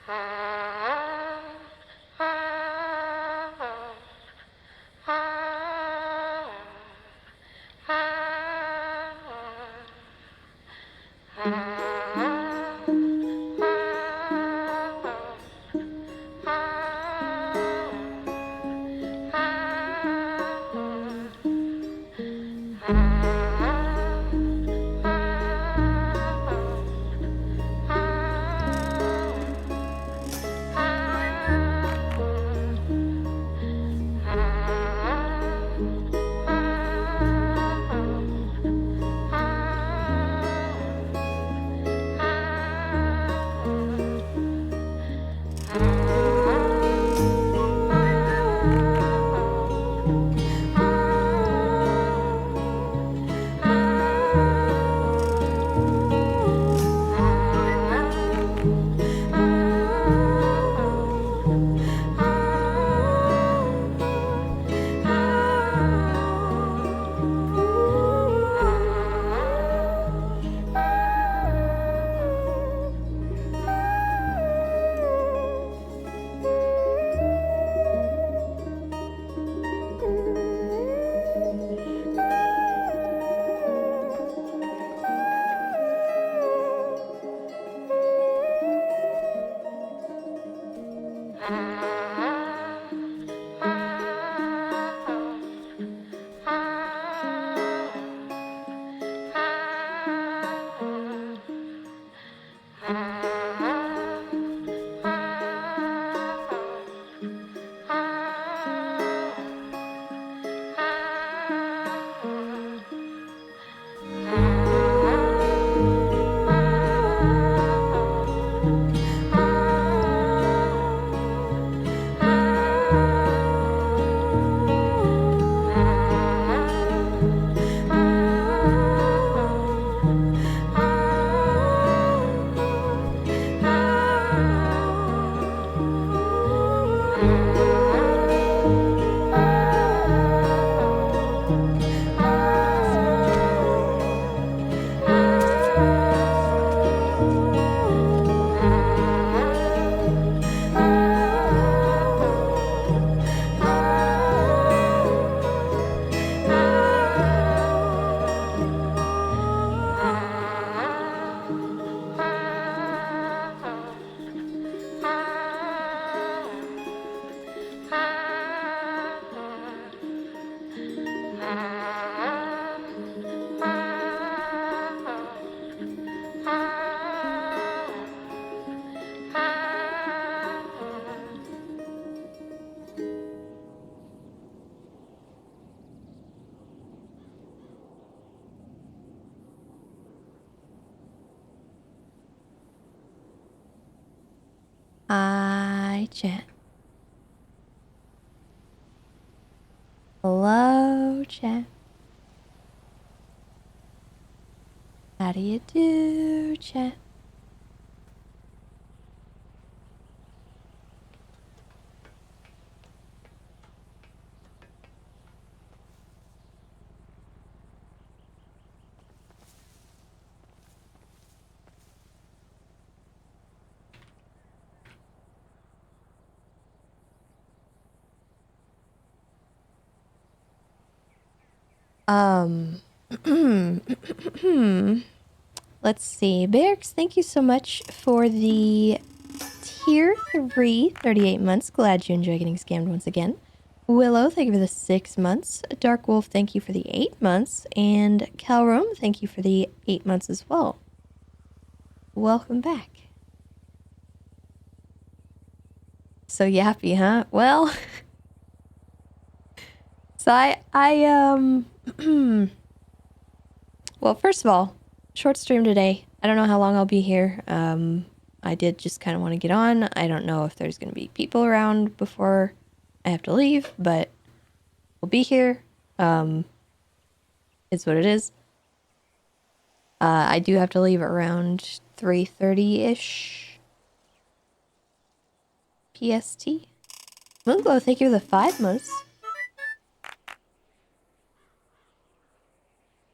Hi, chat. Hello, chat. How do you do, chat? Let's see. Barracks, thank you so much for the tier 3, 38 months. Glad you enjoy getting scammed once again. Willow, thank you for the 6 months. Dark Wolf, thank you for the 8 months. And Calrome, thank you for the 8 months as well. Welcome back. So yappy, huh? Well, so well, first of all, short stream today. I don't know how long I'll be here. I did just kind of want to get on. I don't know if there's going to be people around before I have to leave, but we'll be here. It's what it is. I do have to leave around 3:30-ish PST. Moonglow, thank you for the 5 months.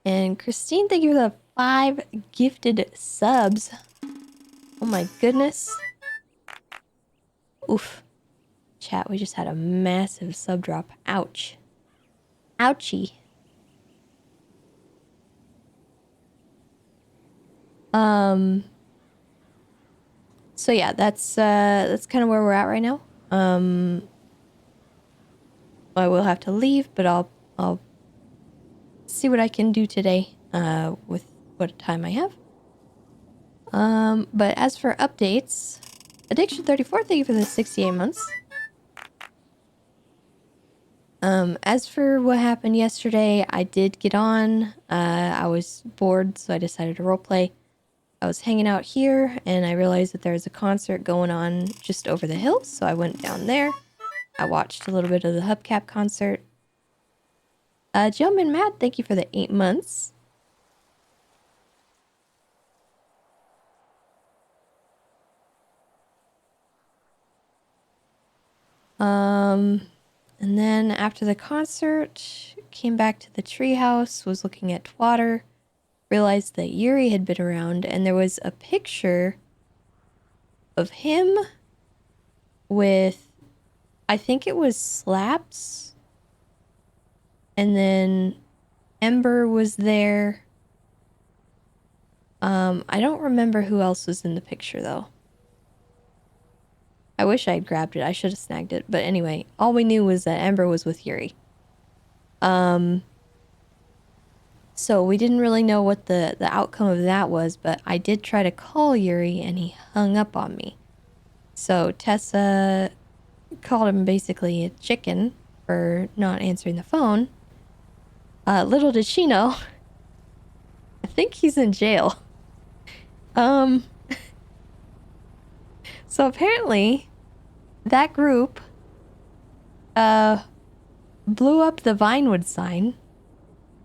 And Christine, thank you for the 5 gifted subs. Oh my goodness. Oof. Chat, we just had a massive sub drop. Ouch. Ouchie. So yeah, that's kind of where we're at right now. I will have to leave, but I'll see what I can do today with what time I have. But as for updates, Addiction 34, thank you for the 68 months. As for what happened yesterday, I did get on. I was bored, so I decided to roleplay. I was hanging out here, and I realized that there was a concert going on just over the hill, so I went down there. I watched a little bit of the Hubcap concert. Gentleman Matt, thank you for the 8 months. And then after the concert, came back to the treehouse, was looking at Twatter, realized that Yuri had been around, and there was a picture of him with, I think it was Slaps, and then Ember was there. I don't remember who else was in the picture, though. I wish I had grabbed it. I should have snagged it. But anyway, all we knew was that Ember was with Yuri. So we didn't really know what the outcome of that was, but I did try to call Yuri, and he hung up on me. So Tessa called him basically a chicken for not answering the phone. Little did she know, I think he's in jail. So apparently that group blew up the Vinewood sign,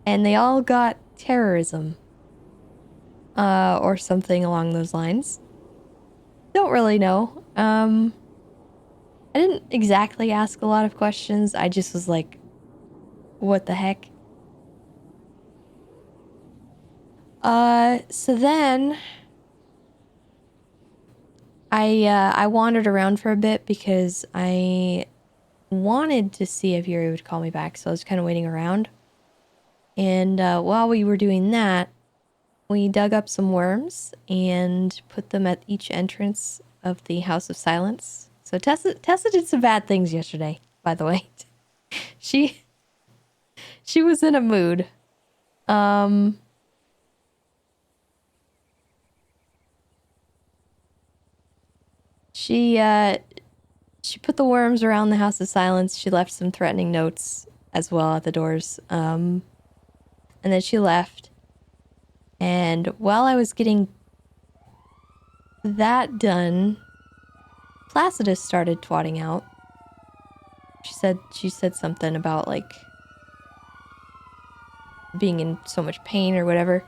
and they all got terrorism or something along those lines. Don't really know. I didn't exactly ask a lot of questions. I just was like, what the heck? So then I wandered around for a bit because I wanted to see if Yuri would call me back, so I was kind of waiting around. And while we were doing that, we dug up some worms and put them at each entrance of the House of Silence. So Tessa did some bad things yesterday, by the way. She was in a mood. She put the worms around the House of Silence. She left some threatening notes as well at the doors. And then she left. And while I was getting that done, Placidus started twatting out. She said something about like being in so much pain or whatever.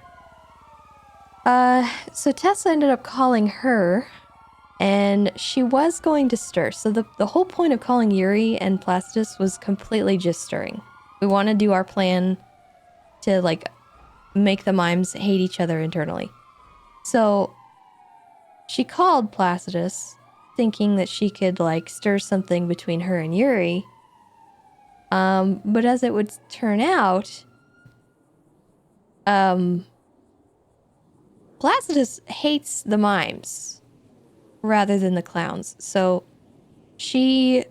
So Tessa ended up calling her, and she was going to stir. So the whole point of calling Yuri and Placidus was completely just stirring. We want to do our plan to like make the mimes hate each other internally. So she called Placidus thinking that she could like stir something between her and Yuri. But as it would turn out, Placidus hates the mimes rather than the clowns. So she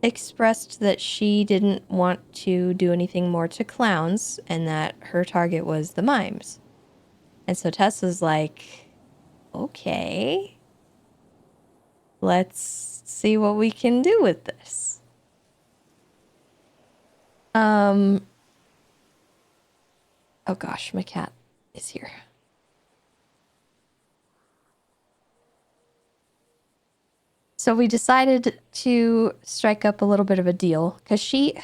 expressed that she didn't want to do anything more to clowns and that her target was the mimes. And so Tessa's like, okay, let's see what we can do with this. Oh gosh, my cat is here. So we decided to strike up a little bit of a deal because she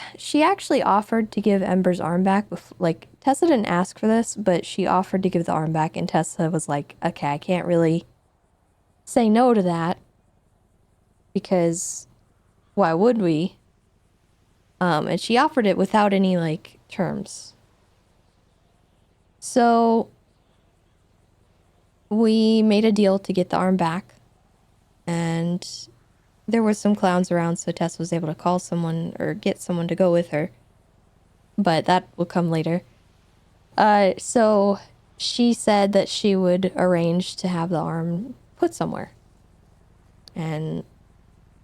actually offered to give Ember's arm back. Like, Tessa didn't ask for this, but she offered to give the arm back, and Tessa was like, okay, I can't really say no to that because why would we? And she offered it without any like terms. So we made a deal to get the arm back, and and there was some clowns around, so Tess was able to call someone or get someone to go with her. But that will come later. So she said that she would arrange to have the arm put somewhere. And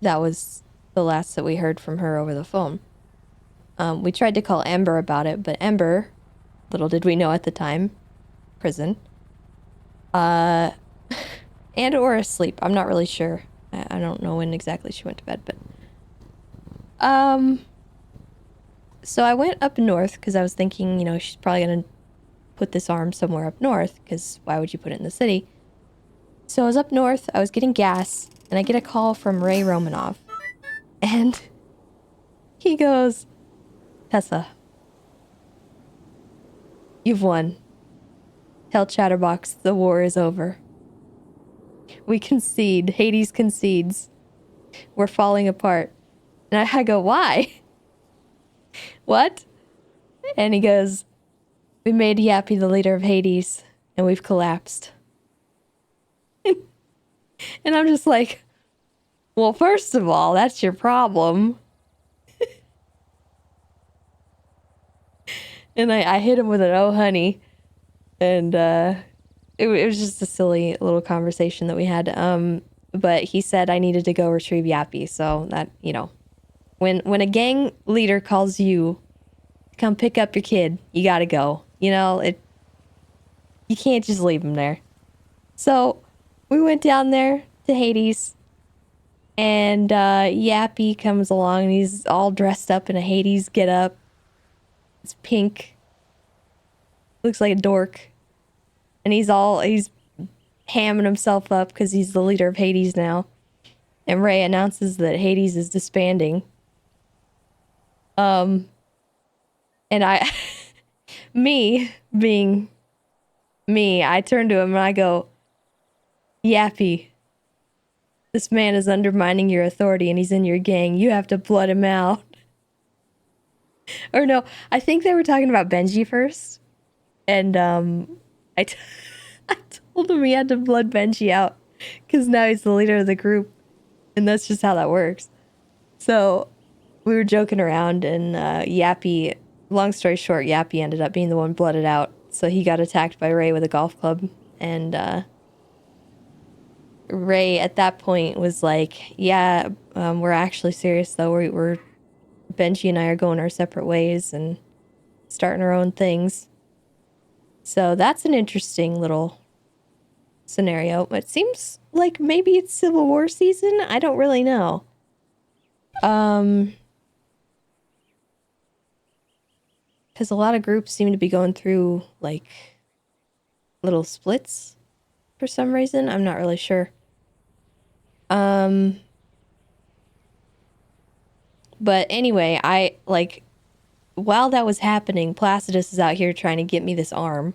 that was the last that we heard from her over the phone. We tried to call Ember about it, but Ember, little did we know at the time, prison. And or asleep. I'm not really sure. I don't know when exactly she went to bed, but... So I went up north because I was thinking, you know, she's probably going to put this arm somewhere up north because why would you put it in the city? So I was up north, I was getting gas, and I get a call from Ray Romanov. And he goes, Tessa, you've won. Tell Chatterbox the war is over. We concede. Hades concedes. We're falling apart. And I go, why? What? And he goes, we made Yappy the leader of Hades, and we've collapsed. And I'm just like, well, first of all, that's your problem. And I hit him with an oh honey. And it was just a silly little conversation that we had. But he said I needed to go retrieve Yappy. So that, you know, when a gang leader calls you to come pick up your kid, you gotta go. You know, you can't just leave him there. So we went down there to Hades. And Yappy comes along and he's all dressed up in a Hades getup. It's pink. Looks like a dork. And he's hamming himself up because he's the leader of Hades now. And Ray announces that Hades is disbanding. And me being me, I turn to him and I go, Yappy, this man is undermining your authority and he's in your gang. You have to blood him out. Or no, I think they were talking about Benji first. And I told him he had to blood Benji out because now he's the leader of the group. And that's just how that works. So we were joking around and Yappy, long story short, Yappy ended up being the one blooded out. So he got attacked by Ray with a golf club. And Ray at that point was like, yeah, we're actually serious though. We're Benji and I are going our separate ways and starting our own things. So that's an interesting little scenario. It seems like maybe it's Civil War season. I don't really know. Because a lot of groups seem to be going through like little splits for some reason. I'm not really sure. But anyway, while that was happening, Placidus is out here trying to get me this arm.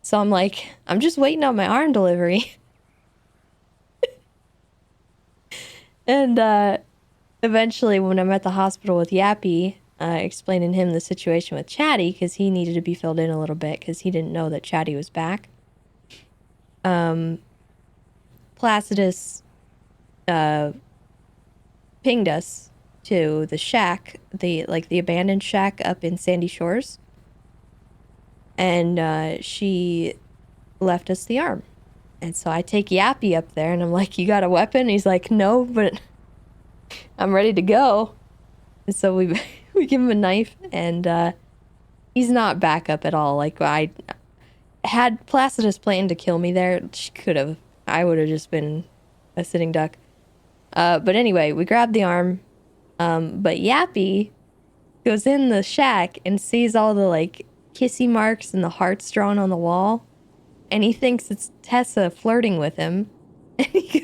So I'm like, I'm just waiting on my arm delivery. And eventually when I'm at the hospital with Yappy, explaining to him the situation with Chatty, because he needed to be filled in a little bit because he didn't know that Chatty was back. Placidus pinged us to the shack, the abandoned shack up in Sandy Shores. And she left us the arm. And so I take Yappy up there and I'm like, you got a weapon? He's like, no, but I'm ready to go. And so we give him a knife and he's not back up at all. Like, I had Placidus planned to kill me there. She could have. I would have just been a sitting duck. But anyway, we grabbed the arm. But Yappy goes in the shack and sees all the like kissy marks and the hearts drawn on the wall. And he thinks it's Tessa flirting with him. And he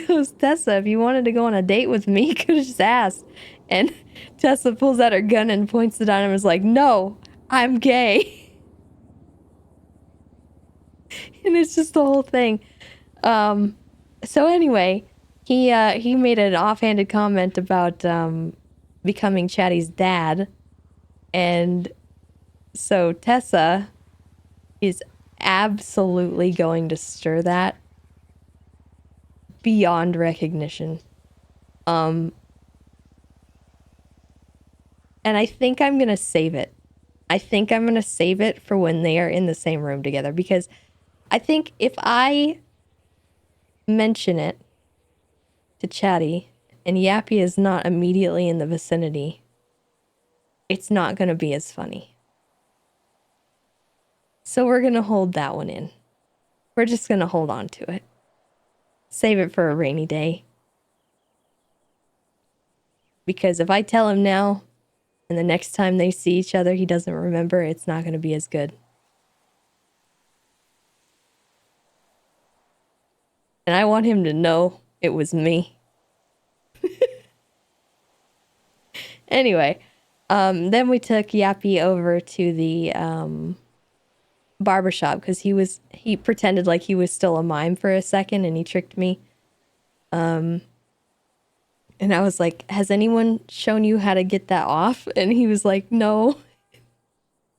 goes, Tessa, if you wanted to go on a date with me, you could have just asked. And Tessa pulls out her gun and points it on him and is like, no, I'm gay. And it's just the whole thing. So anyway, he made an offhanded comment about becoming Chatty's dad. And so Tessa is absolutely going to stir that beyond recognition. And I think I'm gonna save it. I think I'm gonna save it for when they are in the same room together, because I think if I mention it to Chatty and Yappy is not immediately in the vicinity, it's not gonna be as funny. So we're gonna hold that one in. We're just gonna hold on to it. Save it for a rainy day. Because if I tell him now, and the next time they see each other he doesn't remember, it's not gonna be as good. And I want him to know it was me. Anyway, then we took Yappy over to the barbershop because he pretended like he was still a mime for a second and he tricked me. And I was like, has anyone shown you how to get that off? And he was like, no.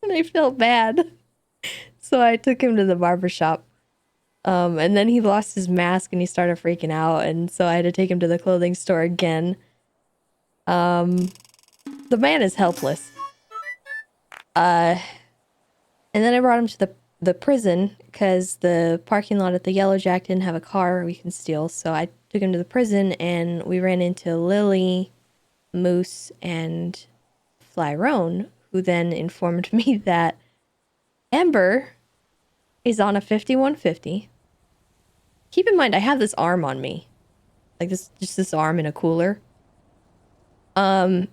And I felt bad. So I took him to the barbershop. And then he lost his mask and he started freaking out. And so I had to take him to the clothing store again. The man is helpless. And then I brought him to the prison because the parking lot at the Yellow Jack didn't have a car we can steal. So I took him to the prison and we ran into Lily, Moose, and Flyrone, who then informed me that Ember is on a 5150. Keep in mind, I have this arm on me. Like this arm in a cooler. Ember's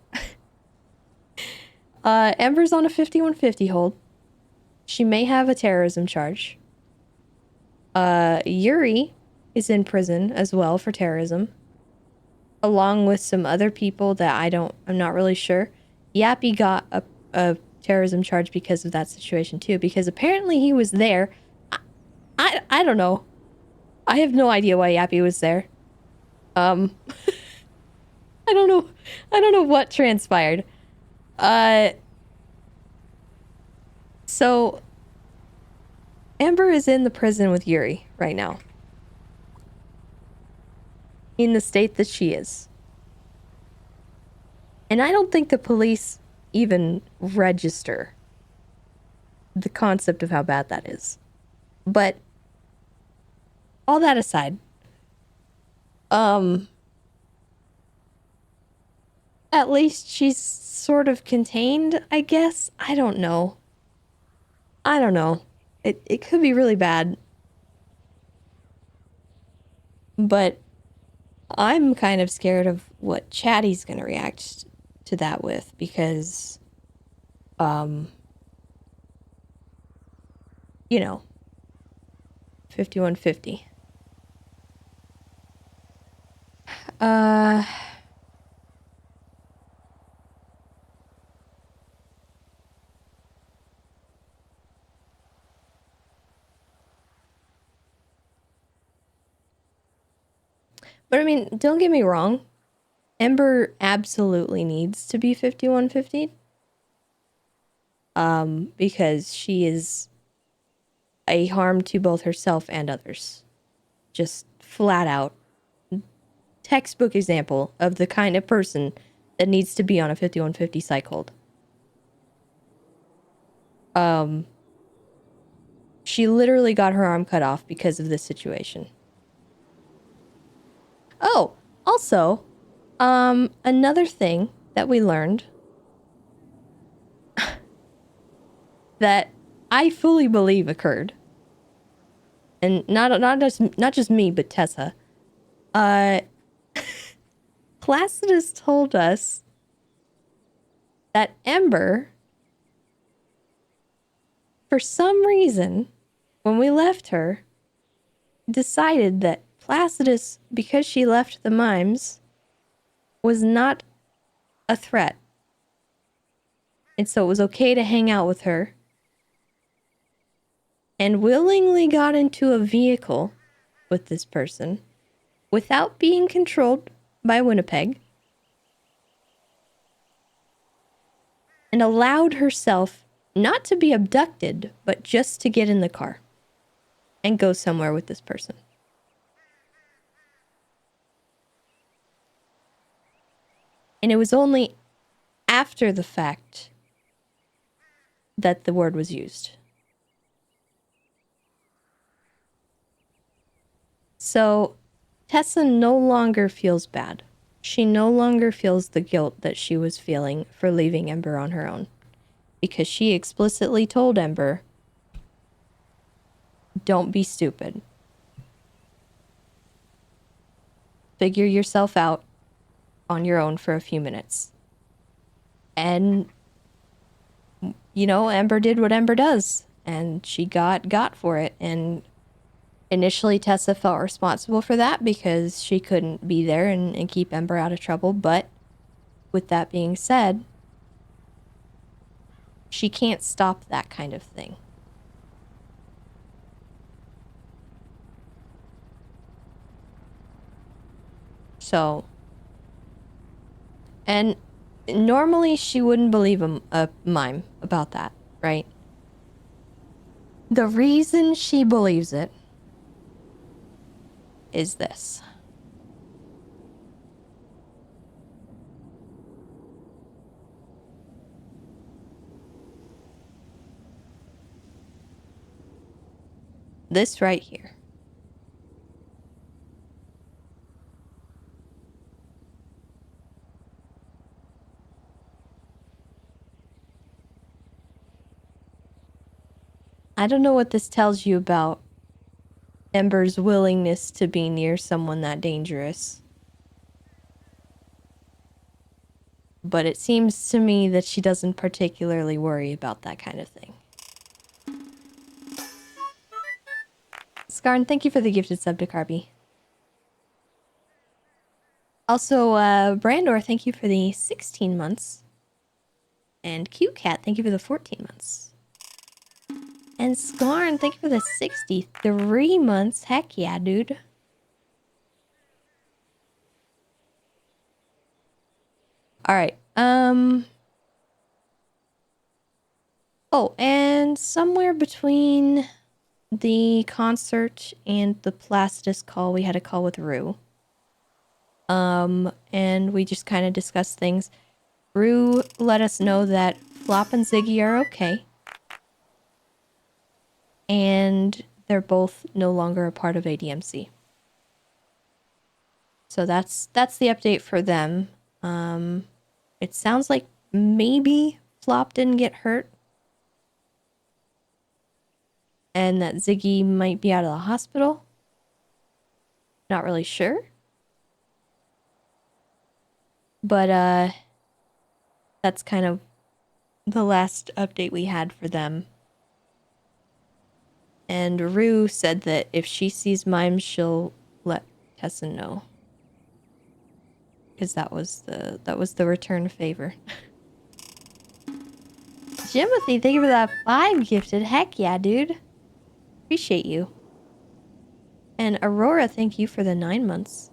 on a 5150 hold. She may have a terrorism charge. Yuri is in prison as well for terrorism, along with some other people that I'm not really sure. Yappy got a terrorism charge because of that situation too, because apparently he was there. I don't know. I have no idea why Yappy was there. I don't know. I don't know what transpired. So Amber is in the prison with Yuri right now. In the state that she is. And I don't think the police even register the concept of how bad that is. But all that aside, at least she's sort of contained, I guess. I don't know. It could be really bad. But I'm kind of scared of what Chatty's gonna react to that with, because you know, 5150. But I mean, don't get me wrong. Ember absolutely needs to be 5150. Because she is a harm to both herself and others. Just flat out. Textbook example of the kind of person that needs to be on a 5150 psych hold. She literally got her arm cut off because of this situation. Oh, also, another thing that we learned that I fully believe occurred, and not just me, but Tessa. Placidus told us that Ember, for some reason, when we left her, decided that Placidus, because she left the mimes, was not a threat. And so it was okay to hang out with her. And willingly got into a vehicle with this person without being controlled by Winnipeg. And allowed herself not to be abducted, but just to get in the car and go somewhere with this person. And it was only after the fact that the word was used. So Tessa no longer feels bad. She no longer feels the guilt that she was feeling for leaving Ember on her own. Because she explicitly told Ember, don't be stupid. Figure yourself out on your own for a few minutes. And, you know, Ember did what Ember does. And she got for it. And initially Tessa felt responsible for that because she couldn't be there and keep Ember out of trouble. But with that being said, she can't stop that kind of thing. So, and normally she wouldn't believe a mime about that, right? The reason she believes it is this. This right here. I don't know what this tells you about Ember's willingness to be near someone that dangerous. But it seems to me that she doesn't particularly worry about that kind of thing. Skarn, thank you for the gifted sub to Carby. Also, Brandor, thank you for the 16 months. And QCat, thank you for the 14 months. And Skarn, thank you for the 63 months. Heck yeah, dude. Alright, oh, and somewhere between the concert and the Placidus call, we had a call with Rue. And we just kind of discussed things. Rue let us know that Flop and Ziggy are okay. And they're both no longer a part of ADMC. So that's the update for them. It sounds like maybe Flop didn't get hurt. And that Ziggy might be out of the hospital. Not really sure. But that's kind of the last update we had for them. And Rue said that if she sees Mime, she'll let Tessa know. Because that was the return favor. Jimothy, thank you for that 5 gifted. Heck yeah, dude. Appreciate you. And Aurora, thank you for the 9 months.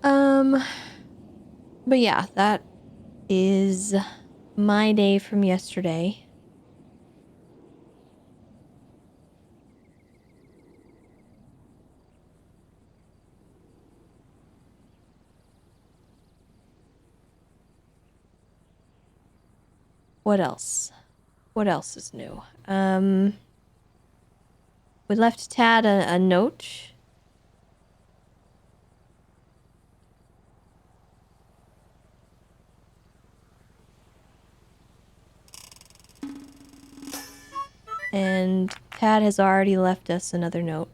But yeah, that is my day from yesterday. What else? What else is new? We left Tad a note. And Tad has already left us another note.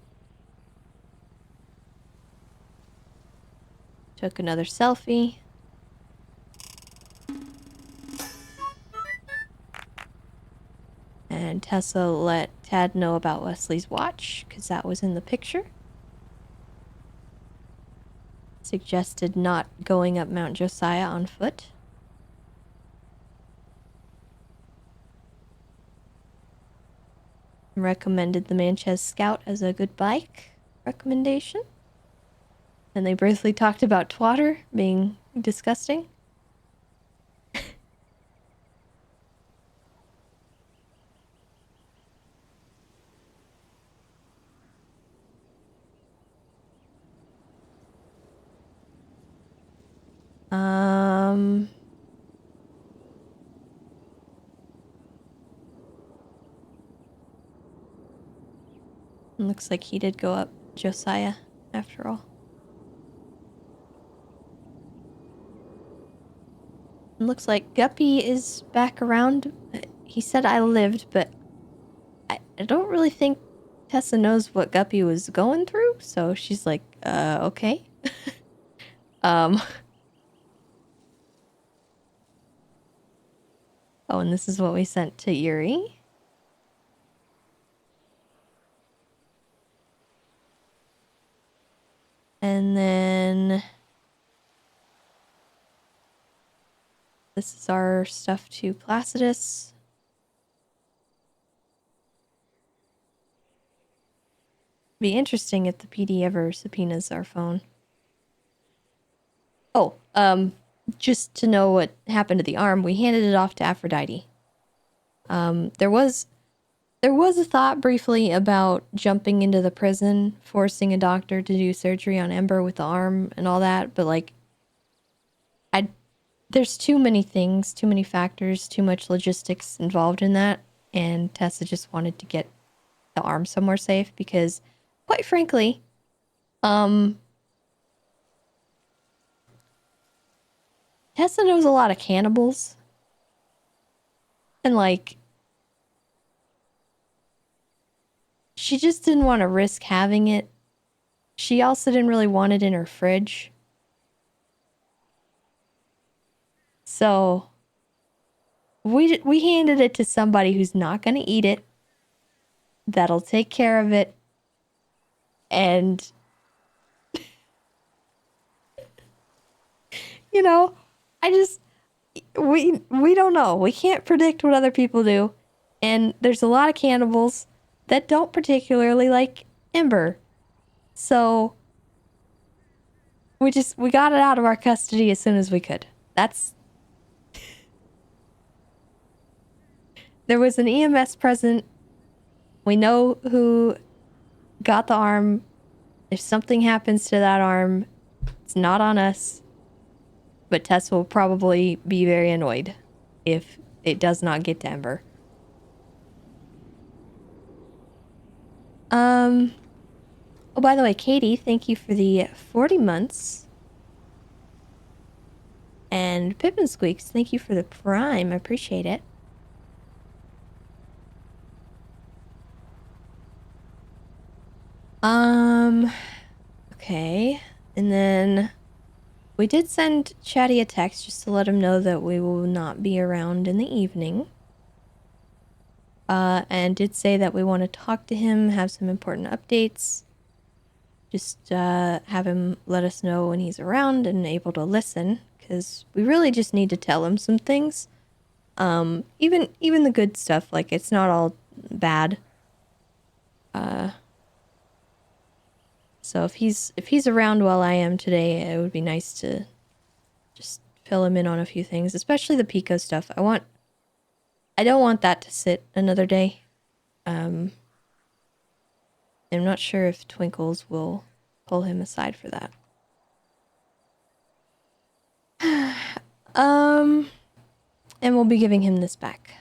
Took another selfie. And Tessa let Tad know about Wesley's watch, because that was in the picture. Suggested not going up Mount Josiah on foot. Recommended the Manchez Scout as a good bike recommendation. And they briefly talked about twatter being disgusting. Um... Looks like he did go up Josiah, after all. Looks like Guppy is back around. He said I lived, but I don't really think Tessa knows what Guppy was going through, so she's like, okay. Oh, and this is what we sent to Yuri. And then this is our stuff to Placidus. Be interesting if the PD ever subpoenas our phone. Oh, just to know what happened to the arm, we handed it off to Aphrodite. There was a thought briefly about jumping into the prison, forcing a doctor to do surgery on Ember with the arm and all that, but like, there's too many things, too many factors, too much logistics involved in that, and Tessa just wanted to get the arm somewhere safe because, quite frankly, Tessa knows a lot of cannibals, and like, she just didn't want to risk having it. She also didn't really want it in her fridge. So we handed it to somebody who's not going to eat it, that'll take care of it, and you know, we don't know. We can't predict what other people do, and there's a lot of cannibals that don't particularly like Ember. So we got it out of our custody as soon as we could. There was an EMS present. We know who got the arm. If something happens to that arm, it's not on us. But Tess will probably be very annoyed if it does not get to Ember. Oh, by the way, Katie, thank you for the 40 months. And Pippin Squeaks, thank you for the Prime. I appreciate it. Okay. And then we did send Chatty a text just to let him know that we will not be around in the evening. And did say that we want to talk to him, have some important updates. Just have him let us know when he's around and able to listen, because we really just need to tell him some things. Even the good stuff, like it's not all bad. So if he's around while I am today, it would be nice to just fill him in on a few things, especially the Pico stuff. I don't want that to sit another day. I'm not sure if Twinkles will pull him aside for that. And we'll be giving him this back.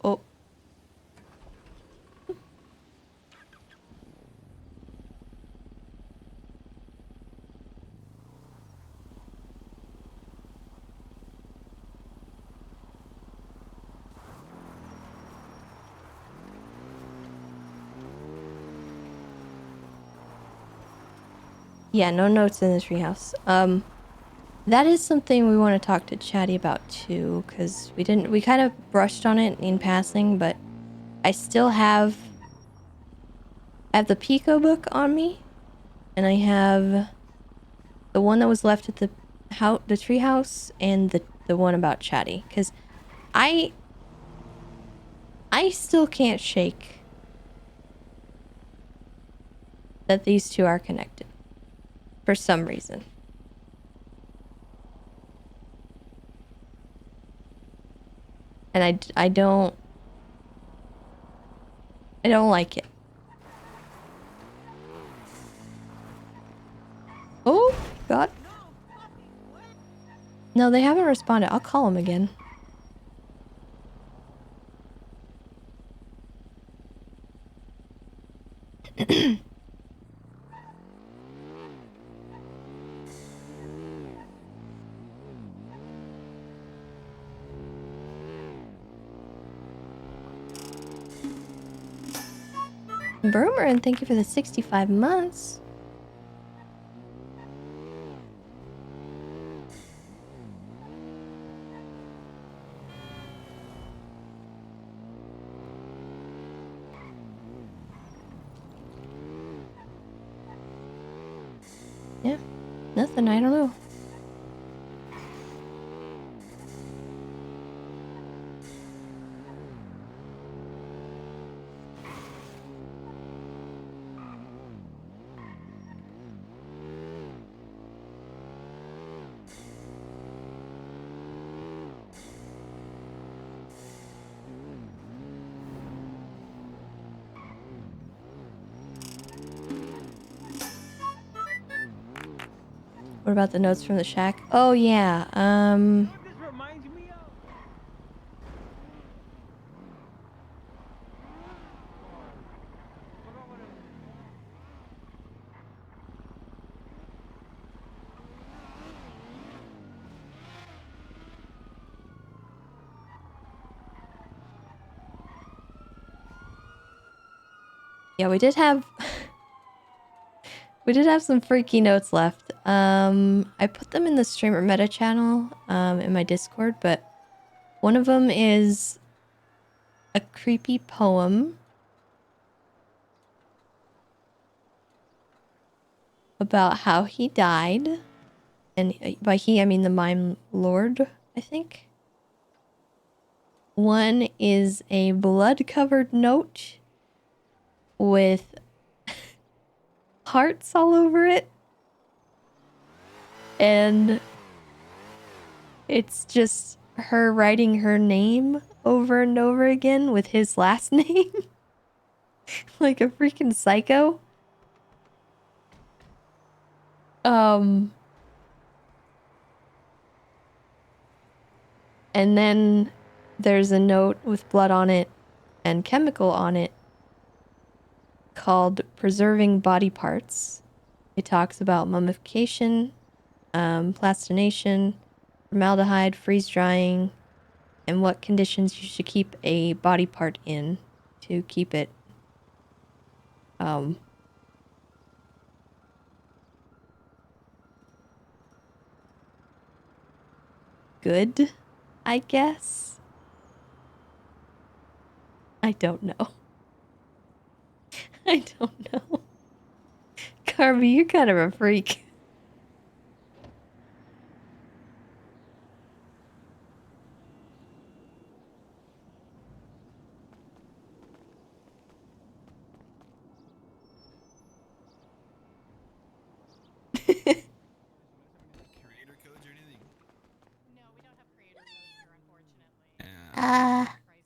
Oh. Yeah, no notes in the treehouse. That is something we want to talk to Chatty about too, because we kind of brushed on it in passing, but I still have the Pico book on me, and I have the one that was left at the treehouse, and the one about Chatty, because I still can't shake that these two are connected for some reason. And I don't like it. Oh, God. No, they haven't responded. I'll call them again. Broomer, and thank you for the 65 months. Yeah, nothing, I don't know. What about the notes from the shack? Oh, yeah, yeah, we did have... we did have some freaky notes left. I put them in the streamer meta channel, in my Discord, but one of them is a creepy poem about how he died. And by he, I mean the Mime Lord, I think. One is a blood-covered note with hearts all over it. And it's just her writing her name over and over again with his last name. Like a freaking psycho. And then there's a note with blood on it and chemical on it called Preserving Body Parts. It talks about mummification, plastination, formaldehyde, freeze drying, and what conditions you should keep a body part in to keep it good, I guess. I don't know. I don't know. Carby, you're kind of a freak.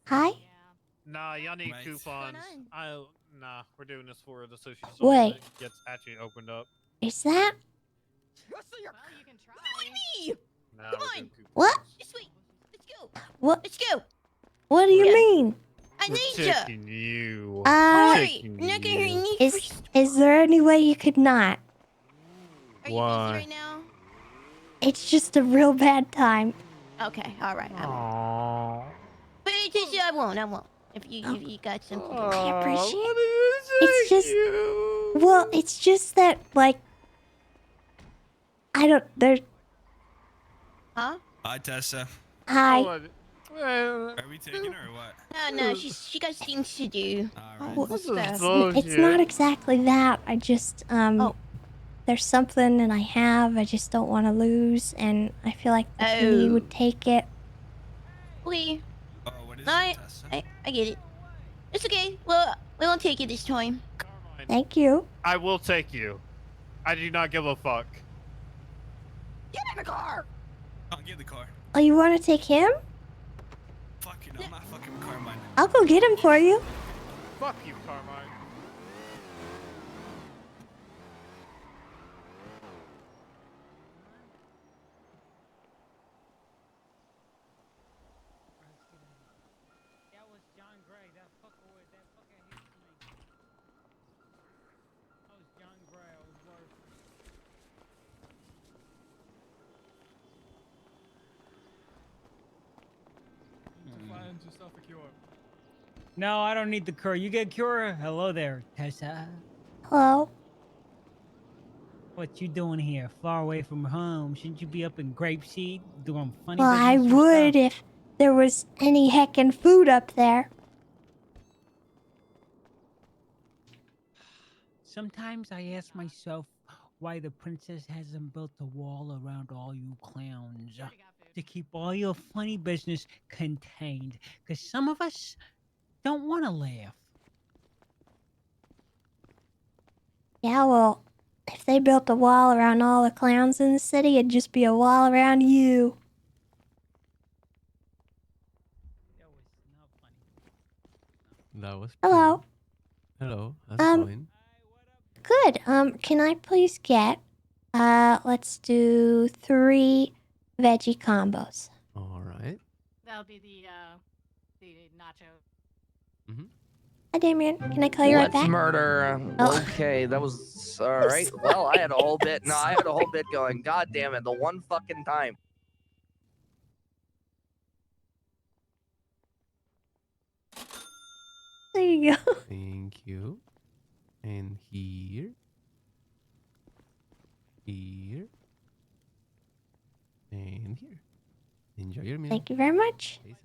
Hi? Nah, y'all need coupons. Nah, we're doing this for the sushi store Wait. that gets actually opened up. Is that? Well, you can try. Nah, Come we're on. doing coupons. What? This way. Let's go. What? Let's go. What do you Yeah. mean? I We're need you. taking you. Alright, Taking you're not gonna hear you. any Is there any way you could not? Are you Why? busy right now? It's just a real bad time. Okay, alright. Aww. But I won't. If you got something. I appreciate it. It's just... You. Well, it's just that, like... I don't... There... Huh? Hi, Tessa. Hi. Are Are we taking her or what? No, she got things to do. Alright. What's this? It's not exactly that. I just, Oh. There's something and I just don't want to lose, and I feel like the PD would take it. Okay. Oh, what is I it, Tessa? get it. It's okay. Well, we won't take you this time. Carmine, Thank you. I will take you. I do not give a fuck. Get in the car. I'll get the car. Oh, you want to take him? Fuck you, no, I'm not fucking with Carmine. I'll go get him for you. Fuck you, Carmine. That was John Gray. That fucker hates me. That was John Gray. I was worse. No, I don't need the cure. You get cure? Hello there, Tessa. Hello. What you doing here? Far away from home. Shouldn't you be up in Grapeseed doing funny Well, I business or would stuff? if there was any heckin' food up there. Sometimes I ask myself why the princess hasn't built a wall around all you clowns to keep all your funny business contained. Because some of us don't want to laugh. Yeah, well, if they built a wall around all the clowns in the city, it'd just be a wall around you. That was not funny. That was Hello. pretty. Hello, how's it going? Good. Can I please get, let's do 3 veggie combos. All right. That'll be the nacho. Mm-hmm. Hi, Damien. Can I call you right Let's back? murder. Oh. Okay, that was all right. Well, I had a whole bit. No, I had a whole bit going. God damn it, the one fucking time. There you go. Thank you. And here. Here. And here. Enjoy your meal. Thank you very much. Stay safe.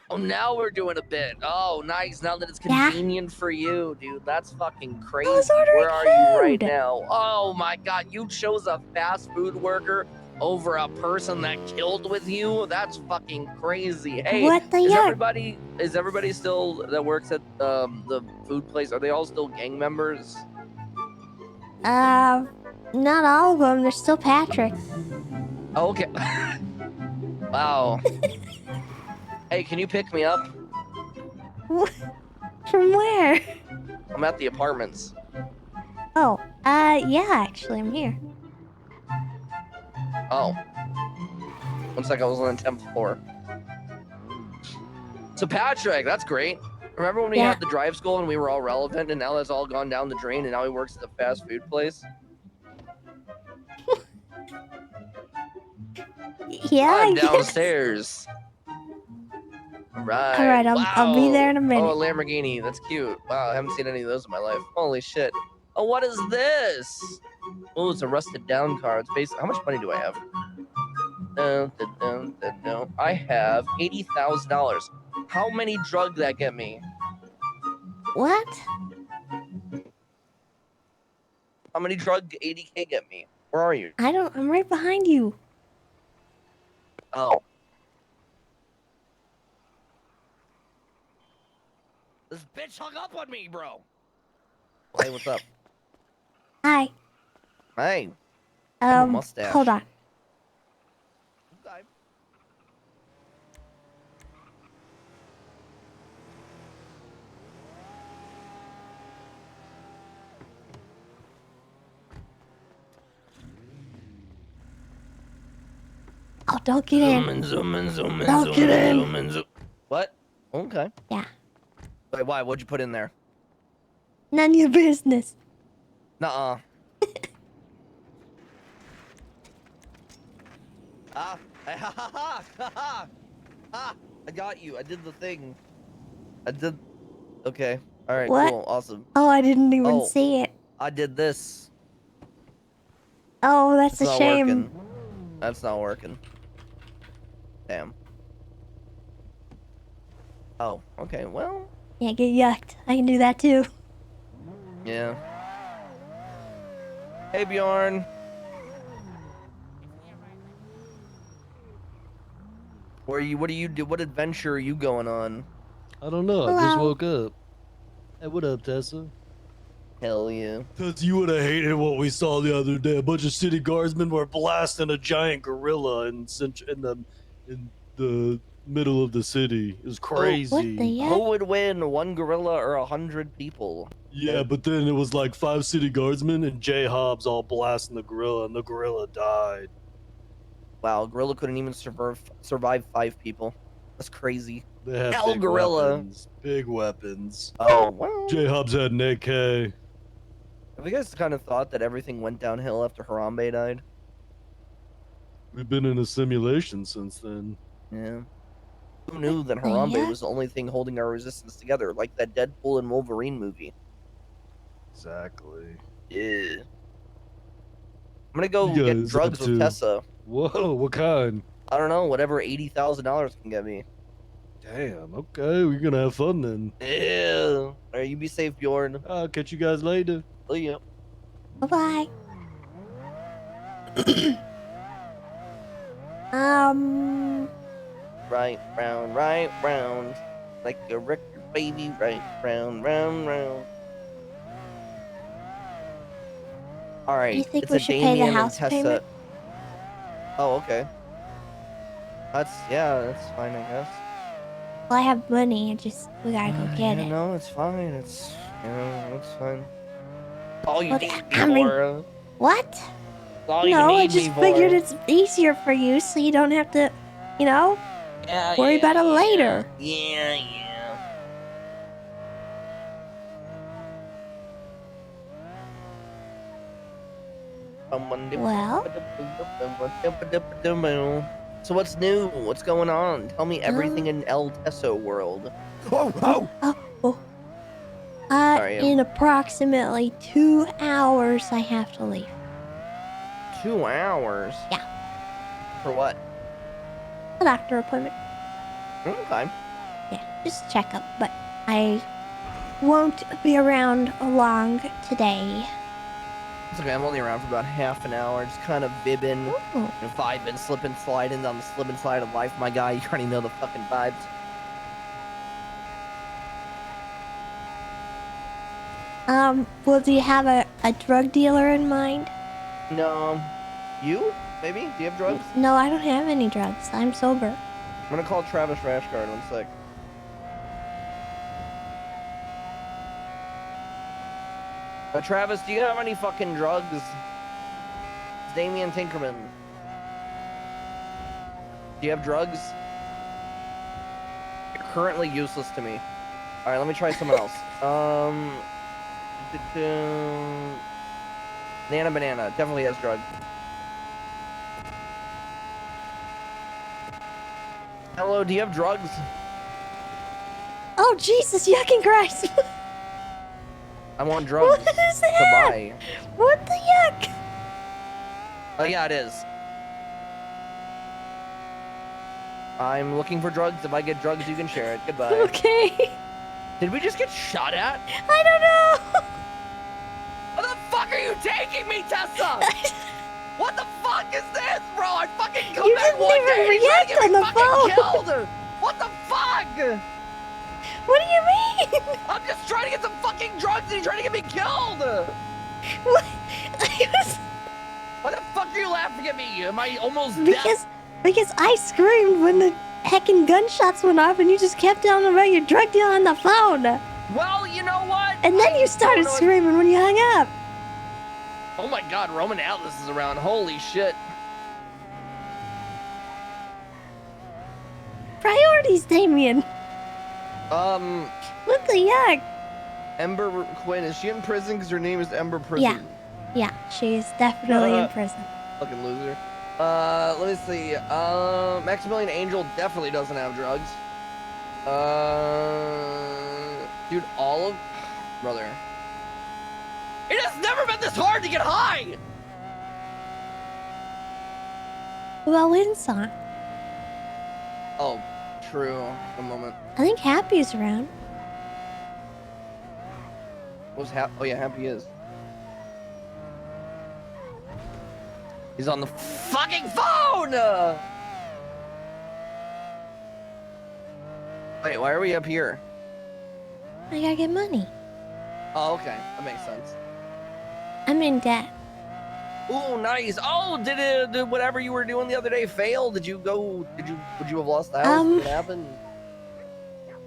Oh, now we're doing a bit. Oh, nice. Now that it's Yeah? convenient for you, dude. That's fucking crazy. was ordering Where are you right food. now? Oh my god, you chose a fast food worker over a person that killed with you? That's fucking crazy. Hey, What the is yuck? everybody still that works at the food place? Are they all still gang members? Not all of them. There's still Patrick. Oh, okay. Wow. Hey, can you pick me up? From where? I'm at the apartments. Oh, yeah, actually, I'm here. Oh. Looks like I was on the 10th floor. So Patrick, that's great. Remember when we Yeah. had the drive school and we were all relevant and now that's all gone down the drain and now he works at the fast food place? Yeah, I I'm guess. downstairs. Right. All right, I'll be there in a minute. Oh, a Lamborghini. That's cute. Wow, I haven't seen any of those in my life. Holy shit. Oh, what is this? Oh, it's a rusted down car. It's basically, how much money do I have? I have $80,000. How many drug that get me? What? How many drug 80K get me? Where are you? I'm right behind you. Oh. This bitch hung up on me, bro. Hey, what's up? Hi. Hey. a mustache. Hold on. Okay. Oh, don't get in. Zoom in. Don't get in. What? Okay. Yeah. Wait, why? What'd you put in there? None of your business. Nuh-uh. Ah. I got you. I did the thing. I did. Okay. All right. What? Cool. Awesome. Oh, I didn't even Oh. see it. I did this. Oh, that's It's a not shame. working. That's not working. Damn. Oh, okay, well, Yeah, get yucked. I can do that too. yeah. Hey, Bjorn. What do you do? What adventure are you going on? I don't know. I just Hello. woke up. Hey, what up, Tessa? Hell yeah. Tessa, you would have hated what we saw the other day. A bunch of city guardsmen were blasting a giant gorilla in the middle of the city. It was What the crazy. yuck? Who would win, one gorilla or 100 people? Yeah, but then it was like 5 city guardsmen and Jay Hobbs all blasting the gorilla, and the gorilla died. Wow, gorilla couldn't even survive 5 people. That's crazy. They had Hell, big gorilla. weapons. Big weapons. Oh, well. Jay Hobbs had an AK. Have you guys kind of thought that everything went downhill after Harambe died? We've been in a simulation since then. Yeah. Who knew that the Harambe yuck? was the only thing holding our resistance together, like that Deadpool and Wolverine movie? Exactly. Yeah. I'm gonna go You get guys drugs up with to? Tessa. Whoa, what kind? I don't know, whatever $80,000 can get me. Damn, okay, we're gonna have fun then. Yeah. Alright, you be safe, Bjorn. I'll catch you guys later. See ya. Bye-bye. Right round. Like a record, baby. Right round. You Alright, think it's we a should pay the Damien and house Tessa. payment? Oh, okay. That's fine, I guess. Well, I have money. We gotta go get Yeah, it. no, it's fine. It's fine. All you Look, need I me mean, for. what? All you No, I need just me figured for. it's easier for you so you don't have to, Yeah, worry yeah, about it later. Yeah. Well? So what's new? What's going on? Tell me everything in El Teso world. Oh. Sorry. In approximately 2 hours, I have to leave. 2 hours? Yeah. For what? A doctor appointment. Okay. Yeah, just checkup. But I won't be around long today. It's okay, I'm only around for about half an hour, just kind of bibbing. Ooh. And vibing, slipping, sliding down the slip and slide of life, my guy. You already know the fucking vibes. Well, do you have a drug dealer in mind? No. You? Maybe? Do you have drugs? No, I don't have any drugs. I'm sober. I'm gonna call Travis Rashguard, 1 sec. Travis, do you have any fucking drugs? It's Damien Tinkerman. Do you have drugs? You're currently useless to me. Alright, let me try someone else. Nana Banana definitely has drugs. Hello, do you have drugs? Oh, Jesus, yucking Christ. I want drugs What is to that? buy. What the yuck? Oh, yeah, it is. I'm looking for drugs. If I get drugs, you can share it. Goodbye. Okay. Did we just get shot at? I don't know. What the fuck are you taking me, Tessa? What the fuck is this, bro? I fucking come You back didn't one even day and you're trying to react get me on the fucking phone. killed. What the fuck? What do you mean? I'm just trying to get some fucking drugs and you're trying to get me killed. What? I was... Why the fuck are you laughing at me? Am I almost dead? Because I screamed when the heckin' gunshots went off and you just kept telling about your drug deal on the phone. Well, you know what? And then you started screaming when you hung up. Oh my god, Roman Atlas is around. Holy shit. Priorities, Damien. What the yuck? Ember Quinn, is she in prison because her name is Ember Prison? Yeah, she is definitely in prison. Fucking loser. Let me see. Maximilian Angel definitely doesn't have drugs. Dude, brother. It has never been this hard to get high! Well, Wynn's on. Oh, true. A moment. I think Happy's around. What's Oh yeah, Happy is. He's on the fucking phone! Wait, why are we up here? I gotta get money. Oh, okay. That makes sense. I'm in debt. Ooh, nice. Oh, did whatever you were doing the other day fail? Would you have lost the house? What happened?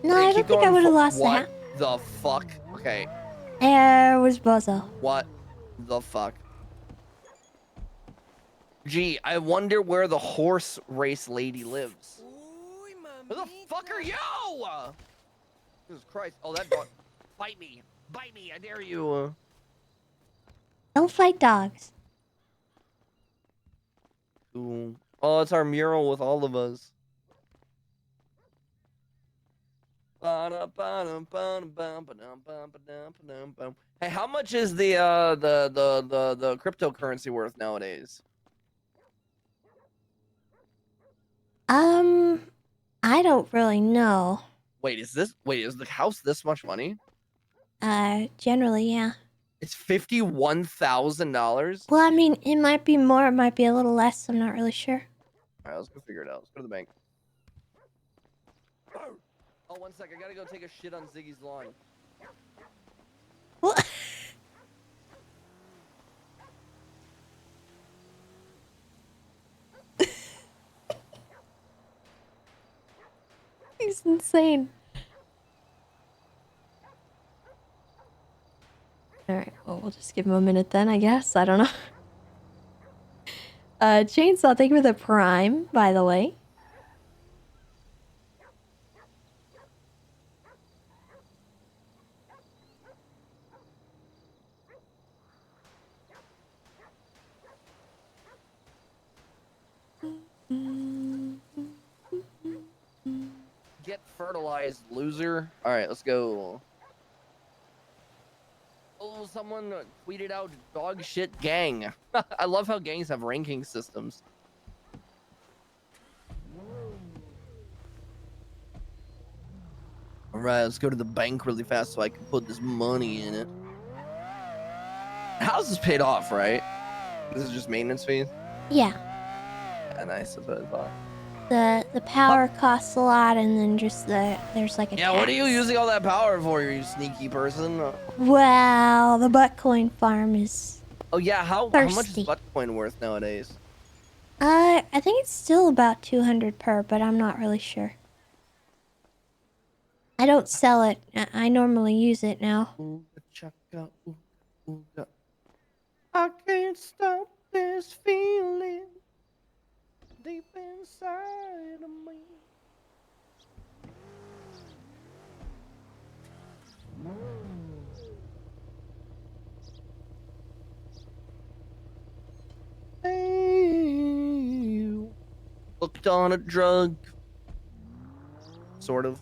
No, Did it I keep don't think I going would have for- lost the What house. the fuck? Okay. There was Bozo. What the fuck? Gee, I wonder where the horse race lady lives. Who the fuck are you? Jesus Christ. Oh, that dog. Bite me. Bite me. I dare you. Don't fight dogs. Ooh. Oh, it's our mural with all of us. Hey, how much is the cryptocurrency worth nowadays? I don't really know. Wait, is the house this much money? Generally, yeah. It's $51,000. Well, I mean, it might be more, it might be a little less. I'm not really sure. All right, let's go figure it out. Let's go to the bank. Oh, 1 sec. I gotta go take a shit on Ziggy's lawn. What? He's insane. Alright, well, we'll just give him a minute then, I guess. I don't know. Chainsaw, thank you for the prime, by the way. Get fertilized, loser. All right, let's go. Oh, someone tweeted out dog shit gang. I love how gangs have ranking systems. All right, let's go to the bank really fast so I can put this money in it. House is paid off, right? This is just maintenance fees? Yeah. Yeah, nice. That's what I thought. The power costs a lot, and then just there's like a Yeah, what are you tax. using all that power for, you sneaky person? Well, the Buttcoin farm is. Oh yeah, how much is Thirsty. Buttcoin worth nowadays? I think it's still about 200 per, but I'm not really sure. I don't sell it. I normally use it now. I can't stop this feeling deep inside of me. Hey, hooked on a drug. Sort of.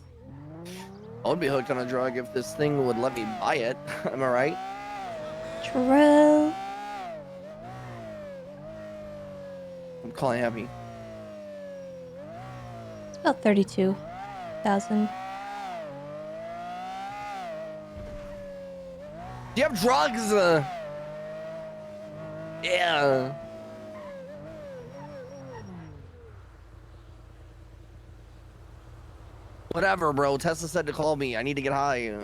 I would be hooked on a drug if this thing would let me buy it. Am I right? True. I'm calling Happy. It's about 32,000. Do you have drugs? Yeah. Whatever, bro. Tessa said to call me. I need to get high.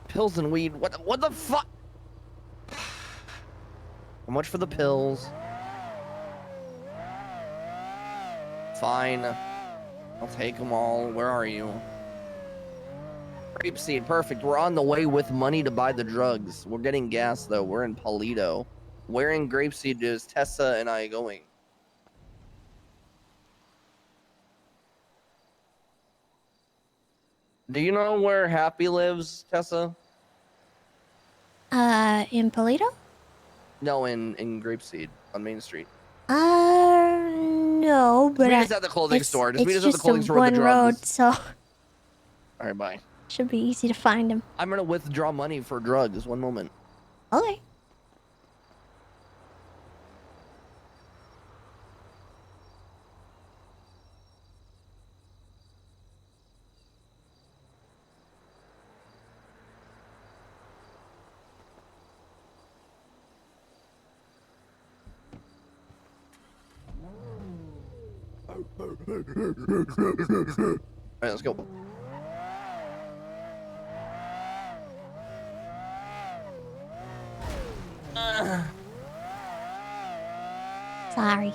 Pills and weed. What the fuck? How much for the pills? Fine. I'll take them all. Where are you? Grapeseed, perfect. We're on the way with money to buy the drugs. We're getting gas, though. We're in Polito. Where in Grapeseed is Tessa and I going? Do you know where Happy lives, Tessa? In Polito? No, in Grapeseed on Main Street. No, but meet us at the clothing store. Just meet us at the just clothing a store with the one road, drugs. so All right, bye. should be easy to find him. I'm gonna withdraw money for drugs. One moment. Okay. All right, let's go. Sorry.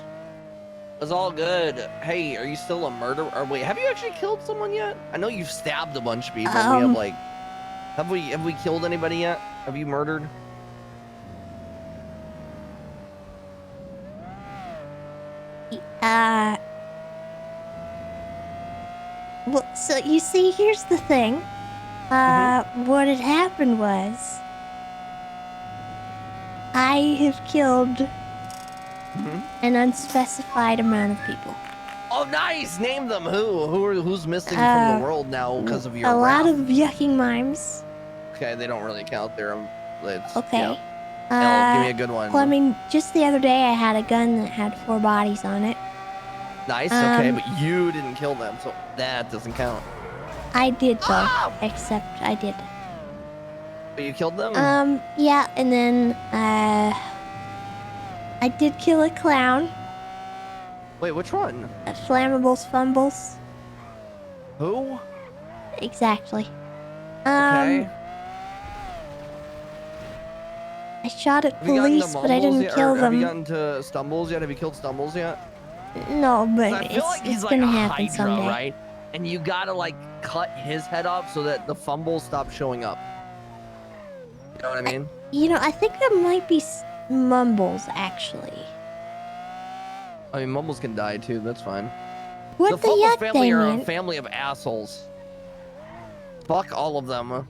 It's all good. Hey, are you still a murderer? Or wait, have you actually killed someone yet? I know you've stabbed a bunch of people. We have like, have we killed anybody yet? Have you murdered? Well, so you see, here's the thing. What had happened was, I have killed an unspecified amount of people. Oh, nice. Name them. Who's missing from the world now because of your A lot wrath? of yucking mimes. Okay, they don't really count. They're Okay. Yeah. Give me a good one. Well, I mean, just the other day I had a gun that had 4 bodies on it. Nice. Okay, but you didn't kill them, so that doesn't count. I did though, except I did. But you killed them. Yeah, and then I did kill a clown. Wait, which one? Flammables Fumbles. Who? Exactly. Okay. I shot at Have you gotten to police, but I Mumbles didn't yet, kill or Have you them. gotten to Stumbles yet? Have you killed Stumbles yet? No, 'Cause but I feel like he's it's like gonna a happen Hydra, someday. right? And you gotta like cut his head off so that the fumbles stop showing up. You know what I mean? You know, I think that might be Mumbles, actually. I mean, Mumbles can die too. That's fine. What the the Fumbles yuck family they are a meant? family of assholes. Fuck all of them.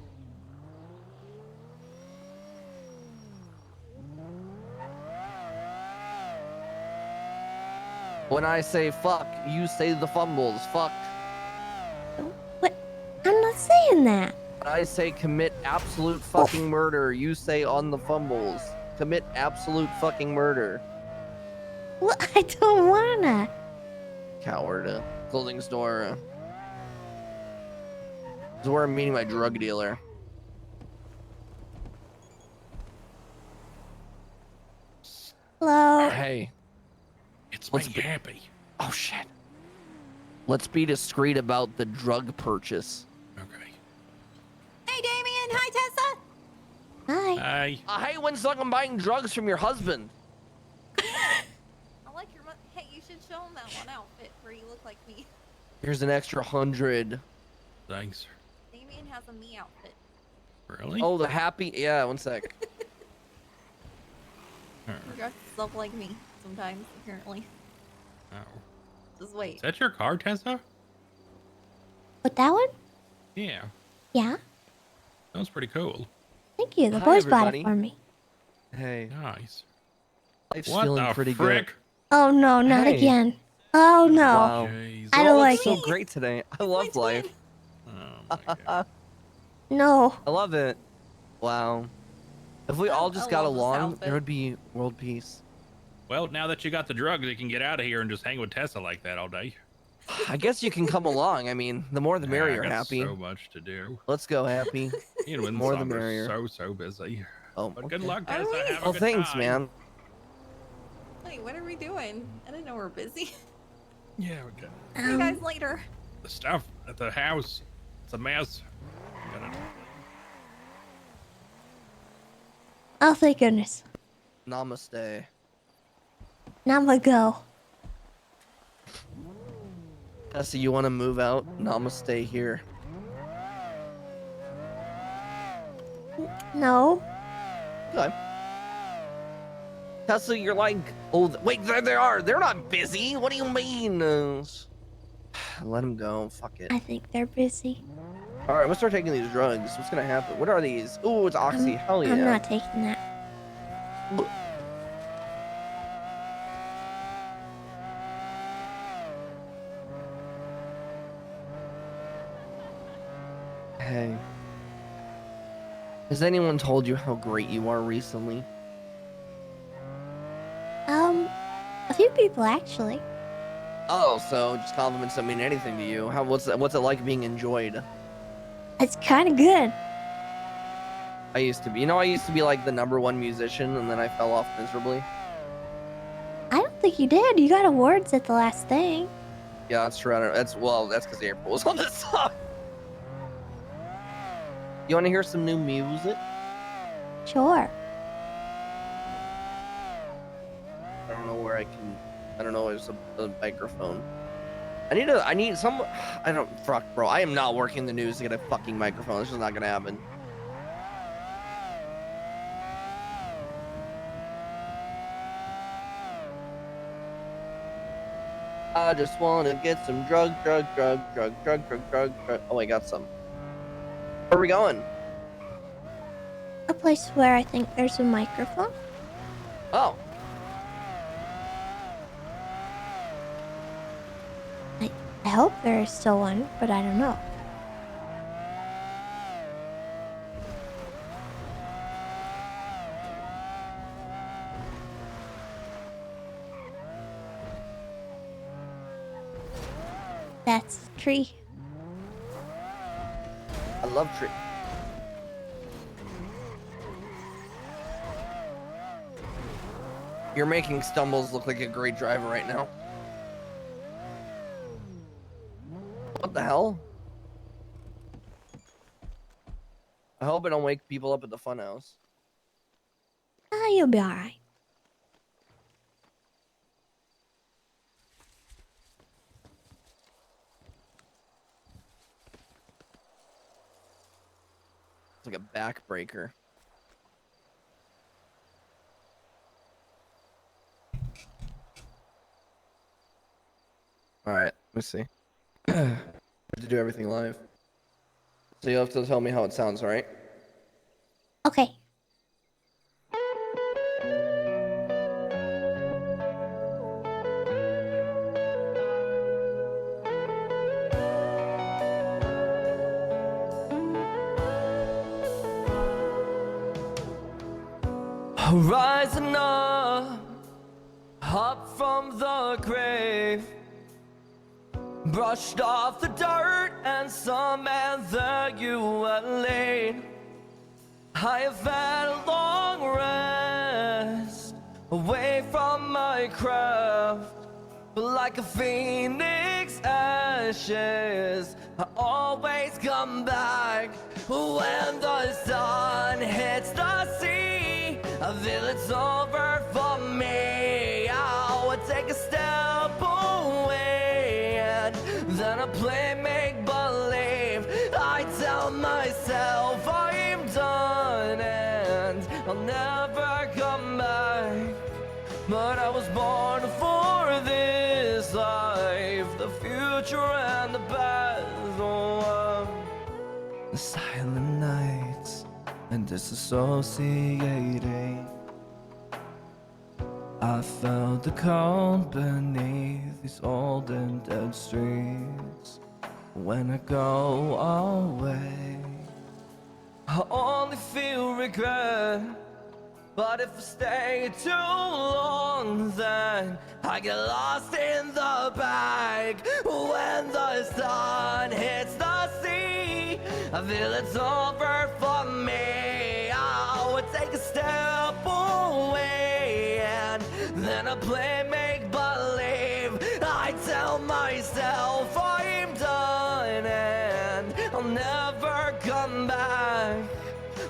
When I say fuck, you say the fumbles. Fuck. What? I'm not saying that. When I say commit absolute fucking murder, you say on the fumbles. Commit absolute fucking murder. Well, I don't wanna. Coward. Clothing store. This is where I'm meeting my drug dealer. Hello. Hey. It's Let's my be- happy. Oh shit. Let's be discreet about the drug purchase. Okay. Hey, Damien. Hi, Tessa. Hi. Hi. Hey, when's I'm buying drugs from your husband? I like your. Hey, you should show him that one outfit where you look like me. Here's an extra 100. Thanks. Damien has a me outfit. Really? Oh, the happy. Yeah, one sec. Oh. He dresses up like me sometimes, apparently. Oh. Just wait. Is that your car, Tessa? What, that one? Yeah. Yeah. That was pretty cool. Thank you. The Hi, boys bought everybody. it for me. Hey, Nice. life's What feeling the pretty frick? good. Oh no, not Hey. again. Oh no. Wow. Jeez. I You don't all look like so it. great today. I love life. Oh my god. No. I love it. Wow. If we all just I got love this along, outfit. there would be world peace. Well, now that you got the drugs, you can get out of here and just hang with Tessa like that all day. I guess you can come along. I mean, the more the merrier, I got Happy. so much to do. Let's go, Happy. You know, More the summer's merrier. so busy. Oh, But good okay. luck, Are Tessa. we? Have a Well, good thanks, time. man. Wait, what are we doing? I didn't know we were busy. Yeah, we got See you guys later. the stuff at the house. It's a mess. We gotta- Oh, thank goodness. Namaste. Now I'm gonna go. Tessa, you want to move out? Namaste here. No. Okay. Tessa, you're like, oh, wait, there they are. They're not busy. What do you mean? Let them go. Fuck it. I think they're busy. All right, let's start taking these drugs. What's gonna happen? What are these? Oh, it's oxy. Hell yeah. I'm not taking that. Has anyone told you how great you are recently? A few people actually. Oh, so just compliments don't mean anything to you. What's it like being enjoyed? It's kind of good. I used to be like the #1 musician, and then I fell off miserably. I don't think you did. You got awards at the last thing. Yeah, that's true. That's because April was on this song. You want to hear some new music? Sure. I don't know where I can. I don't know. There's a microphone. I need some. I don't. Fuck, bro. I am not working the news to get a fucking microphone. This is not gonna happen. I just want to get some drug. Oh, I got some. Where are we going? A place where I think there's a microphone. Oh. I hope there is still one, but I don't know. That's a tree. I love tree. You're making Stumbles look like a great driver right now. What the hell? I hope I don't wake people up at the funhouse. You'll be alright. It's like a backbreaker. Alright, let's see. I have to do everything live. So you'll have to tell me how it sounds, alright? Okay. Rising up from the grave, brushed off the dirt and some there you were laid. I have had a long rest away from my craft, but like a phoenix ashes, I always come back. When the sun hits the sea, I feel it's over for me. I would take a step away and then I play make-believe. I tell myself I'm done and I'll never come back, but I was born for this life, the future and the past. Oh, the silent nights and disassociating, I felt the cold beneath these old and dead streets. When I go away, I only feel regret. But if I stay too long, then I get lost in the bag. When the sun hits the sea, I feel it's over for me. I would take a step away and then I play make-believe. I tell myself I'm done and I'll never come back,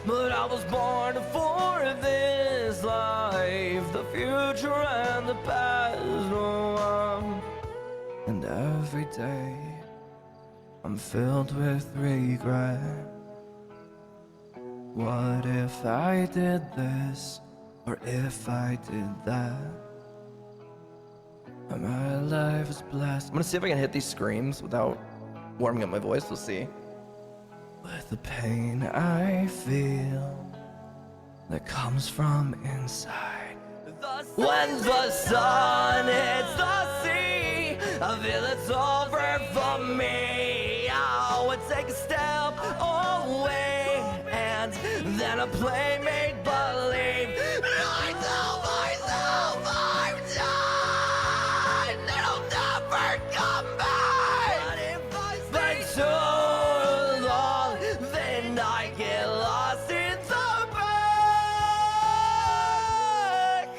but I was born for this life, the future and the past. Oh, and every day I'm filled with regret. What if I did this, or if I did that? My life is blessed. I'm gonna see if I can hit these screams without warming up my voice. We'll see. With the pain I feel that comes from inside. When the sun hits the sea, I feel it's over for me. I would take a step away and then gonna play make believe. I tell myself I'm done. It'll never come back. But if I stay too long, then I get lost in the back.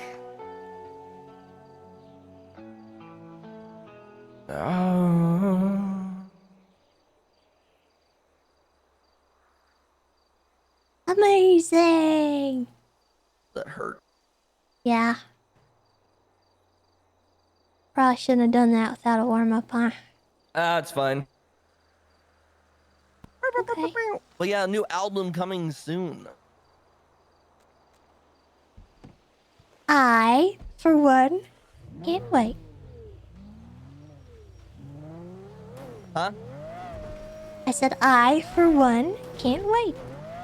Amazing. That hurt. Yeah. Probably shouldn't have done that without a warm up, huh? It's fine. Okay. But yeah, new album coming soon. I, for one, can't wait. Huh? I said I, for one, can't wait.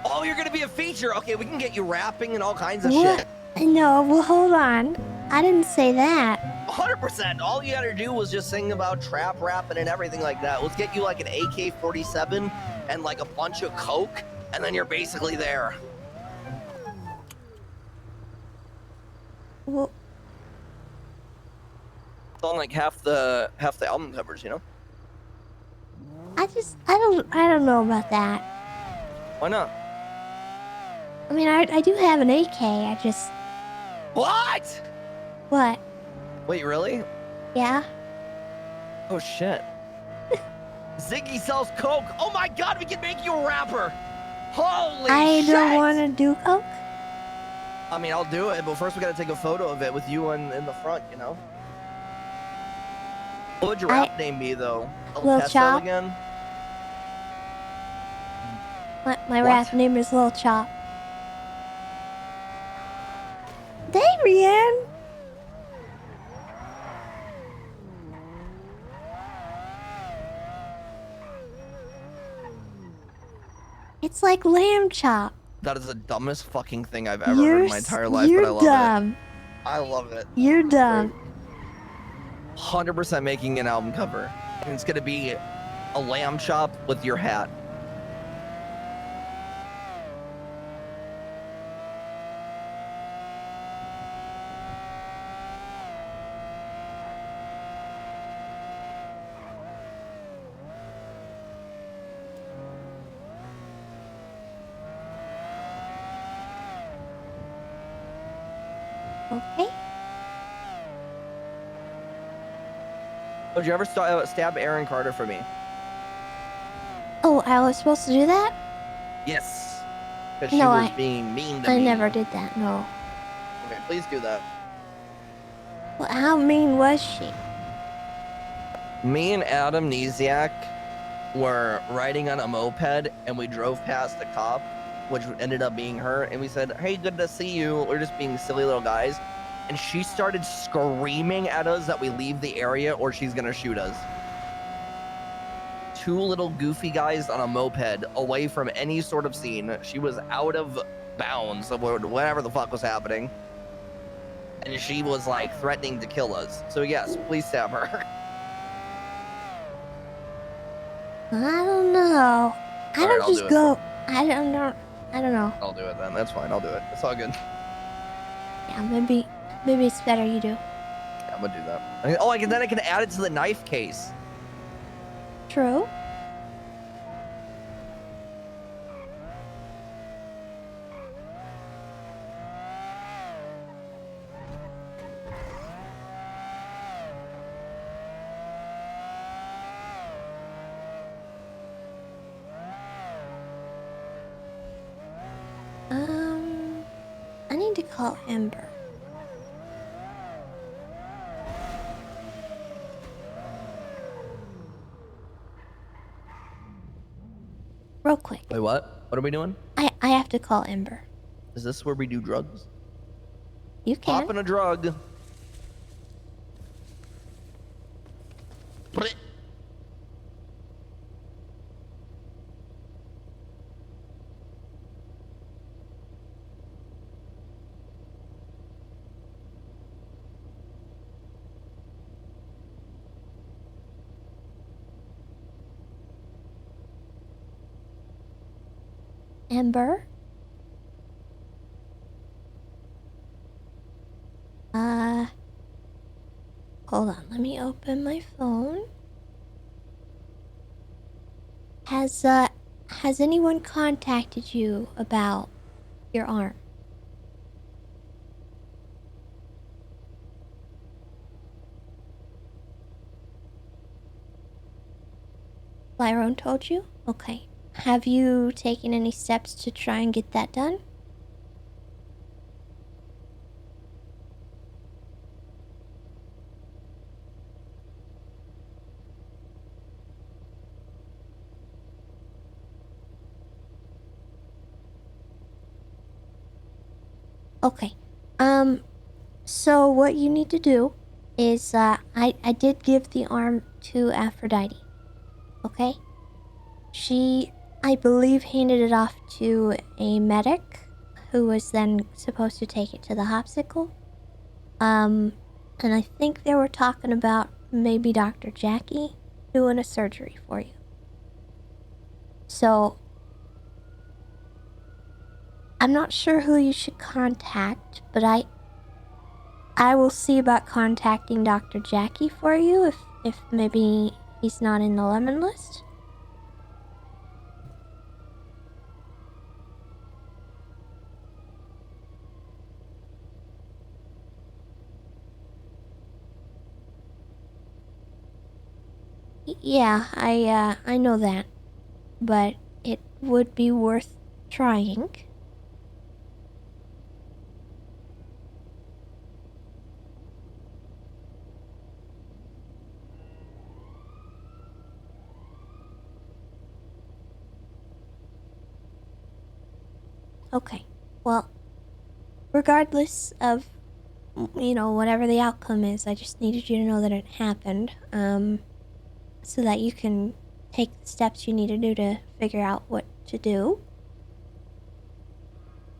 Oh, you're gonna be a feature. Okay, we can get you rapping and all kinds of What? shit. No, well, hold on. I didn't say that. 100%. All you gotta do was just sing about trap rapping and everything like that. Let's get you like an AK-47 and like a bunch of coke, and then you're basically there. Well, It's on like half the album covers, you know? I don't know about that. Why not? I mean, I do have an AK. I just. What? What? Wait, really? Yeah. Oh shit. Ziggy sells coke. Oh my god, we can make you a rapper. Holy I shit. don't want to do coke. I mean, I'll do it, but first we gotta take a photo of it with you in the front, you know? What would your rap name be, though? Lil Tessa Chop. again? My rap name is Lil Chop. Darian! It's like lamb chop. That is the dumbest fucking thing I've ever heard in my entire life, but I love dumb. it. I love it. You're dumb. 100% making an album cover. And it's gonna be a lamb chop with your hat. Okay. Would you ever stab Aaron Carter for me? Oh, I was supposed to do that? Yes. Because she No, was being mean to I me. never did that, no. Okay, please do that. Well, how mean was she? Me and Adam Niziak were riding on a moped and we drove past a cop, which ended up being her, and we said, hey, good to see you. We're just being silly little guys. And she started screaming at us that we leave the area or she's gonna shoot us. Two little goofy guys on a moped away from any sort of scene. She was out of bounds of whatever the fuck was happening. And she was like threatening to kill us. So yes, please stab her. I don't know. I All right, don't I'll just do it. go. I don't know. I don't know. I'll do it then. That's fine. I'll do it. It's all good. Yeah, maybe it's better you do. I'm gonna do that. Oh, then I can add it to the knife case. True. I need to call Ember. Real quick. Wait, what? What are we doing? I have to call Ember. Is this where we do drugs? You can. Popping a drug. Put it. Ember? Hold on, let me open my phone. Has anyone contacted you about your arm? Lyron told you? Okay. Have you taken any steps to try and get that done? Okay. So what you need to do is, I did give the arm to Aphrodite. Okay? She, I believe, handed it off to a medic who was then supposed to take it to the hopsicle. And I think they were talking about maybe Dr. Jackie doing a surgery for you. So, I'm not sure who you should contact, but I will see about contacting Dr. Jackie for you if maybe he's not in the lemon list. Yeah, I know that, but it would be worth trying. Okay, well, regardless of, whatever the outcome is, I just needed you to know that it happened, so that you can take the steps you need to do to figure out what to do.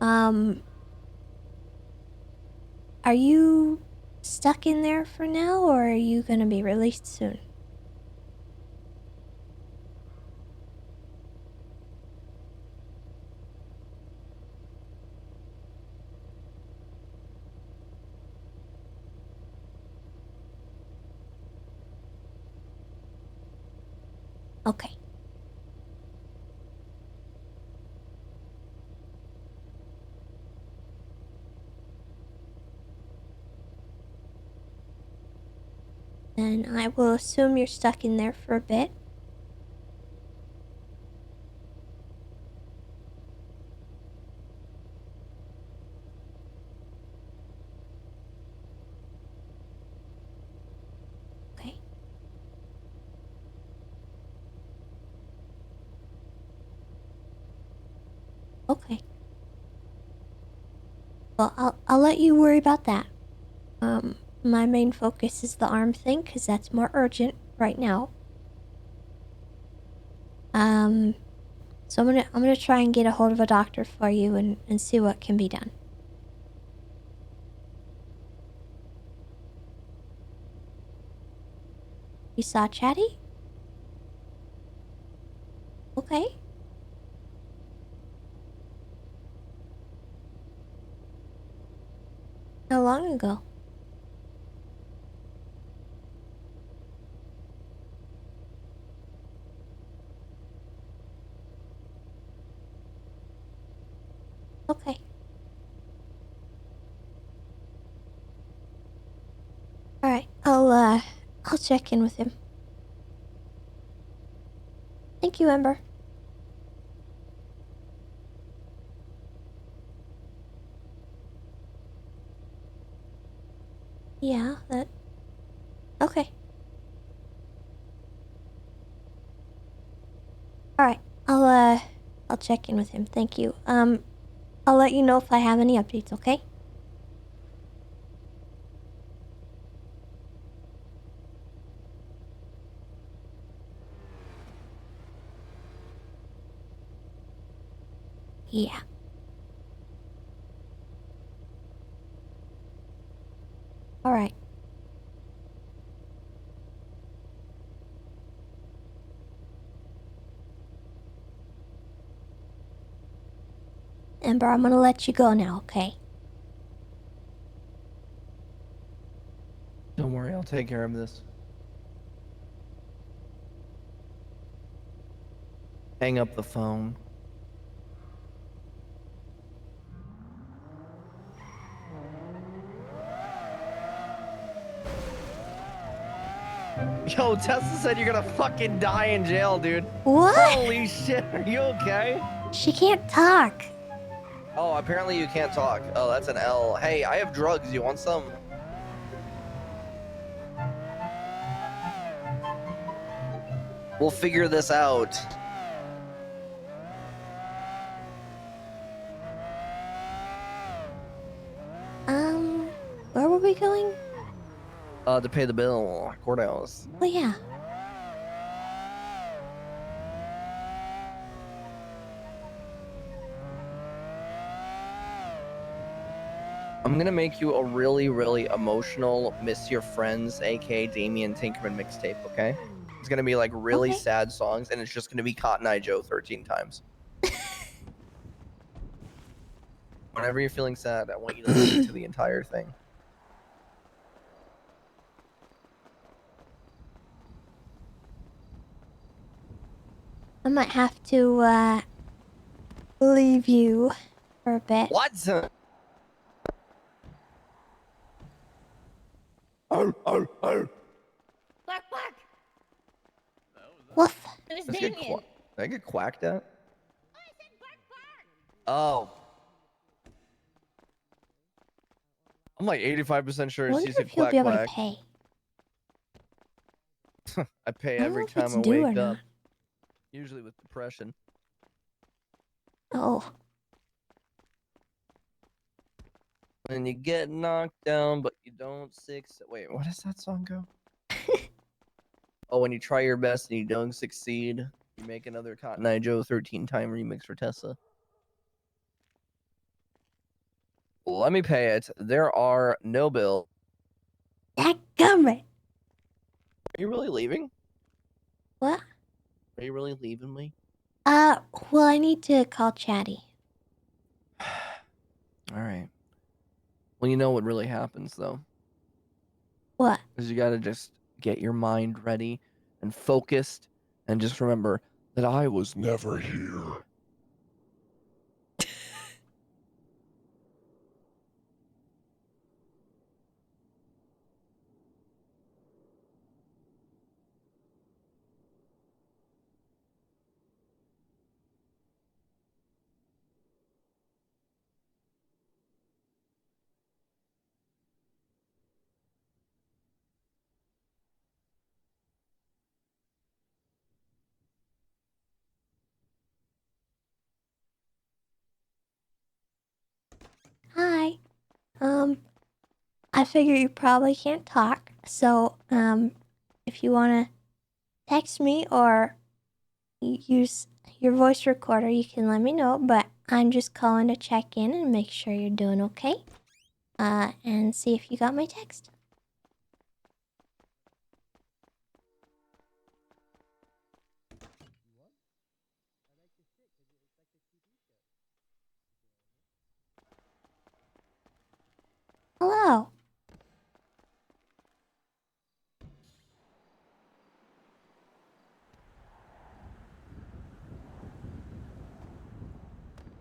Are you stuck in there for now, or are you gonna be released soon? Okay. Then I will assume you're stuck in there for a bit. Okay. Okay. Well, I'll let you worry about that. My main focus is the arm thing, because that's more urgent right now. So I'm gonna try and get a hold of a doctor for you and see what can be done. You saw Chatty? Okay. How long ago? Okay. Alright, I'll check in with him. Thank you, Ember. Yeah, that... Okay. Alright, I'll check in with him. Thank you. I'll let you know if I have any updates, okay? Yeah. Alright. Ember, I'm gonna let you go now, okay? Don't worry, I'll take care of this. Hang up the phone. Yo, Tessa said you're gonna fucking die in jail, dude. What? Holy shit, are you okay? She can't talk. Oh, apparently you can't talk. Oh, that's an L. Hey, I have drugs. You want some? We'll figure this out. Where were we going? To pay the bill. Courthouse. Oh, yeah. I'm gonna make you a really, really emotional Miss Your Friends, aka Damien Tinkerman mixtape, okay? It's gonna be like really Okay. sad songs, and it's just gonna be Cotton Eye Joe 13 times. Whenever you're feeling sad, I want you to listen to the entire thing. I might have to, leave you for a bit. What? Black, black. Woof. It was Let's get Damien. Did I get quacked at? Oh. I'm like 85% I sure wonder she said if he'll quack be able quack. to pay. I pay I don't every know if it's time I due or wake up. not. Usually with depression. Oh. When you get knocked down, but you don't Wait, what does that song go? Oh, when you try your best and you don't succeed, you make another Cotton Eye Joe 13-time remix for Tessa. Let me pay it. There are no bills. Dadgummit. Are you really leaving? What? Are you really leaving me? Well, I need to call Chatty. All right. Well, you know what really happens, though. What? Is you gotta just get your mind ready and focused, and just remember that I was never here. Hi. I figure you probably can't talk, so, if you wanna text me or use your voice recorder, you can let me know, but I'm just calling to check in and make sure you're doing okay. And see if you got my text. Hello.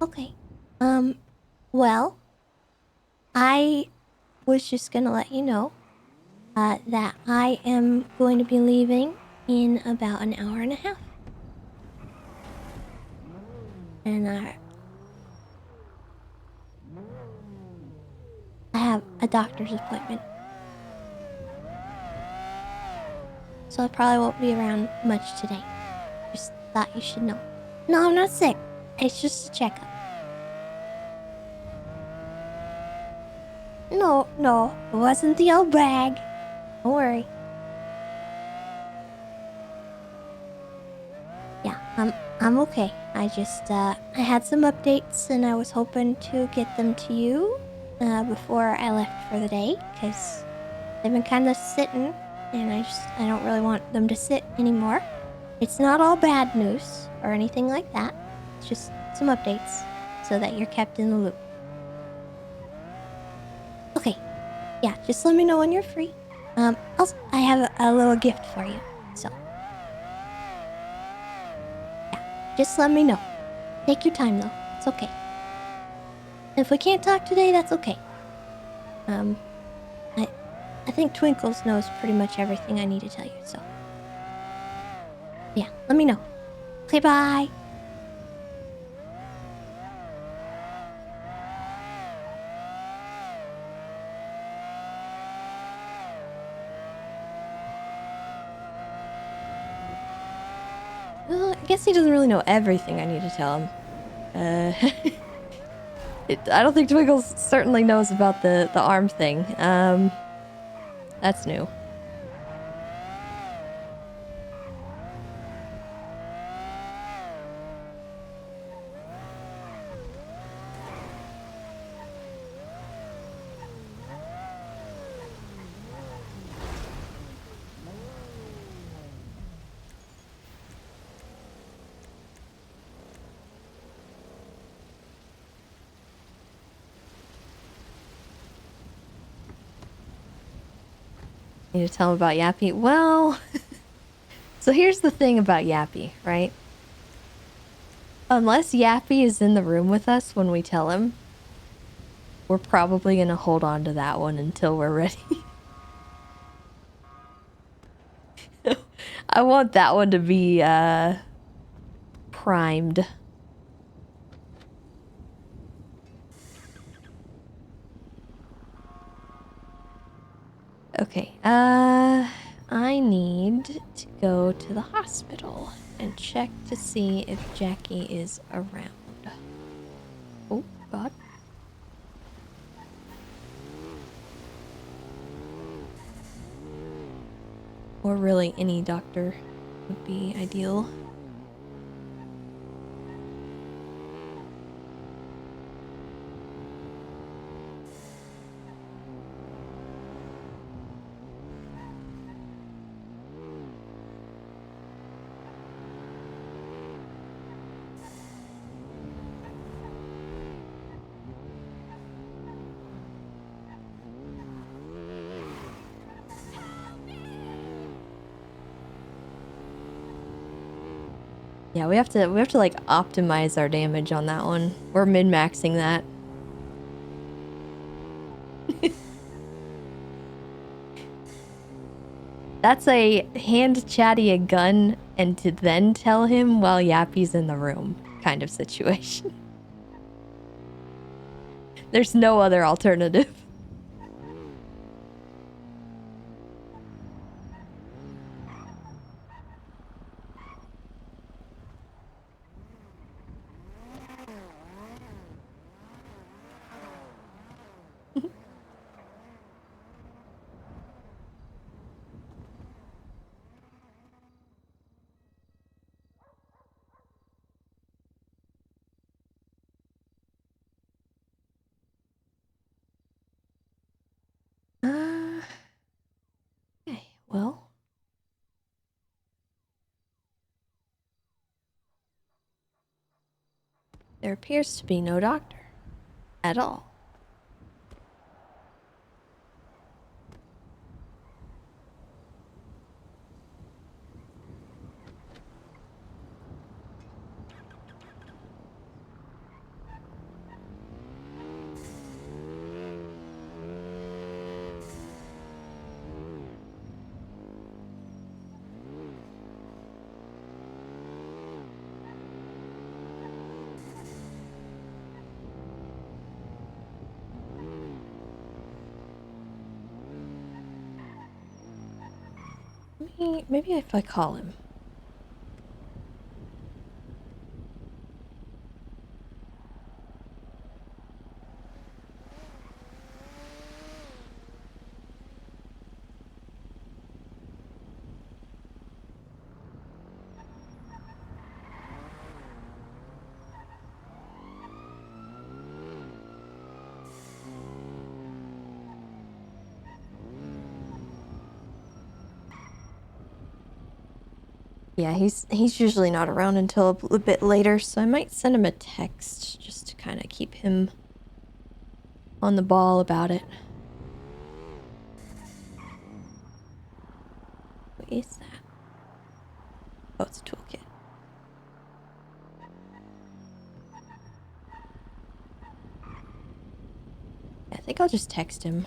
Okay. Well, I was just gonna let you know, that I am going to be leaving in about an hour and a half. And, I have a doctor's appointment. So I probably won't be around much today. Just thought you should know. No, I'm not sick. It's just a checkup. No, it wasn't the old bag. Don't worry. Yeah, I'm okay. I just, I had some updates and I was hoping to get them to you, before I left for the day, because they've been kind of sitting, and I don't really want them to sit anymore. It's not all bad news or anything like that. It's just some updates so that you're kept in the loop. Okay. Yeah, just let me know when you're free. Also, I have a little gift for you. So, yeah, just let me know. Take your time though. It's okay. If we can't talk today, that's okay. I think Twinkles knows pretty much everything I need to tell you. So, yeah, let me know. Okay, bye. Well, I guess he doesn't really know everything I need to tell him. I don't think Twinkles certainly knows about the arm thing. That's new. Need to tell him about Yappy? Well, so here's the thing about Yappy, right? Unless Yappy is in the room with us when we tell him, we're probably gonna hold on to that one until we're ready. I want that one to be, primed. Okay, I need to go to the hospital and check to see if Jackie is around. Oh, God. Or really, any doctor would be ideal. Yeah, we have to like optimize our damage on that one. We're min-maxing that. That's a hand chatty a gun and to then tell him while Yappy's in the room kind of situation. There's no other alternative. Okay, well. There appears to be no doctor at all. Maybe if I call him. Yeah, he's usually not around until a bit later, so I might send him a text just to kind of keep him on the ball about it. is that? Oh, it's a toolkit. I think I'll just text him.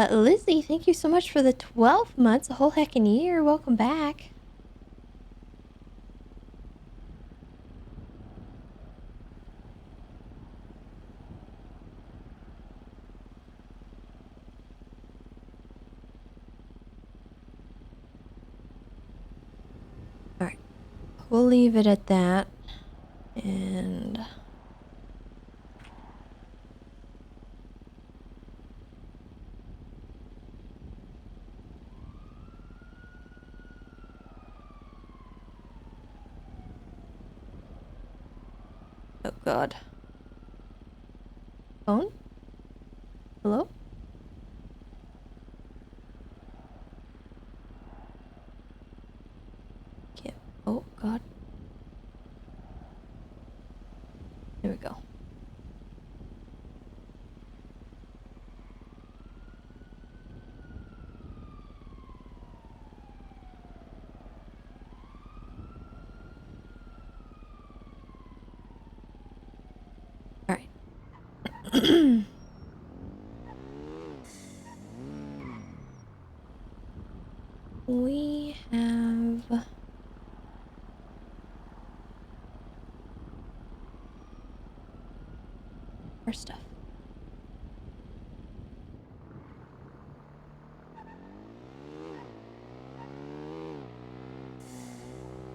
Lizzie, thank you so much for the 12 months, a whole heckin' year. Welcome back. Alright, we'll leave it at that. And... oh god. Phone? Hello? Can't. Oh god. There we go. Alright. We have... our stuff.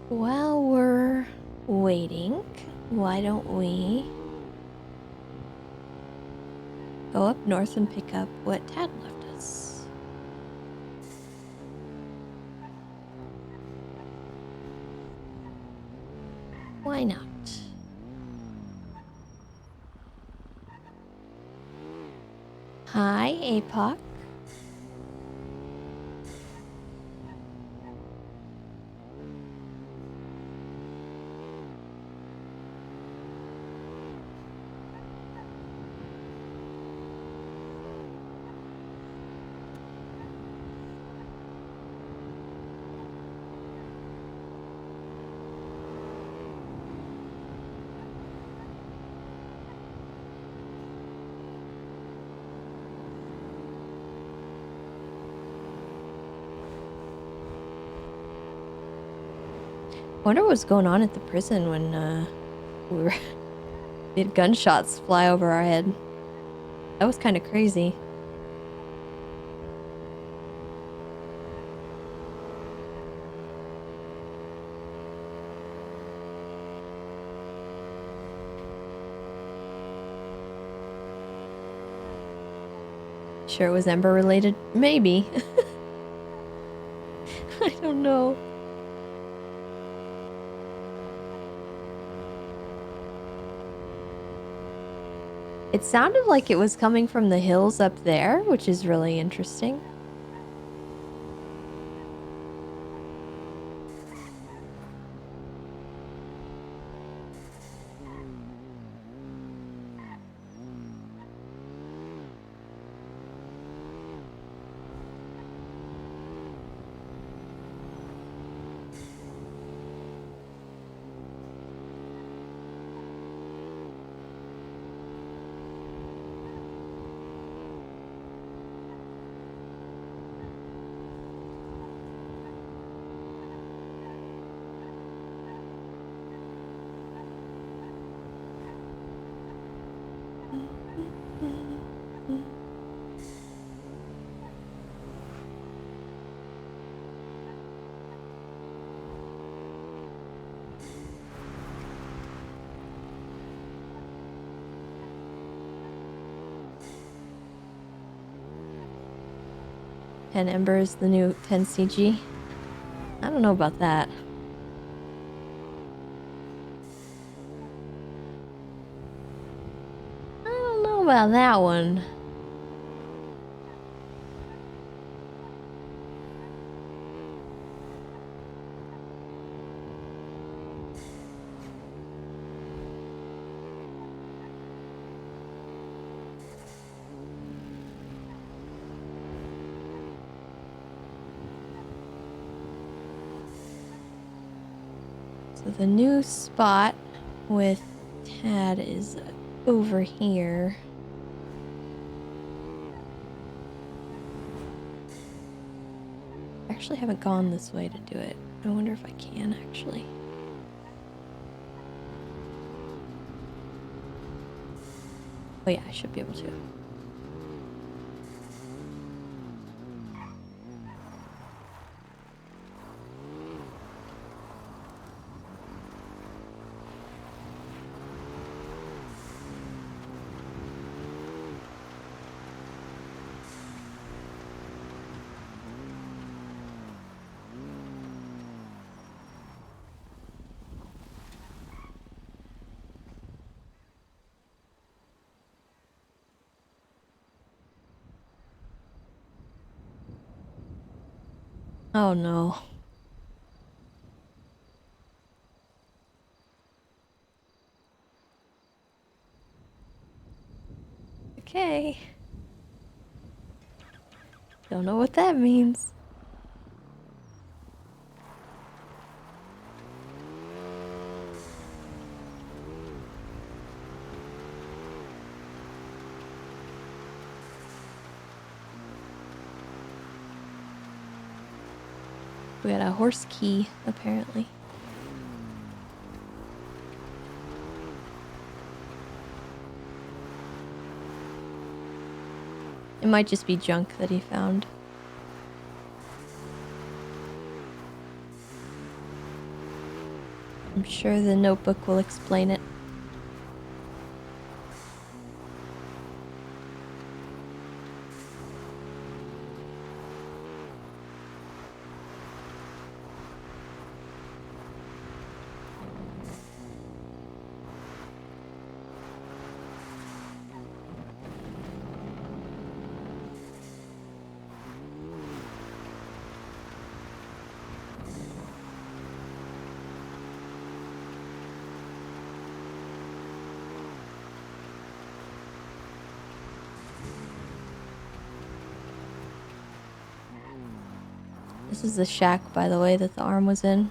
While we're waiting, why don't we go up north and pick up what Tad left us? Why not? Hi, APOC. I wonder what's going on at the prison when we had gunshots fly over our head. That was kind of crazy. Sure it was Ember related? Maybe. I don't know. It sounded like it was coming from the hills up there, which is really interesting. And Ember is the new 10 CG. I don't know about that. I don't know about that one. So the new spot with Tad is over here. I actually haven't gone this way to do it. I wonder if I can actually. Oh yeah, I should be able to. Oh no. Okay. Don't know what that means. We had a horse key, apparently. It might just be junk that he found. I'm sure the notebook will explain it. This is the shack, by the way, that the arm was in.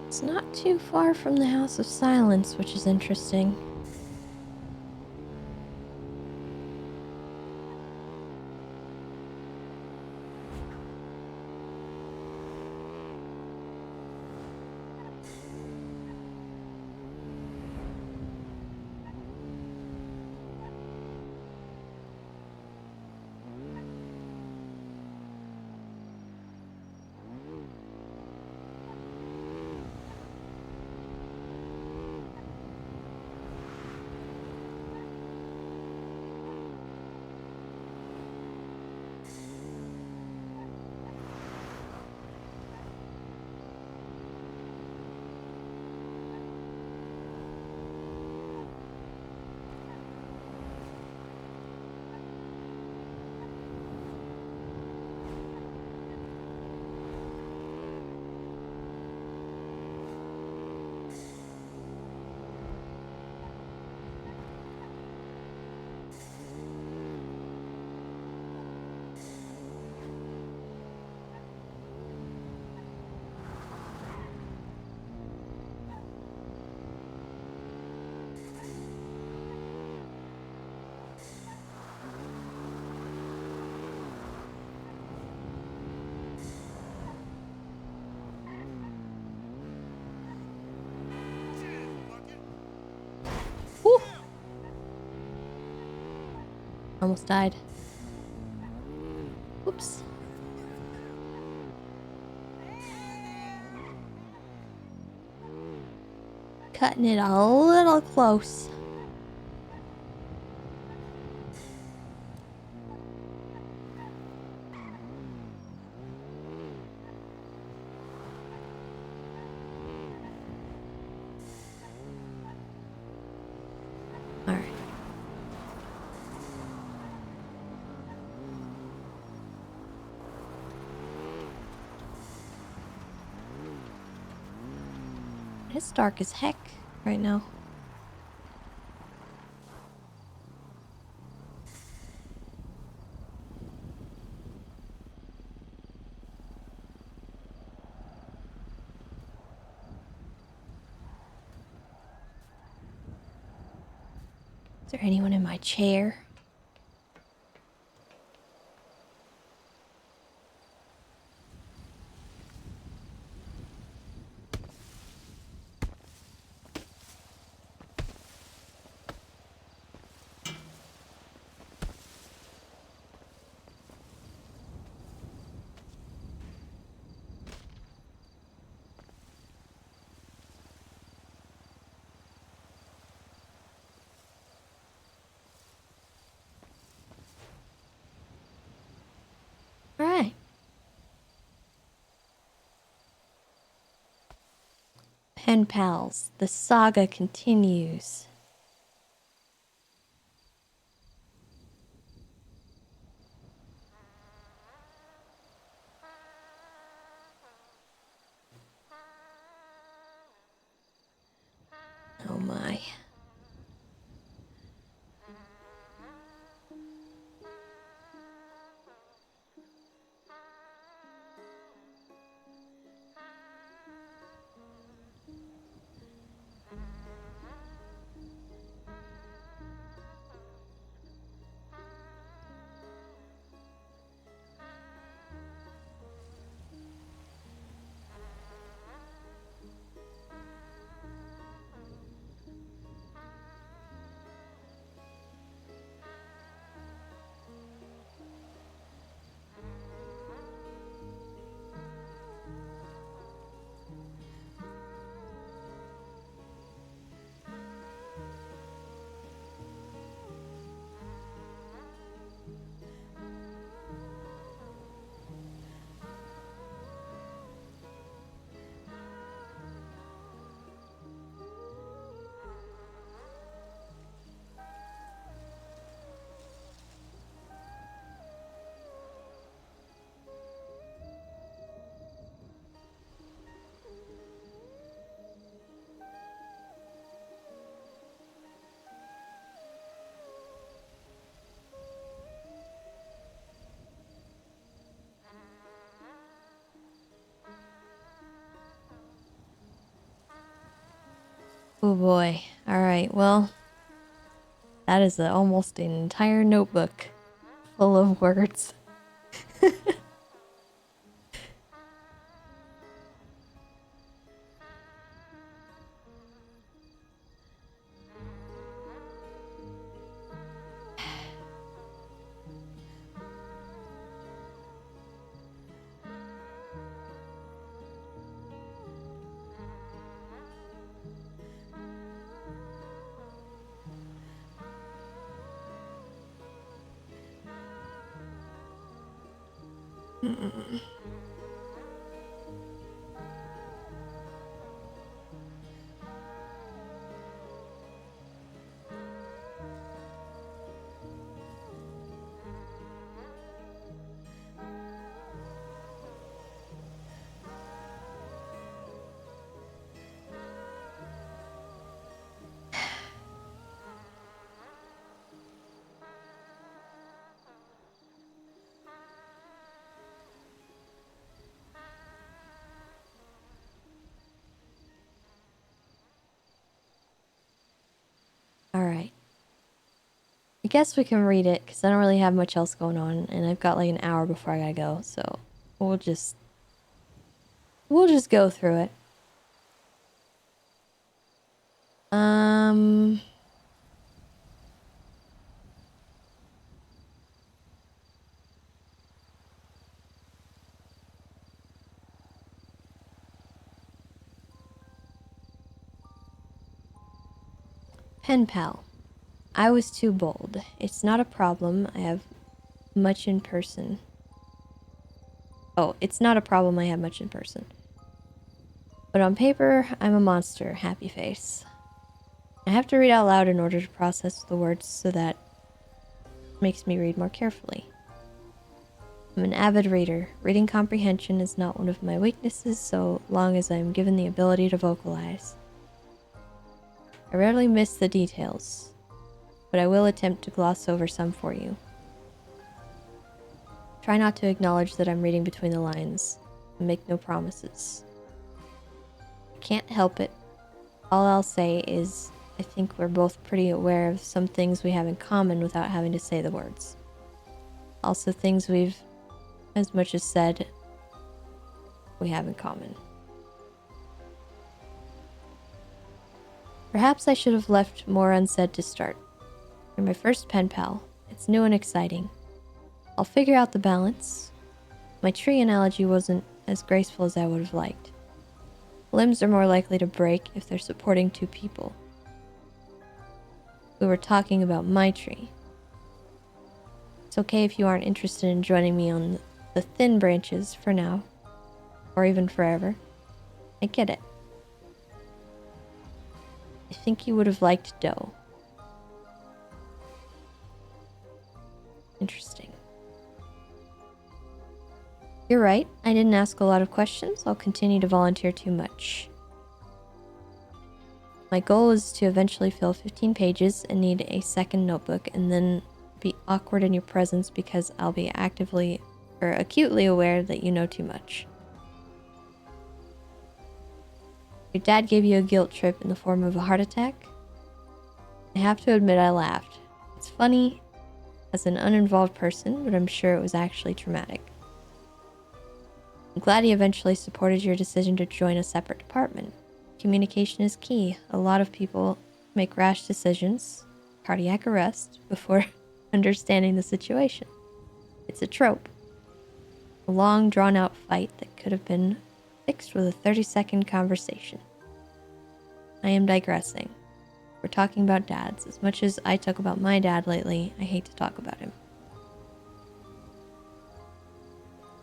It's not too far from the House of Silence, which is interesting. Almost died. Oops. Cutting it a little close. Alright. It's dark as heck right now. Is there anyone in my chair? Alright. Pen pals, the saga continues. Oh my. Oh boy. Alright, well, that is almost an entire notebook full of words. Alright. I guess we can read it, because I don't really have much else going on, and I've got like an hour before I gotta go, so we'll just go through it. Pen pal. I was too bold. It's not a problem. I have much in person. Oh, it's not a problem I have much in person. But on paper, I'm a monster, happy face. I have to read out loud in order to process the words, so that makes me read more carefully. I'm an avid reader. Reading comprehension is not one of my weaknesses, so long as I am given the ability to vocalize. I rarely miss the details, but I will attempt to gloss over some for you. Try not to acknowledge that I'm reading between the lines, and make no promises. I can't help it. All I'll say is, I think we're both pretty aware of some things we have in common without having to say the words. Also things we've as much as said we have in common. Perhaps I should have left more unsaid to start. You're my first pen pal. It's new and exciting. I'll figure out the balance. My tree analogy wasn't as graceful as I would have liked. Limbs are more likely to break if they're supporting two people. We were talking about my tree. It's okay if you aren't interested in joining me on the thin branches for now, or even forever. I get it. I think you would have liked dough. Interesting. You're right, I didn't ask a lot of questions. I'll continue to volunteer too much. My goal is to eventually fill 15 pages and need a second notebook, and then be awkward in your presence because I'll be actively or acutely aware that you know too much. Your dad gave you a guilt trip in the form of a heart attack? I have to admit I laughed. It's funny as an uninvolved person, but I'm sure it was actually traumatic. I'm glad he eventually supported your decision to join a separate department. Communication is key. A lot of people make rash decisions, cardiac arrest, before understanding the situation. It's a trope. A long, drawn-out fight that could have been fixed with a 30-second conversation. I am digressing. We're talking about dads. As much as I talk about my dad lately, I hate to talk about him.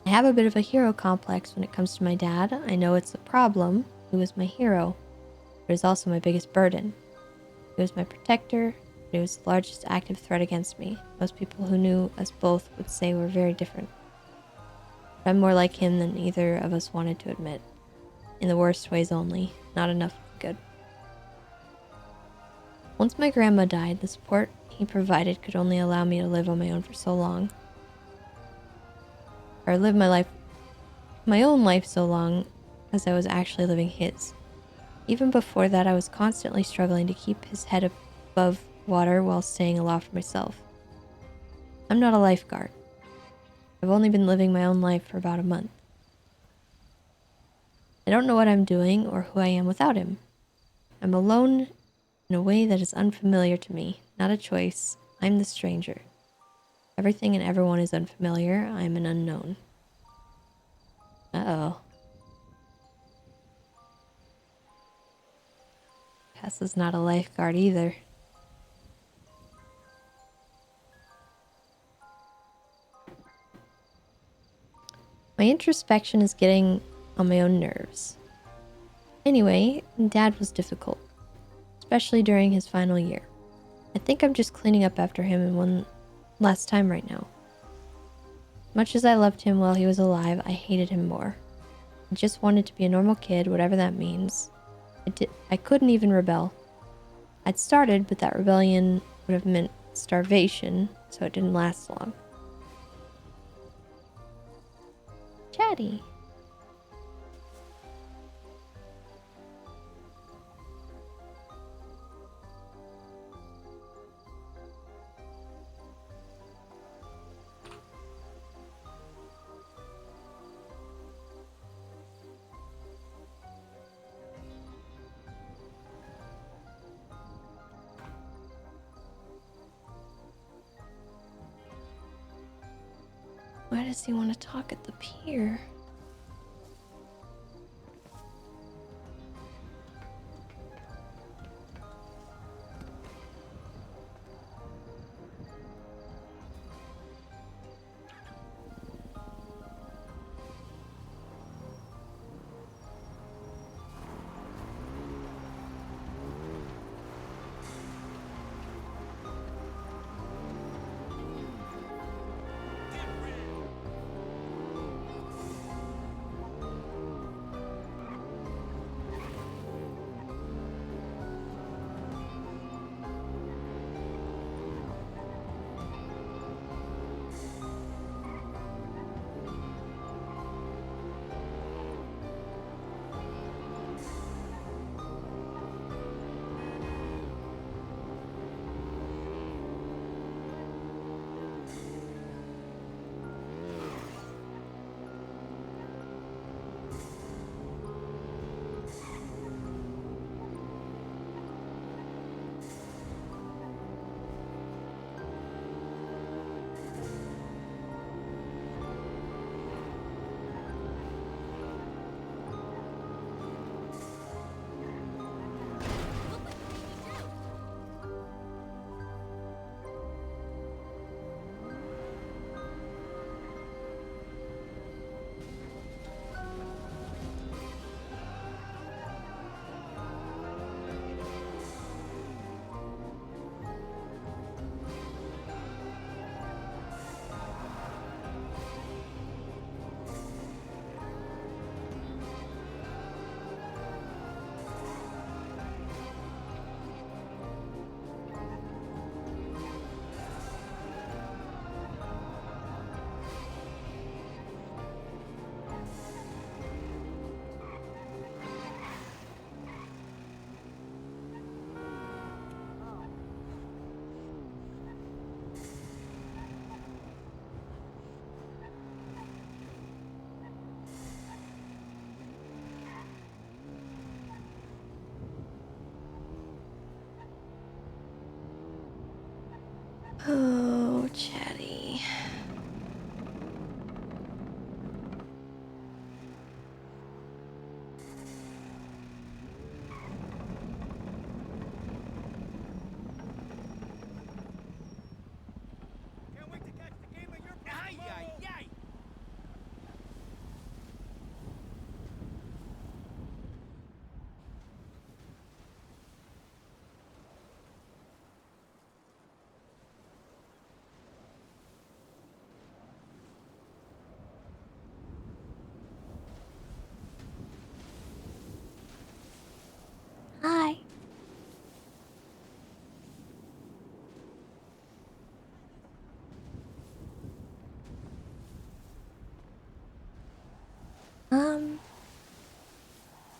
I have a bit of a hero complex when it comes to my dad. I know it's a problem. He was my hero, but he was also my biggest burden. He was my protector, but he was the largest active threat against me. Most people who knew us both would say we're very different. But I'm more like him than either of us wanted to admit. In the worst ways only, not enough good. Once my grandma died, the support he provided could only allow me to live on my own for so long. Or live my own life so long as I was actually living his. Even before that, I was constantly struggling to keep his head above water while staying aloft for myself. I'm not a lifeguard. I've only been living my own life for about a month. I don't know what I'm doing or who I am without him. I'm alone in a way that is unfamiliar to me. Not a choice. I'm the stranger. Everything and everyone is unfamiliar. I'm an unknown. Uh-oh. Tessa's not a lifeguard either. My introspection is getting on my own nerves. Anyway, Dad was difficult, especially during his final year. I think I'm just cleaning up after him in one last time right now. Much as I loved him while he was alive, I hated him more. I just wanted to be a normal kid, whatever that means. I couldn't even rebel. I'd started, but that rebellion would have meant starvation, so it didn't last long. Chatty. Why does he want to talk at the pier? Oh, Chatty. Hi.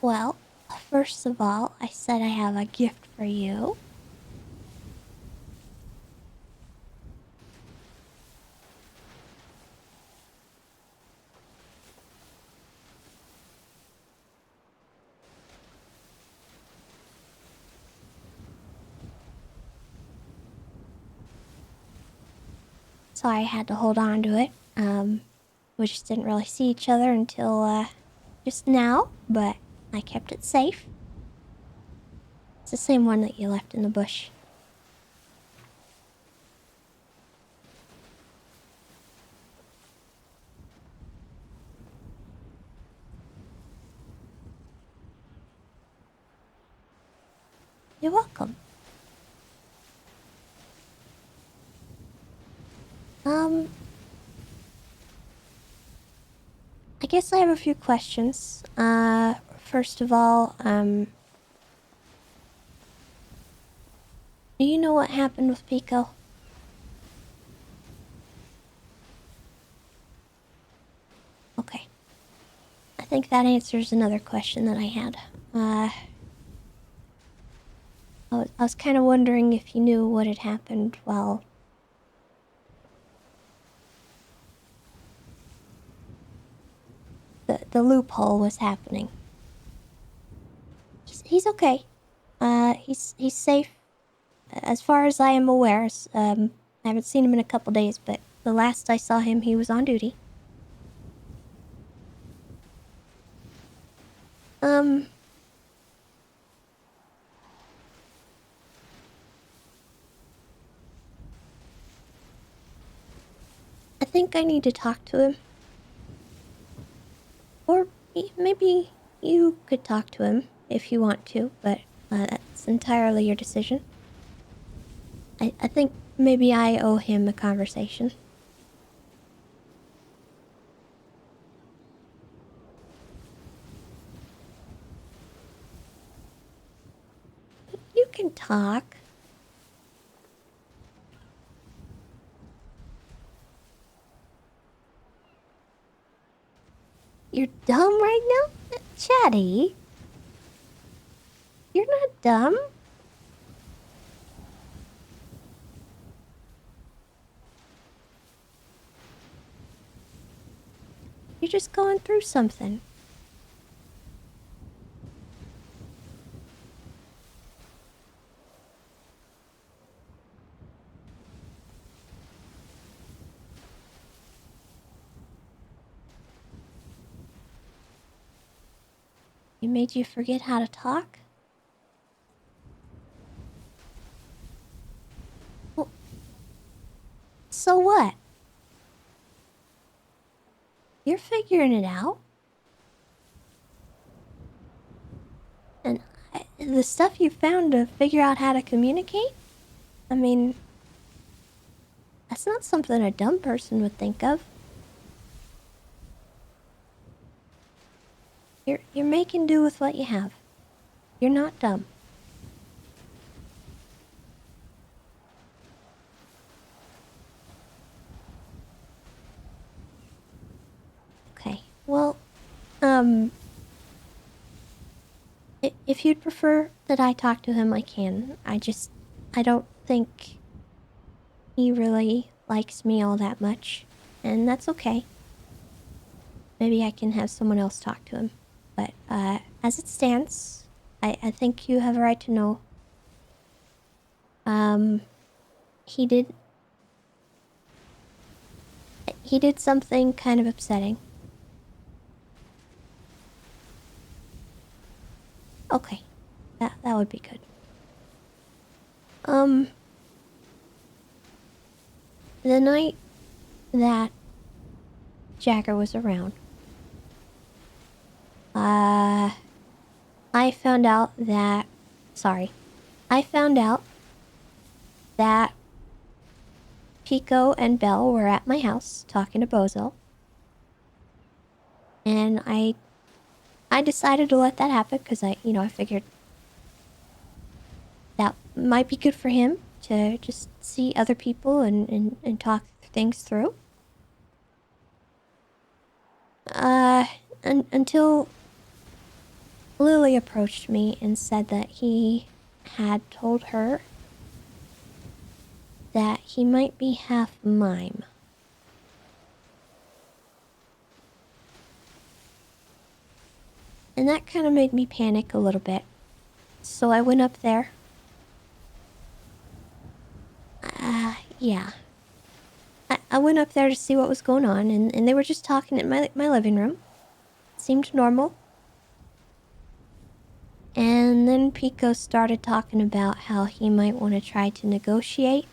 Well, first of all, I said I have a gift for you. Sorry I had to hold on to it. We just didn't really see each other until, just now, but I kept it safe. It's the same one that you left in the bush. You're welcome. I guess I have a few questions. First of all, do you know what happened with Pico? Okay. I think that answers another question that I had. I was kind of wondering if you knew what had happened while the loophole was happening. He's okay. He's safe. As far as I am aware, I haven't seen him in a couple days, but the last I saw him, he was on duty. I think I need to talk to him. Or maybe you could talk to him if you want to, but that's entirely your decision. I think maybe I owe him a conversation. You can talk. You're dumb right now? Chatty? You're not dumb. You're just going through something. He made you forget how to talk? Well, so what? You're figuring it out. And the stuff you found to figure out how to communicate? I mean, that's not something a dumb person would think of. You're making do with what you have. You're not dumb. Okay, well, if you'd prefer that I talk to him, I can. I don't think he really likes me all that much, and that's okay. Maybe I can have someone else talk to him. But, as it stands, I think you have a right to know. He did he did something kind of upsetting. Okay, that would be good. The night that Jagger was around, I found out that Pico and Belle were at my house talking to Bozo. And I decided to let that happen because I figured that might be good for him to just see other people and talk things through. Until Lily approached me and said that he had told her that he might be half mime. And that kind of made me panic a little bit. So I went up there. Yeah. I went up there to see what was going on, and they were just talking in my living room. Seemed normal. And then Pico started talking about how he might want to try to negotiate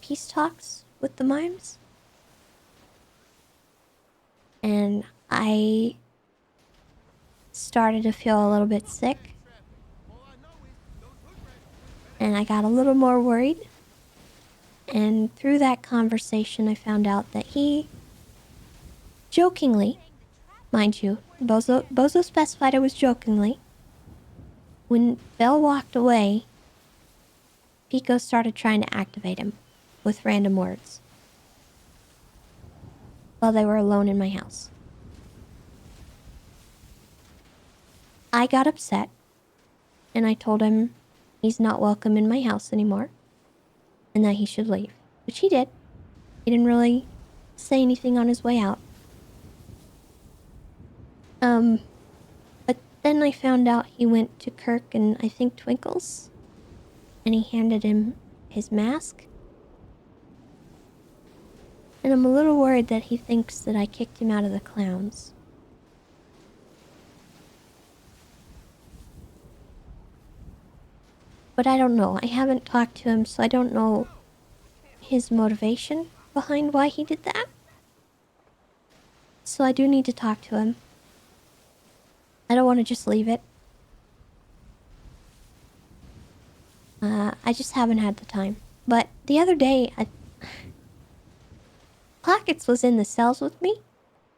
peace talks with the mimes. And I started to feel a little bit sick. And I got a little more worried. And through that conversation, I found out that he, jokingly, mind you, Bozo specified it was jokingly, when Belle walked away, Pico started trying to activate him with random words while they were alone in my house. I got upset, and I told him he's not welcome in my house anymore, and that he should leave, which he did. He didn't really say anything on his way out. But then I found out he went to Kirk and I think Twinkle's, and he handed him his mask. And I'm a little worried that he thinks that I kicked him out of the clowns. But I don't know. I haven't talked to him, so I don't know his motivation behind why he did that. So I do need to talk to him. I don't want to just leave it. I just haven't had the time. But the other day, Pockets was in the cells with me,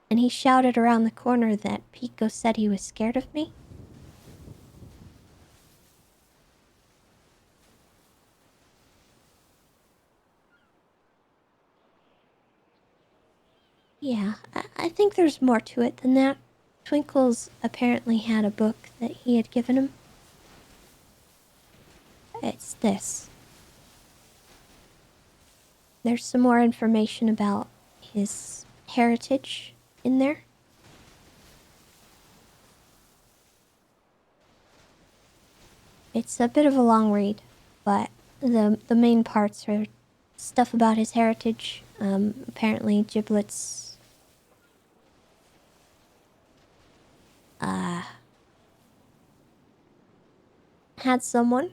and he shouted around the corner that Pico said he was scared of me. Yeah, I think there's more to it than that. Twinkles apparently had a book that he had given him. It's this. There's some more information about his heritage in there. It's a bit of a long read, but the main parts are stuff about his heritage. Apparently Giblets had someone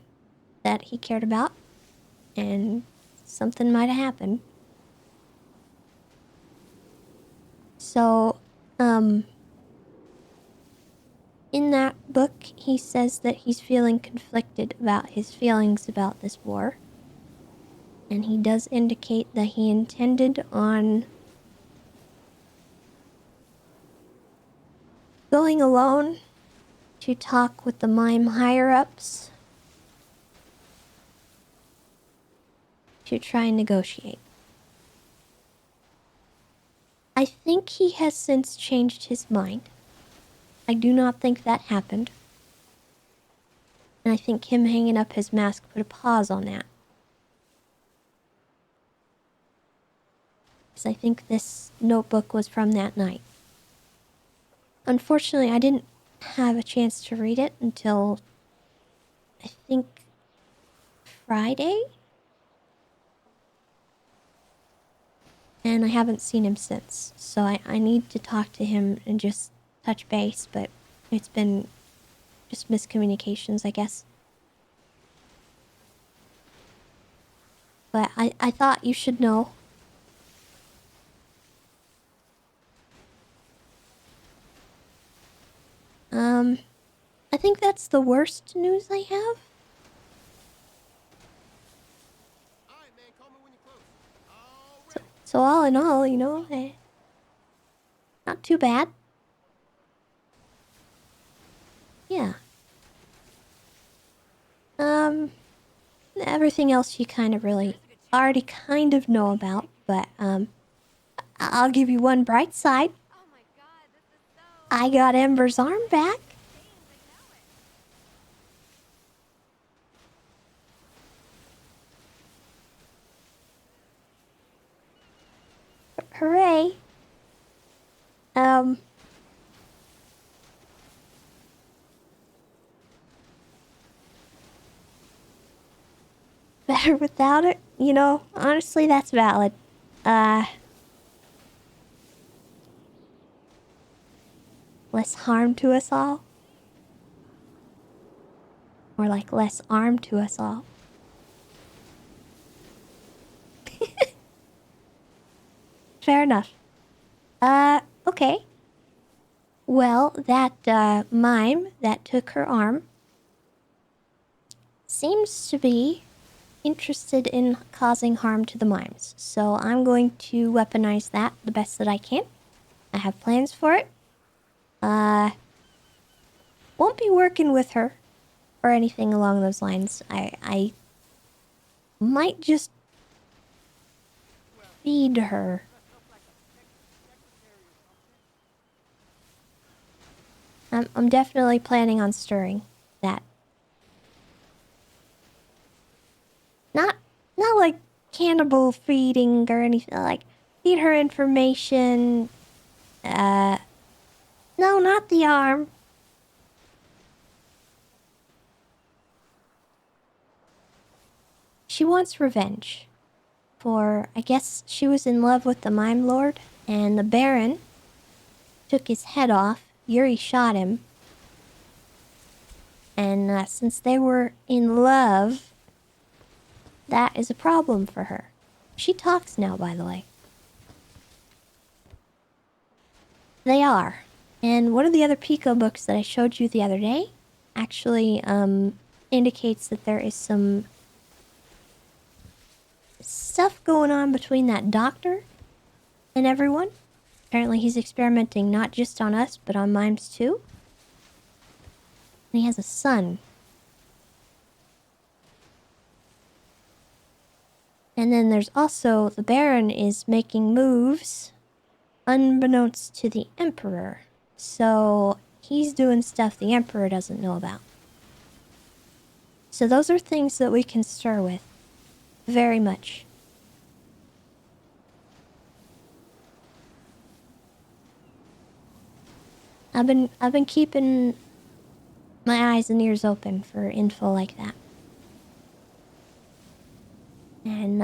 that he cared about, and something might have happened. So, in that book, he says that he's feeling conflicted about his feelings about this war. And he does indicate that he intended on going alone to talk with the mime higher-ups to try and negotiate. I think he has since changed his mind. I do not think that happened. And I think him hanging up his mask put a pause on that. Because I think this notebook was from that night. Unfortunately, I didn't have a chance to read it until, I think, Friday? And and I haven't seen him since. So I need to talk to him and just touch base, but it's been just miscommunications, I guess. But I thought you should know. I think that's the worst news I have. So all in all, you know, not too bad. Yeah. Everything else you kind of really already kind of know about, but I'll give you one bright side. I got Ember's arm back. Hooray. Better without it? You know, honestly, that's valid. Less harm to us all? Or like less arm to us all? Fair enough. Okay. Well, that mime that took her arm seems to be interested in causing harm to the mimes. So I'm going to weaponize that the best that I can. I have plans for it. Won't be working with her or anything along those lines. I might just feed her. I'm definitely planning on stirring that. Not like cannibal feeding or anything, like feed her information. No, not the arm. She wants revenge. For, I guess she was in love with the Mime Lord, and the Baron took his head off. Yuri shot him. And since they were in love, that is a problem for her. She talks now, by the way. They are. And one of the other Pico books that I showed you the other day actually indicates that there is some stuff going on between that doctor and everyone. Apparently he's experimenting not just on us, but on mimes too. And he has a son. And then there's also the Baron is making moves unbeknownst to the Emperor. So he's doing stuff the Emperor doesn't know about. So those are things that we can stir with. Very much. I've been keeping my eyes and ears open for info like that. And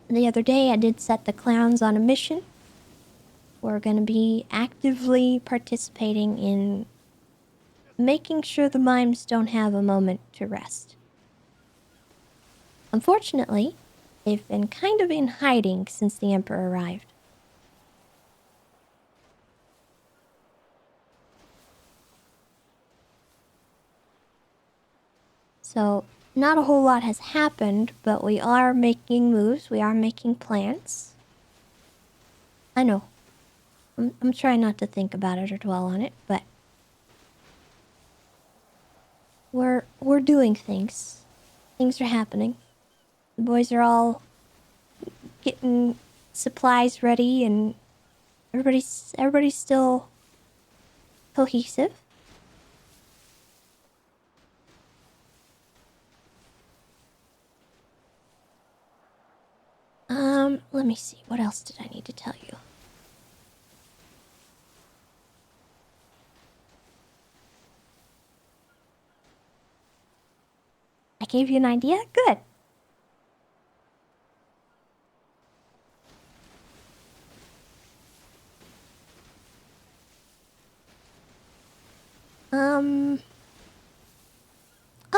the other day I did set the clowns on a mission. We're gonna be actively participating in making sure the mimes don't have a moment to rest. Unfortunately, they've been kind of in hiding since the Emperor arrived. So, not a whole lot has happened, but we are making moves, we are making plans. I know. I'm trying not to think about it or dwell on it, but we're doing things. Things are happening. The boys are all getting supplies ready, and everybody's still cohesive. Let me see. What else did I need to tell you? I gave you an idea? Good.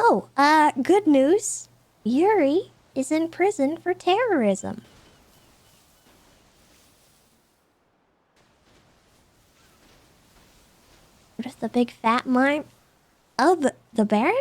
Oh, good news. Yuri is in prison for terrorism. Just the big fat mime. Oh, the Baron?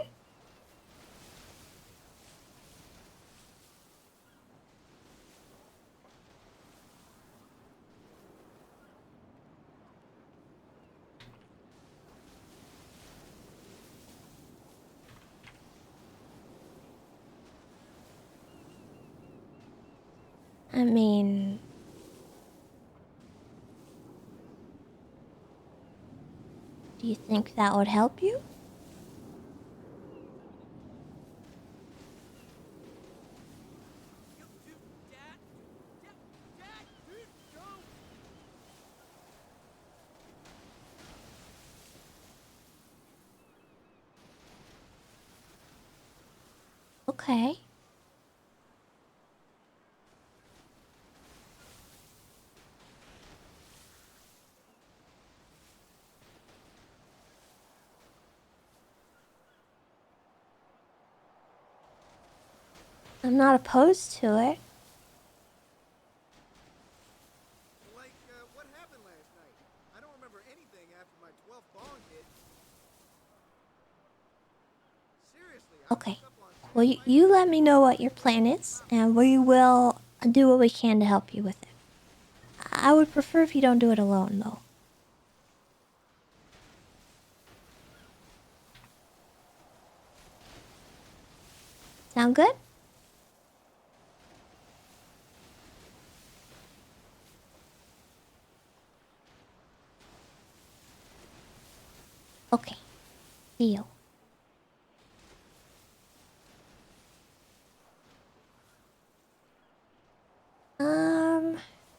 I mean... Do you think that would help you? Okay. I'm not opposed to it. What happened last night? I don't remember anything after my 12th bong hit. Seriously, Okay. Well, you let me know what your plan is, and we will do what we can to help you with it. I would prefer if you don't do it alone, though. Sound good? Okay. Deal.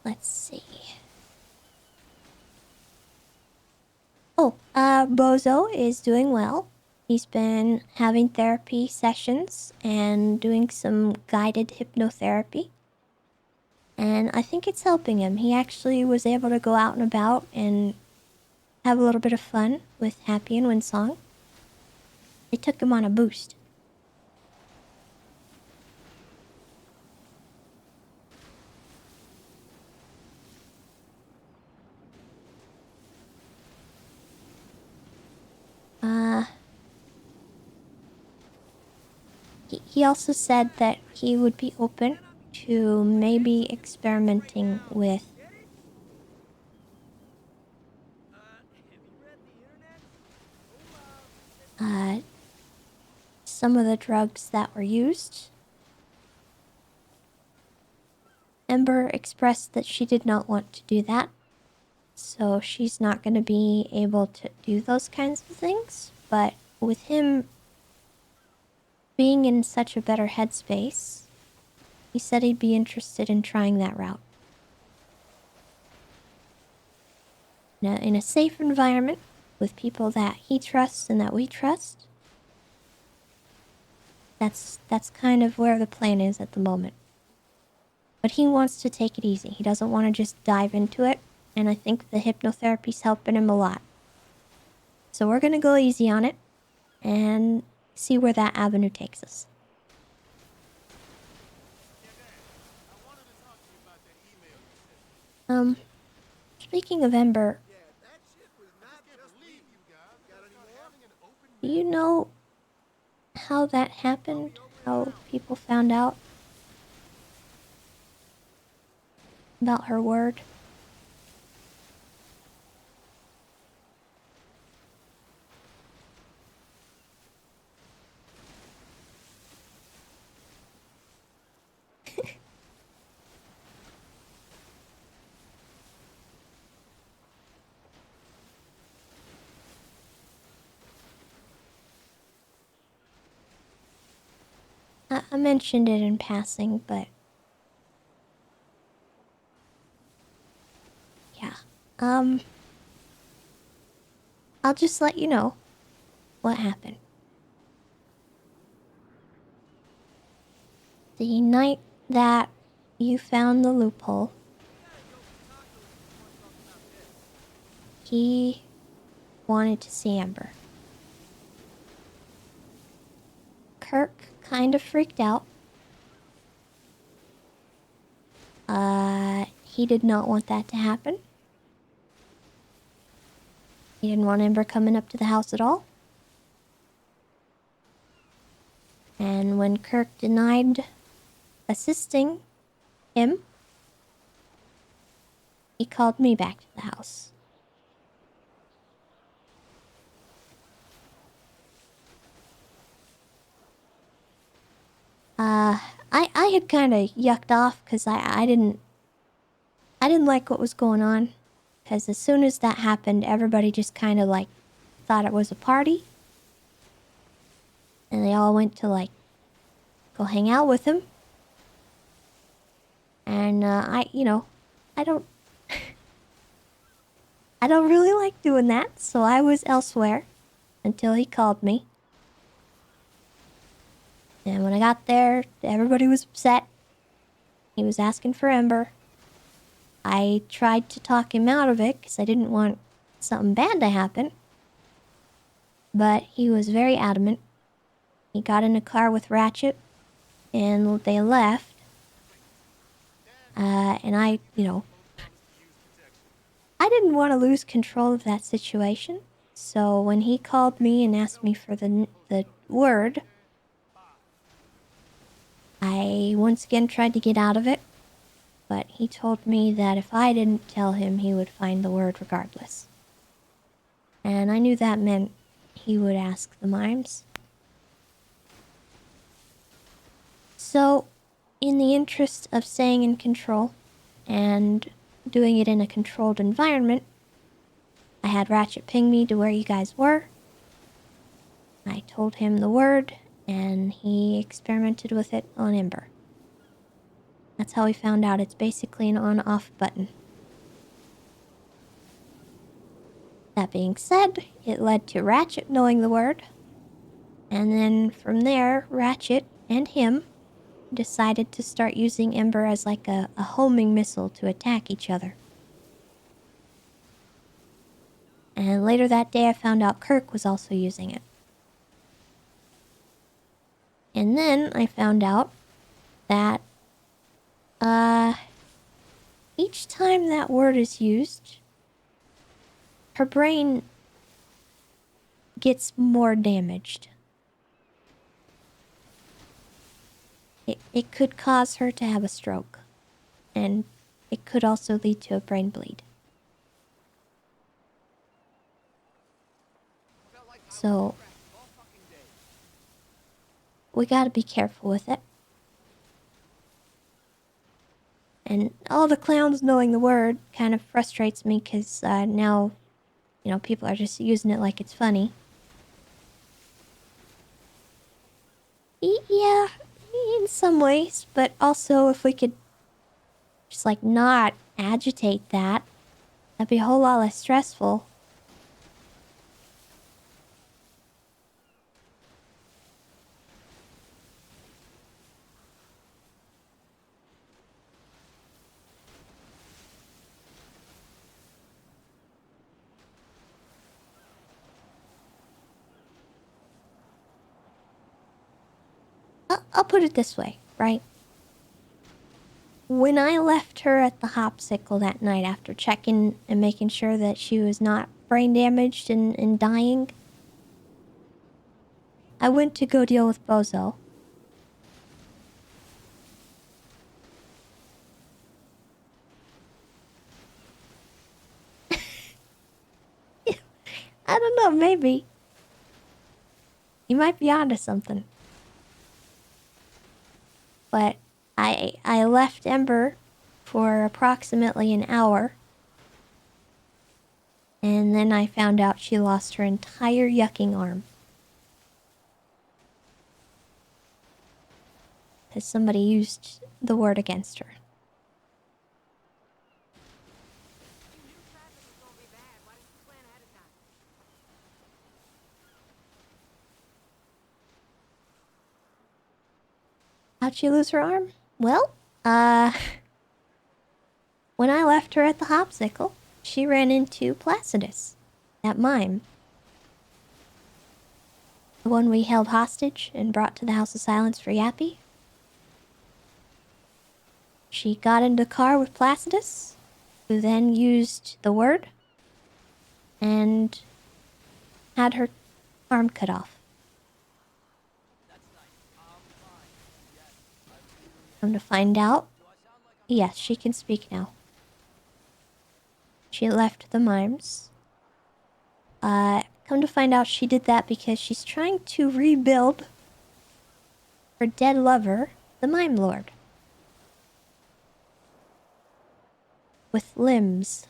Let's see. Oh, Bozo is doing well. He's been having therapy sessions and doing some guided hypnotherapy. And I think it's helping him. He actually was able to go out and about and have a little bit of fun with Happy and Winsong. They took him on a boost. He also said that he would be open to maybe experimenting with some of the drugs that were used. Ember expressed that she did not want to do that, so she's not going to be able to do those kinds of things. But with him being in such a better headspace, he said he'd be interested in trying that route. In a safe environment, with people that he trusts and that we trust. That's kind of where the plan is at the moment. But he wants to take it easy. He doesn't want to just dive into it, and I think the hypnotherapy's helping him a lot. So we're going to go easy on it and see where that avenue takes us. Speaking of Ember, do you know how that happened? How people found out about her word? I mentioned it in passing, but yeah. I'll just let you know what happened. The night that you found the loophole, he wanted to see Ember. Kirk kind of freaked out. He did not want that to happen. He didn't want Ember coming up to the house at all. And when Kirk denied assisting him, he called me back to the house. I had kind of yucked off because I didn't like what was going on. Because as soon as that happened, everybody just kind of like thought it was a party. And they all went to like go hang out with him. And I don't I don't really like doing that, so I was elsewhere until he called me. And when I got there, everybody was upset. He was asking for Ember. I tried to talk him out of it because I didn't want something bad to happen. But he was very adamant. He got in a car with Ratchet and they left. And I didn't want to lose control of that situation. So when he called me and asked me for the word, I once again tried to get out of it, but he told me that if I didn't tell him, he would find the word regardless. And I knew that meant he would ask the mimes. So, in the interest of staying in control and doing it in a controlled environment, I had Ratchet ping me to where you guys were. I told him the word, and he experimented with it on Ember. That's how we found out it's basically an on-off button. That being said, it led to Ratchet knowing the word. And then from there, Ratchet and him decided to start using Ember as like a homing missile to attack each other. And later that day I found out Kirk was also using it. And then I found out that each time that word is used, her brain gets more damaged. It could cause her to have a stroke, and it could also lead to a brain bleed. So, we gotta be careful with it. And all the clowns knowing the word kind of frustrates me because now, people are just using it like it's funny. Yeah, in some ways, but also if we could just like not agitate that, that'd be a whole lot less stressful. I'll put it this way, right? When I left her at the Hopsicle that night after checking and making sure that she was not brain damaged and dying, I went to go deal with Bozo. I don't know, maybe. You might be onto something. But I left Ember for approximately an hour. And then I found out she lost her entire yucking arm. Because somebody used the word against her. How'd she lose her arm? Well, when I left her at the Hopsicle, she ran into Placidus, that mime. The one we held hostage and brought to the House of Silence for Yappy. She got into the car with Placidus, who then used the word and had her arm cut off. Come to find out, yes, she can speak now. She left the mimes. Come to find out she did that because she's trying to rebuild her dead lover, the Mime Lord. With limbs.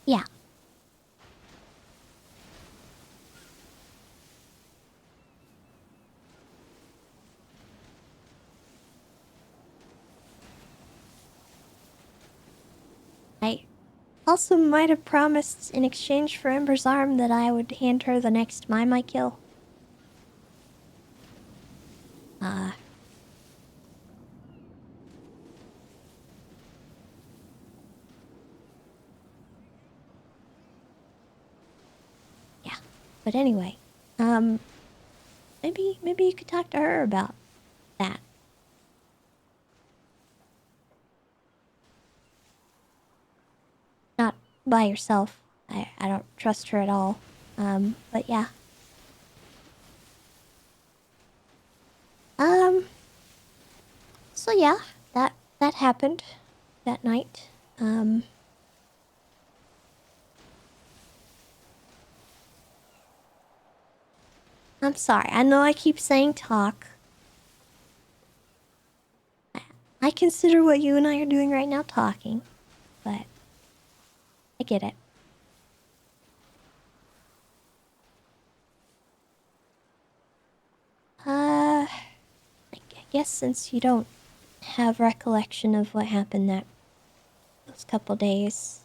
Yeah. I also might have promised in exchange for Ember's arm that I would hand her the next mime I kill. Yeah. But anyway, maybe you could talk to her about that. Not by yourself. I don't trust her at all. But yeah. So yeah, that happened that night. I'm sorry. I know I keep saying talk. I consider what you and I are doing right now talking, but I get it. I guess since you don't have recollection of what happened those couple days,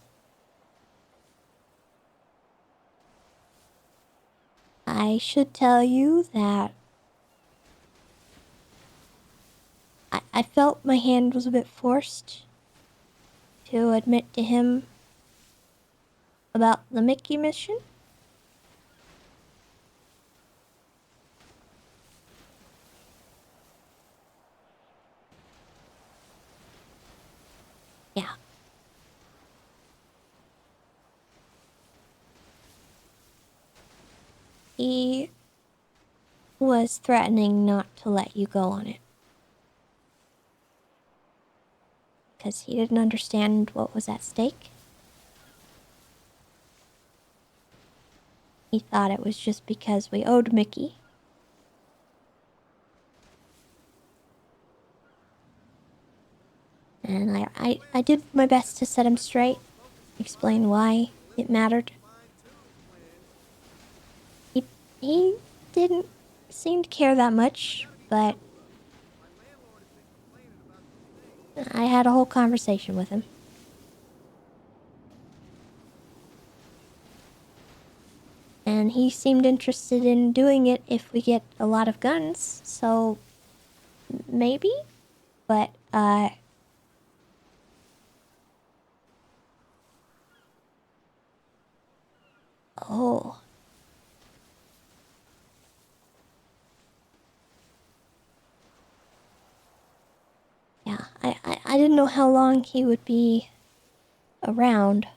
I should tell you that I felt my hand was a bit forced to admit to him about the Mickey mission. Yeah. He was threatening not to let you go on it. Because he didn't understand what was at stake. He thought it was just because we owed Mickey. And I did my best to set him straight, explain why it mattered. He didn't seem to care that much, but I had a whole conversation with him. And he seemed interested in doing it if we get a lot of guns, so maybe? But, oh. Yeah, I didn't know how long he would be around.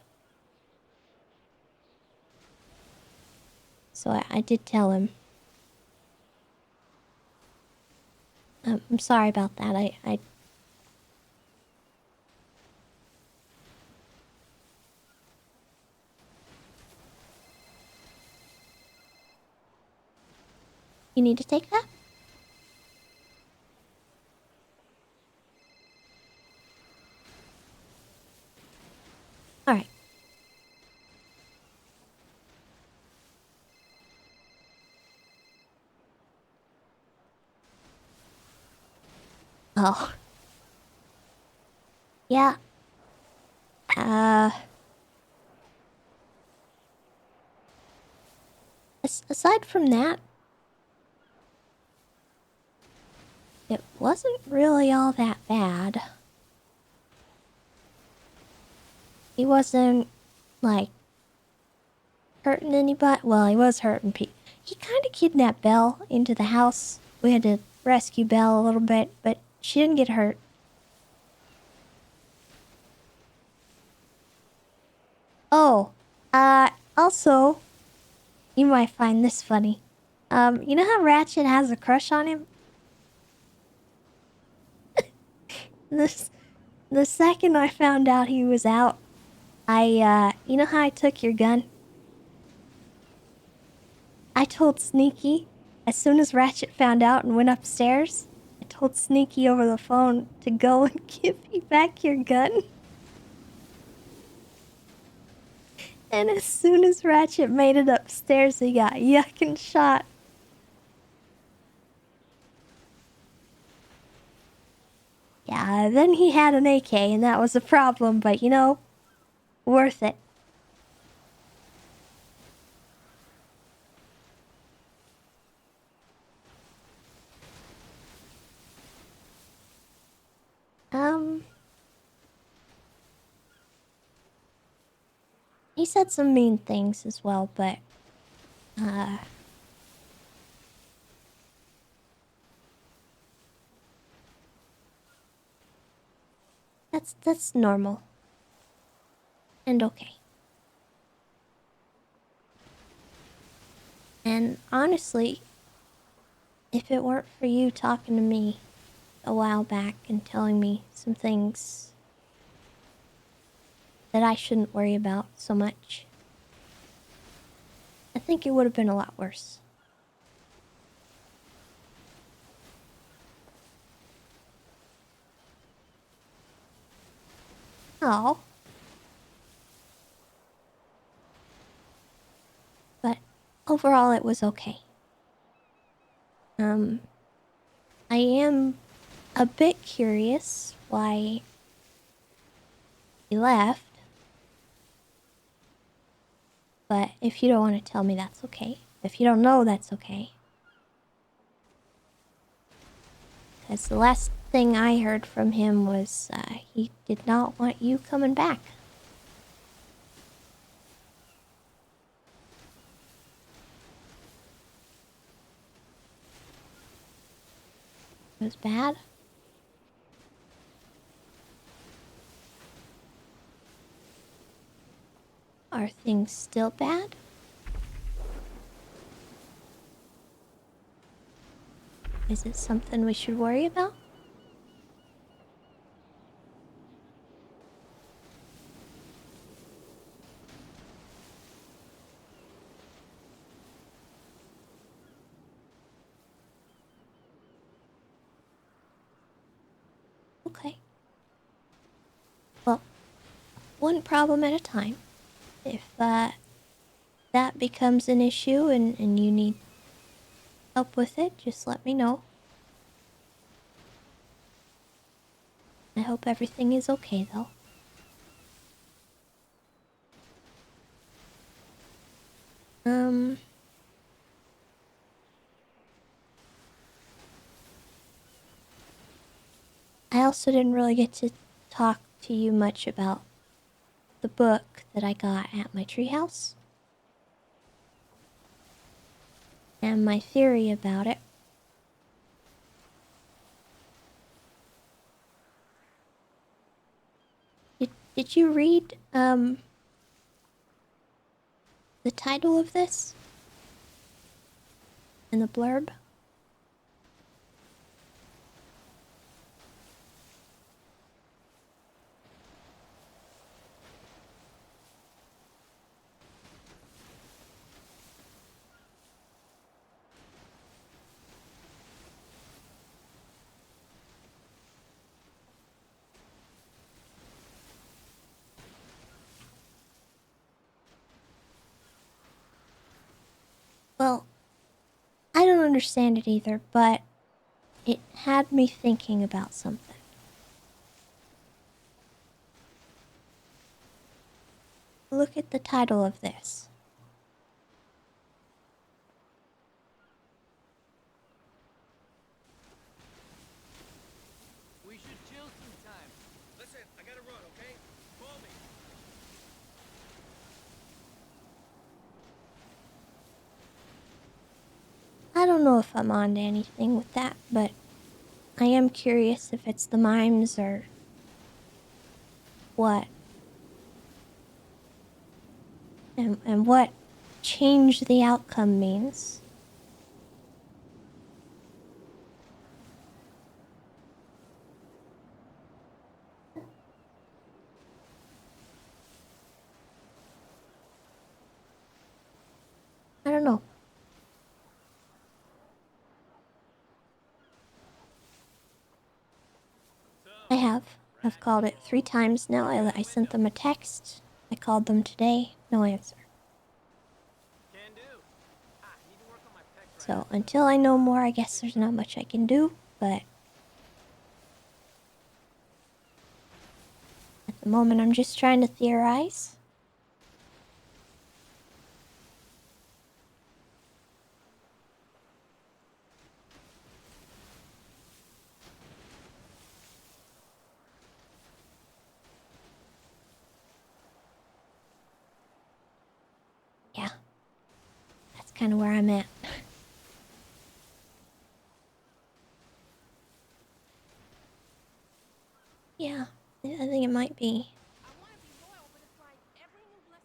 So I did tell him. I'm sorry about that. I You need to take that? Alright. Oh. Yeah. Aside from that, it wasn't really all that bad. he wasn't, like, hurting anybody. Well, he was hurting people. He kind of kidnapped Belle into the house. We had to rescue Belle a little bit, but she didn't get hurt. Oh, also, you might find this funny. You know how Ratchet has a crush on him? This, the second I found out he was out, you know how I took your gun? I told Sneaky, as soon as Ratchet found out and went upstairs, I told Sneaky over the phone to go and give me back your gun. And as soon as Ratchet made it upstairs, he got yucking shot. Yeah, then he had an AK, and that was a problem, but you know, worth it. He said some mean things as well, but, that's normal. And okay. And honestly, if it weren't for you talking to me a while back and telling me some things that I shouldn't worry about so much, I think it would have been a lot worse. Oh. But overall, it was okay. I am a bit curious why he left. But if you don't want to tell me, that's okay. If you don't know, that's okay. Because the last thing I heard from him was he did not want you coming back. It was bad. Are things still bad? Is it something we should worry about? Okay. Well, one problem at a time. If that becomes an issue and you need help with it, just let me know. I hope everything is okay, though. I also didn't really get to talk to you much about the book that I got at my treehouse. And my theory about it. Did you read, the title of this? In the blurb? Well, I don't understand it either, but it had me thinking about something. Look at the title of this. We should chill sometime. Listen, I gotta run, okay? Call me. I don't know if I'm on to anything with that, but I am curious if it's the mimes or what. And what change the outcome means. I don't know. I have. I've called it 3 times now. I sent them a text. I called them today. No answer. So until I know more, I guess there's not much I can do, but at the moment I'm just trying to theorize. Yeah. That's kind of where I'm at. Yeah, I think it might be.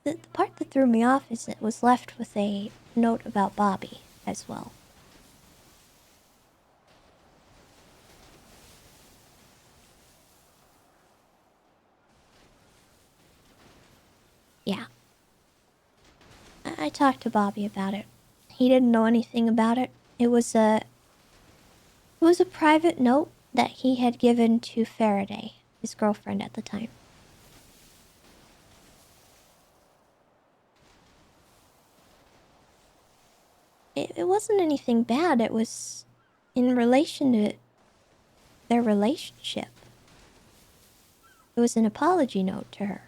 The part that threw me off is it was left with a note about Bobby as well. Yeah. I talked to Bobby about it. He didn't know anything about it. It was a private note that he had given to Faraday, his girlfriend at the time. It wasn't anything bad. It was in relation to their relationship. It was an apology note to her.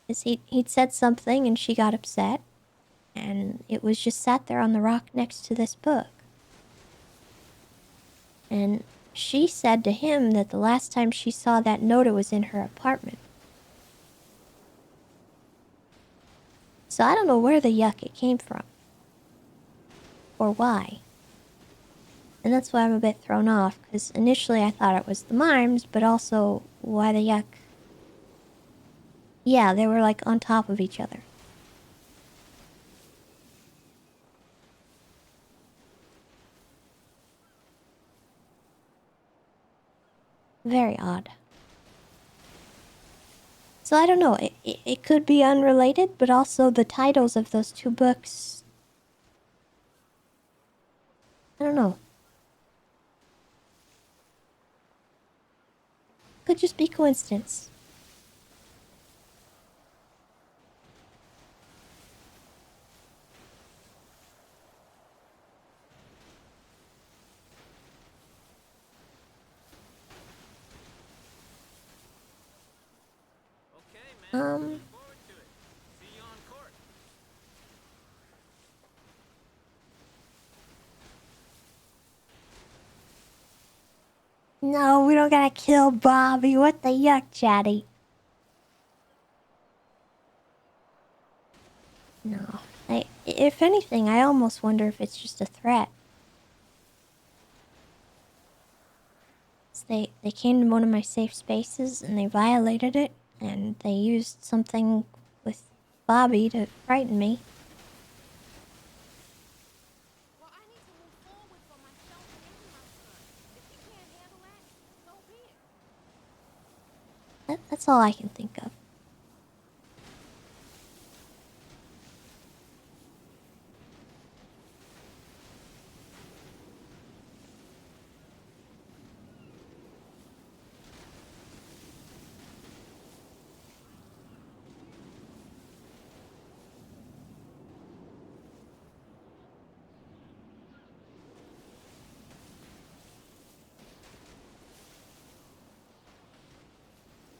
He'd said something and she got upset, and it was just sat there on the rock next to this book. And she said to him that the last time she saw that note, it was in her apartment. So I don't know where the yuck it came from. Or why. And that's why I'm a bit thrown off, because initially I thought it was the mimes, but also, why the yuck? Yeah, they were like on top of each other. Very odd. So I don't know, it could be unrelated, but also the titles of those 2 books... I don't know. Could just be coincidence. No, we don't gotta kill Bobby. What the yuck, Chatty? No. If anything, I almost wonder if it's just a threat. They came to one of my safe spaces and they violated it, and they used something with Bobby to frighten me. Well, I need to move forward for myself and my son. If you can't handle that, so be it. That's all I can think of.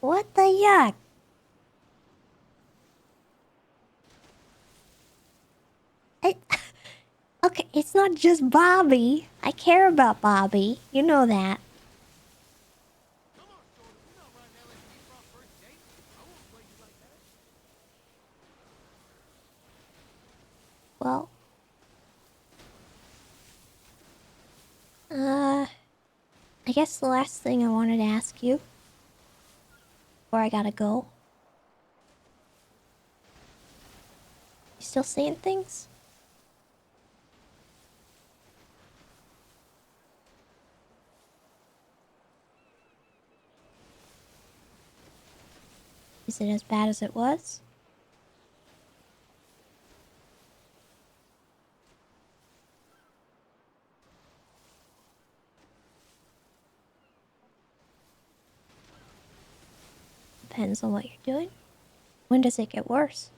What the yuck? Okay, it's not just Bobby. I care about Bobby. You know that. Well, I guess the last thing I wanted to ask you before I gotta go. You still seeing things? Is it as bad as it was? Depends on what you're doing. When does it get worse?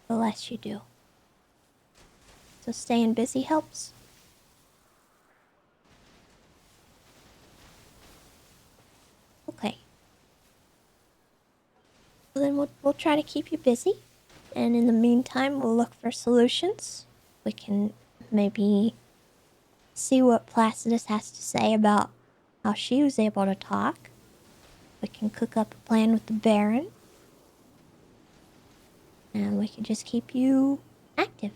The less you do. So staying busy helps. Okay. Well, then we'll try to keep you busy. And in the meantime, we'll look for solutions. We can maybe see what Placidus has to say about how she was able to talk. We can cook up a plan with the Baron. And we can just keep you active.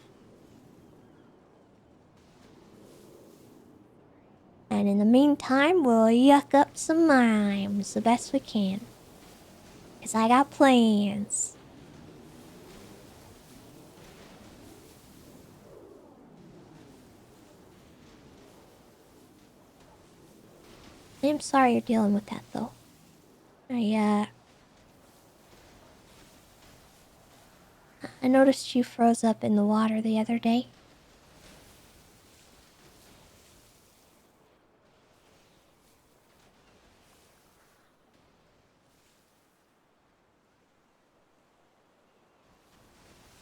And in the meantime, we'll yuck up some mimes the best we can. 'Cause I got plans. I'm sorry you're dealing with that, though. I noticed you froze up in the water the other day.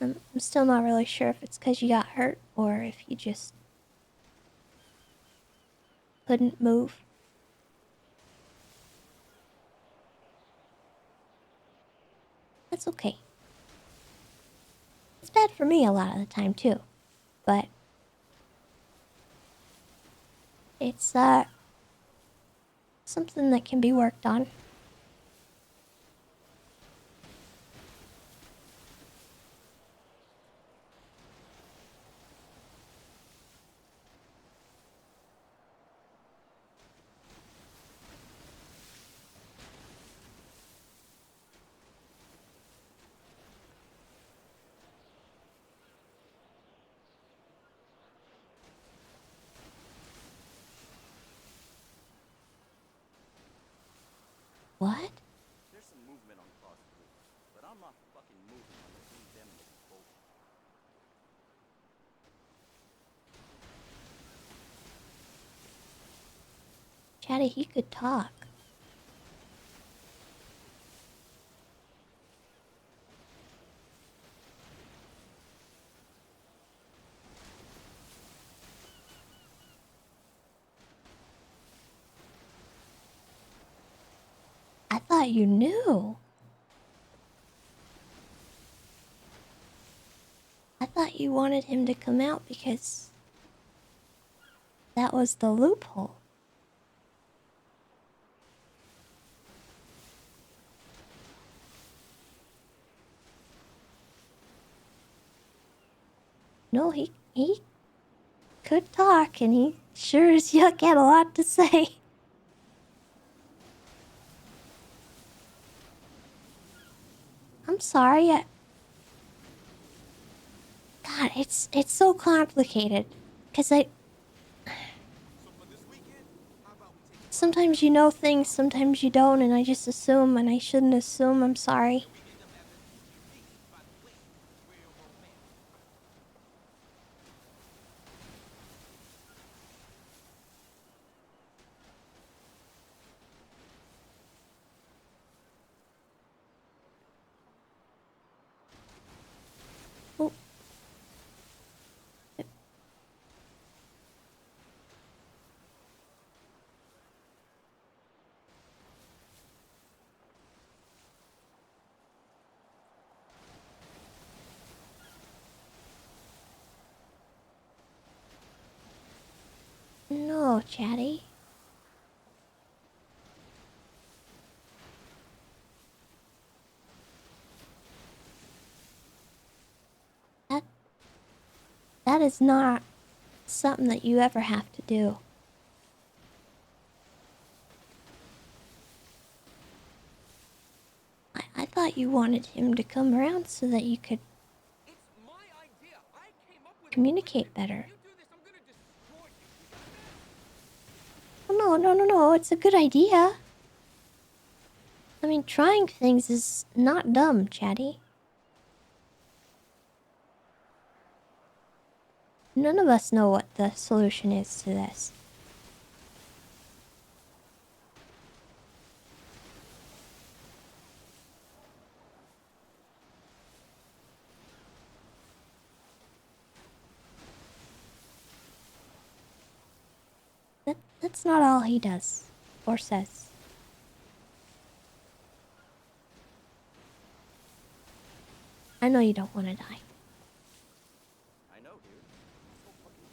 I'm still not really sure if it's 'cause you got hurt or if you just couldn't move. That's okay. It's bad for me a lot of the time, too. But it's, something that can be worked on. What? There's some movement on Cross Street, but I'm not fucking moving unless me and them make a vote. Chatty, he could talk. I thought you knew. I thought you wanted him to come out because that was the loophole. No, he could talk, and he sure as yuck had a lot to say. I'm sorry. God, it's so complicated. 'Cause sometimes you know things, sometimes you don't, and I just assume, and I shouldn't assume. I'm sorry. Well, no, Chatty. that is not something that you ever have to do. I thought you wanted him to come around so that you could communicate better. Oh, no, it's a good idea. I mean, trying things is not dumb, Chatty. None of us know what the solution is to this. That's not all he does or says. I know you don't want to die. I know, dude. So fucking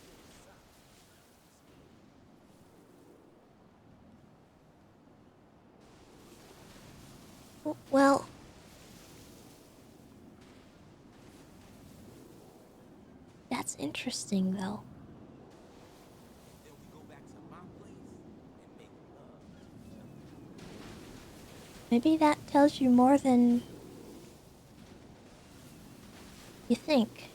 sucks. Well, that's interesting, though. Maybe that tells you more than you think.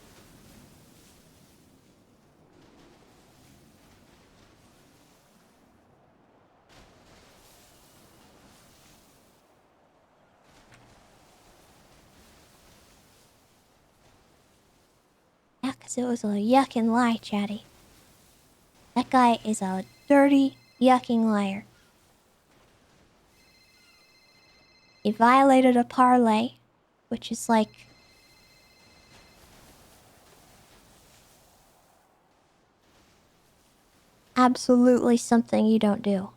Yeah, 'cause it was a yucking lie, Chatty. That guy is a dirty, yucking liar. He violated a parlay, which is like... absolutely something you don't do.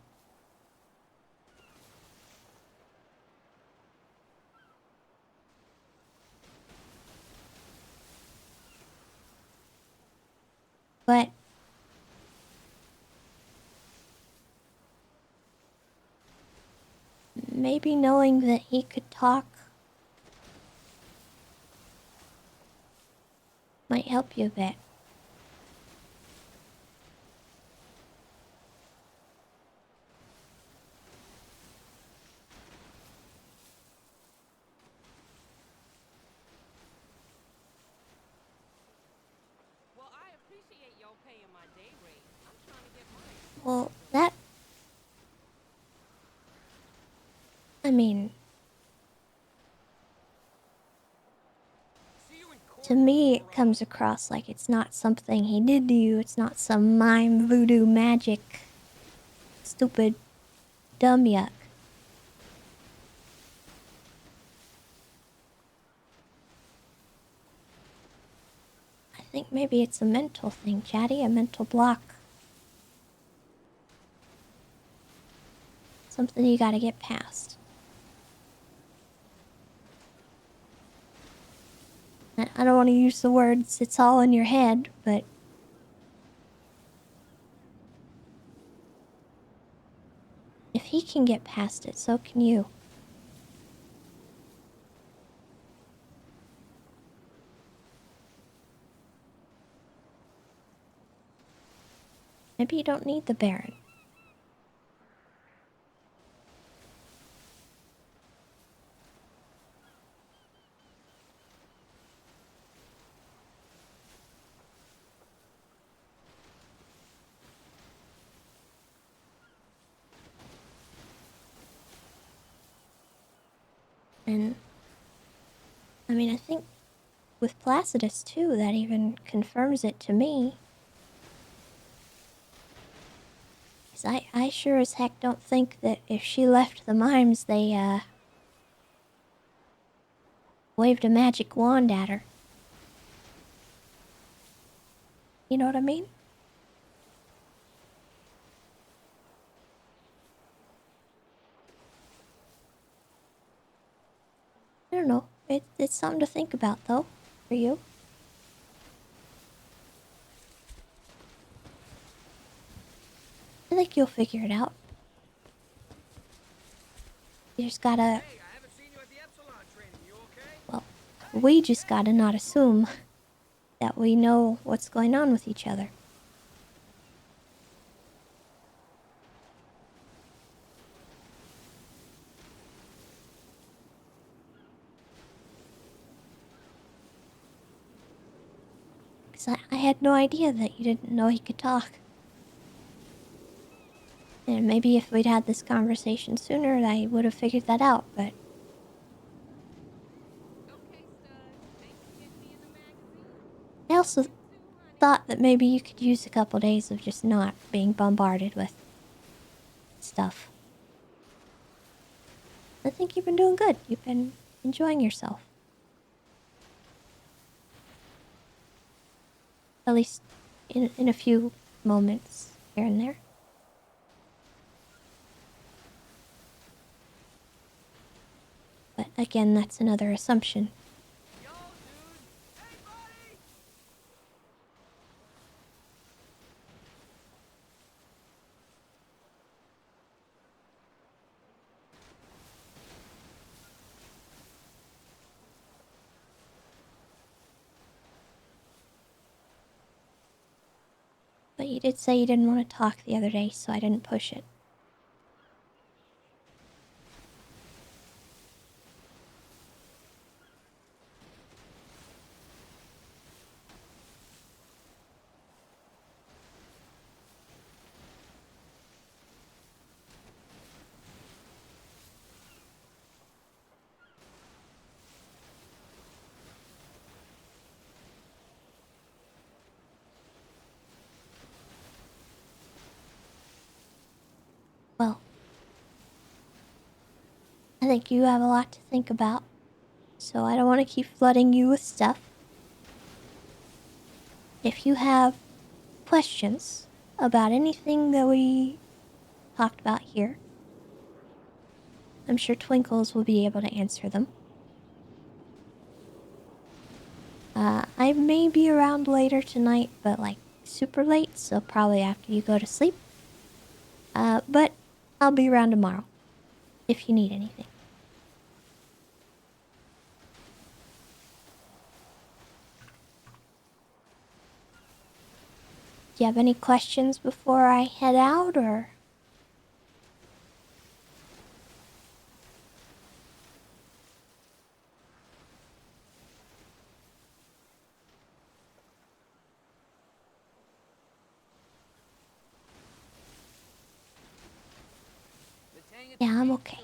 But... maybe knowing that he could talk might help you a bit. Well, I appreciate y'all paying my day rate. I'm trying to get mine. Well, that... I mean... to me, it comes across like it's not something he did to you. It's not some mime, voodoo, magic, stupid, dumb yuck. I think maybe it's a mental thing, Chatty, a mental block. Something you gotta get past. I don't want to use the words, it's all in your head, but... if he can get past it, so can you. Maybe you don't need the Baron. And... I mean, I think with Placidus, too, that even confirms it to me. 'Cause I sure as heck don't think that if she left the mimes, they, waved a magic wand at her. You know what I mean? I don't know. It's something to think about, though, for you. I think you'll figure it out. You just gotta... Hey, I haven't seen you at the Epsilon training. You okay? well, we just gotta not assume. that we know what's going on with each other. Because I had no idea that you didn't know he could talk. And maybe if we'd had this conversation sooner, I would have figured that out, but... Okay, stud. Thanks for getting me in the magazine. I also thought that maybe you could use a couple days of just not being bombarded with stuff. I think you've been doing good. You've been enjoying yourself. At least in a few moments here and there. But again, that's another assumption. Yo, dude. Hey, buddy. But you did say you didn't want to talk the other day, so I didn't push it. Well, I think you have a lot to think about, so I don't want to keep flooding you with stuff. If you have questions about anything that we talked about here, I'm sure Twinkles will be able to answer them. I may be around later tonight, but like super late, so probably after you go to sleep. But I'll be around tomorrow if you need anything. Do you have any questions before I head out, or? Yeah, I'm okay.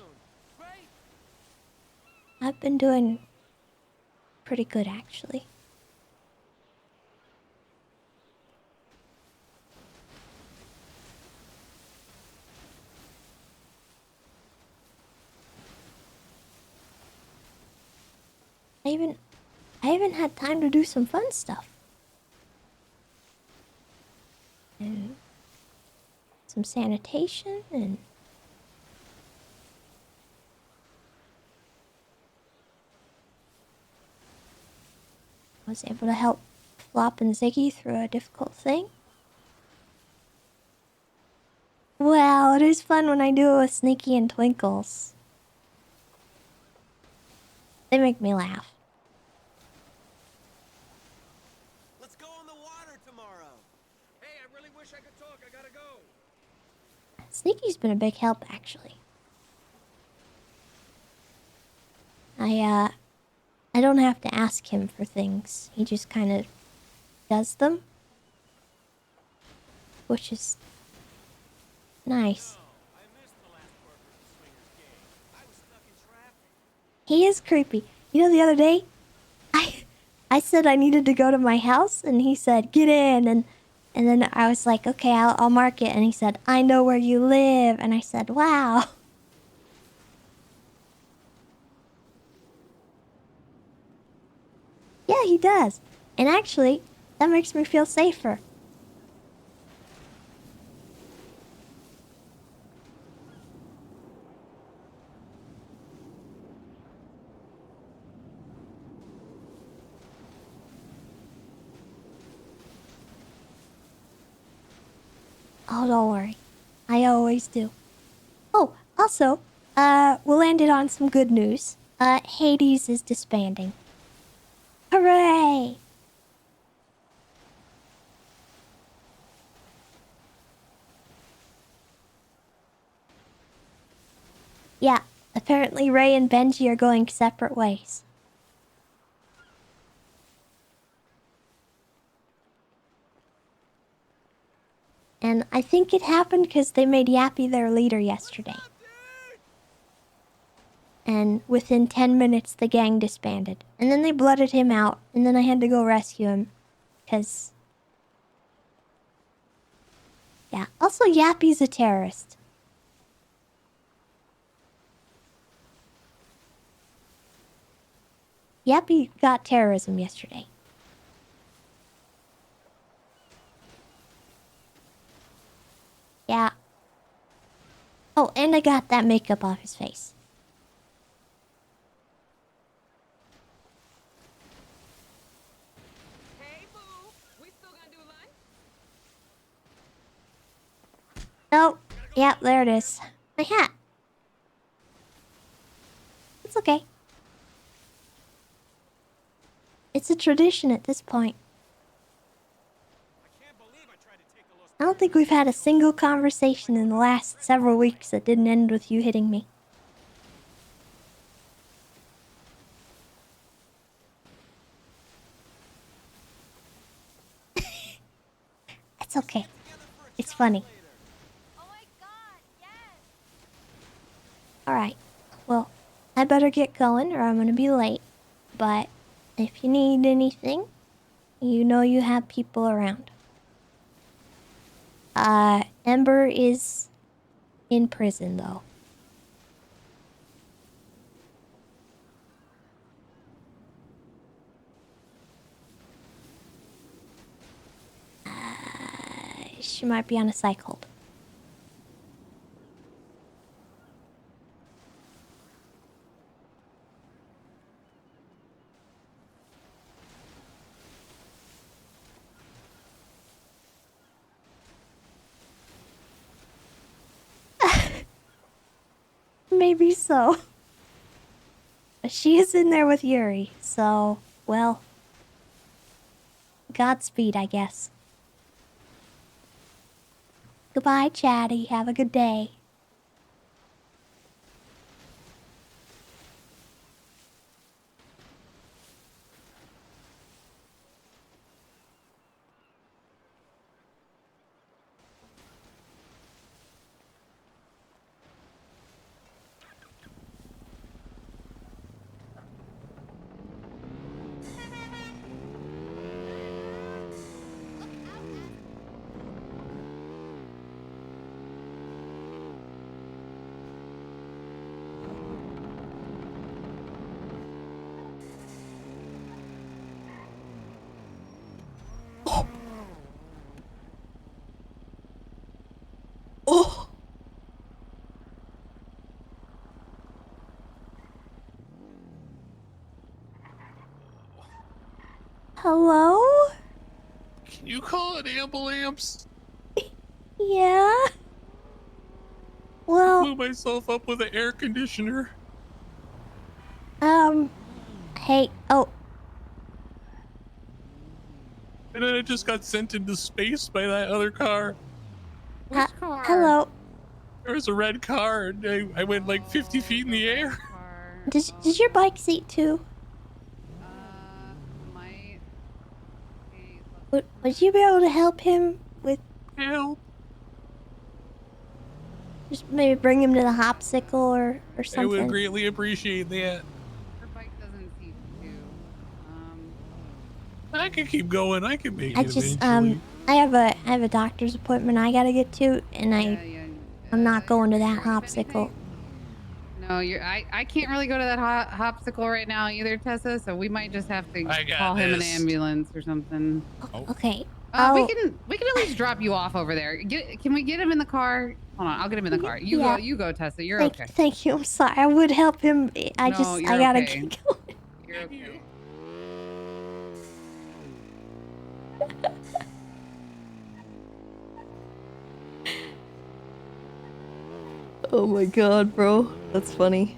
I've been doing pretty good, actually. I even had time to do some fun stuff. And some sanitation and was able to help Flop and Ziggy through a difficult thing. Well, it is fun when I do it with Sneaky and Twinkles. They make me laugh. Let's go on the water tomorrow. Hey, I really wish I could talk. I gotta go. Sneaky's been a big help, actually. I don't have to ask him for things. He just kind of does them. Which is nice. He is creepy. You know, the other day, I said I needed to go to my house, and he said, get in, and then I was like, okay, I'll mark it, and he said, I know where you live, and I said, wow. Yeah, he does. And actually, that makes me feel safer. Oh, don't worry. I always do. Oh, also, we'll end it on some good news. Hades is disbanding. Hooray! Yeah, apparently Ray and Benji are going separate ways. And I think it happened because they made Yappy their leader yesterday. And within 10 minutes, the gang disbanded. And then they blooded him out, and then I had to go rescue him. Because... yeah, also Yappy's a terrorist. Yappy got terrorism yesterday. Yeah. Oh, and I got that makeup off his face. Hey, boo. We still gonna do lunch? Oh, yeah, there it is. My hat. It's okay. It's a tradition at this point. I don't think we've had a single conversation in the last several weeks that didn't end with you hitting me. It's okay. It's funny. Oh my god, yes! Alright. Well, I better get going or I'm gonna be late. But if you need anything, you know you have people around. Ember is in prison though. She might be on a psych hold. Maybe so. She is in there with Yuri, so, well, Godspeed, I guess. Goodbye, Chatty. Have a good day. Oh! Hello? Can you call an ambulance? Yeah? I Well, blew myself up with an air conditioner. hey, oh, And then I just got sent into space by that other car. Which car? hello. There was a red car, and I went like 50 feet in the air. Car. Did your bike seat too? My. Would you be able to help him with Help. just maybe bring him to the hopsicle or I something? would greatly appreciate that. Her bike doesn't seat two. I can keep going. I can make I it just eventually. I have a doctor's appointment I gotta get to, and I'm not going to that hopsicle. No, I can't really go to that hopsicle right now either, Tessa. So we might just have to I got call him an this. ambulance or something. Okay. We can at least drop you off over there. Can we get him in the car? Hold on, I'll get him in the car. Yeah. You go, Tessa. You're Thank, okay. Thank you. I'm sorry. I would help him. I you're gotta okay. get going. You're okay. Oh my god, bro. That's funny.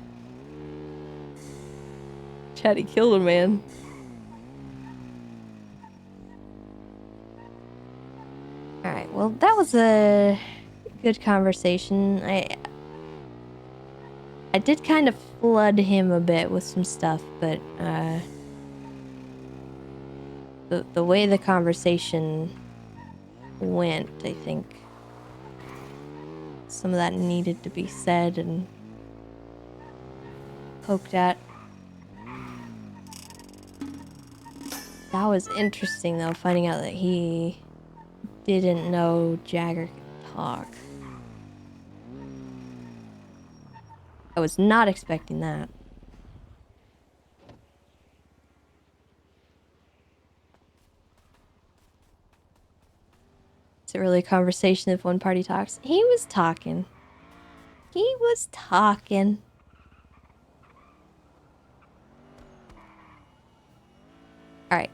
Chatty killed a man. Alright, well, that was a good conversation. I I did kind of flood him a bit with some stuff, but the way the conversation went, I think some of that needed to be said and poked at. That was interesting, though, finding out that he didn't know Jagger could talk. I was not expecting that. Is it really a conversation if one party talks? He was talking. He was talking. Alright.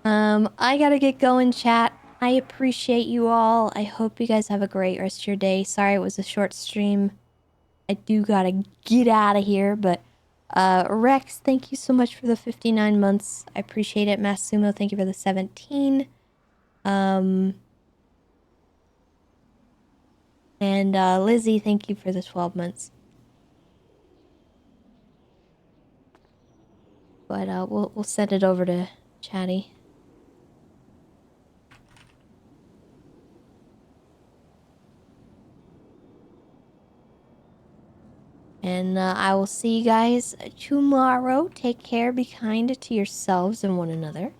I gotta get going, chat. I appreciate you all. I hope you guys have a great rest of your day. Sorry it was a short stream. I do gotta get out of here, but Rex, thank you so much for the 59 months. I appreciate it. Masumo, thank you for the 17. And Lizzie, thank you for the 12 months. But we'll send it over to Chatty. And I will see you guys tomorrow. Take care. Be kind to yourselves and one another.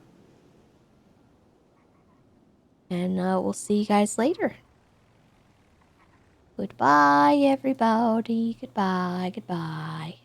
And we'll see you guys later. Goodbye, everybody. Goodbye. Goodbye.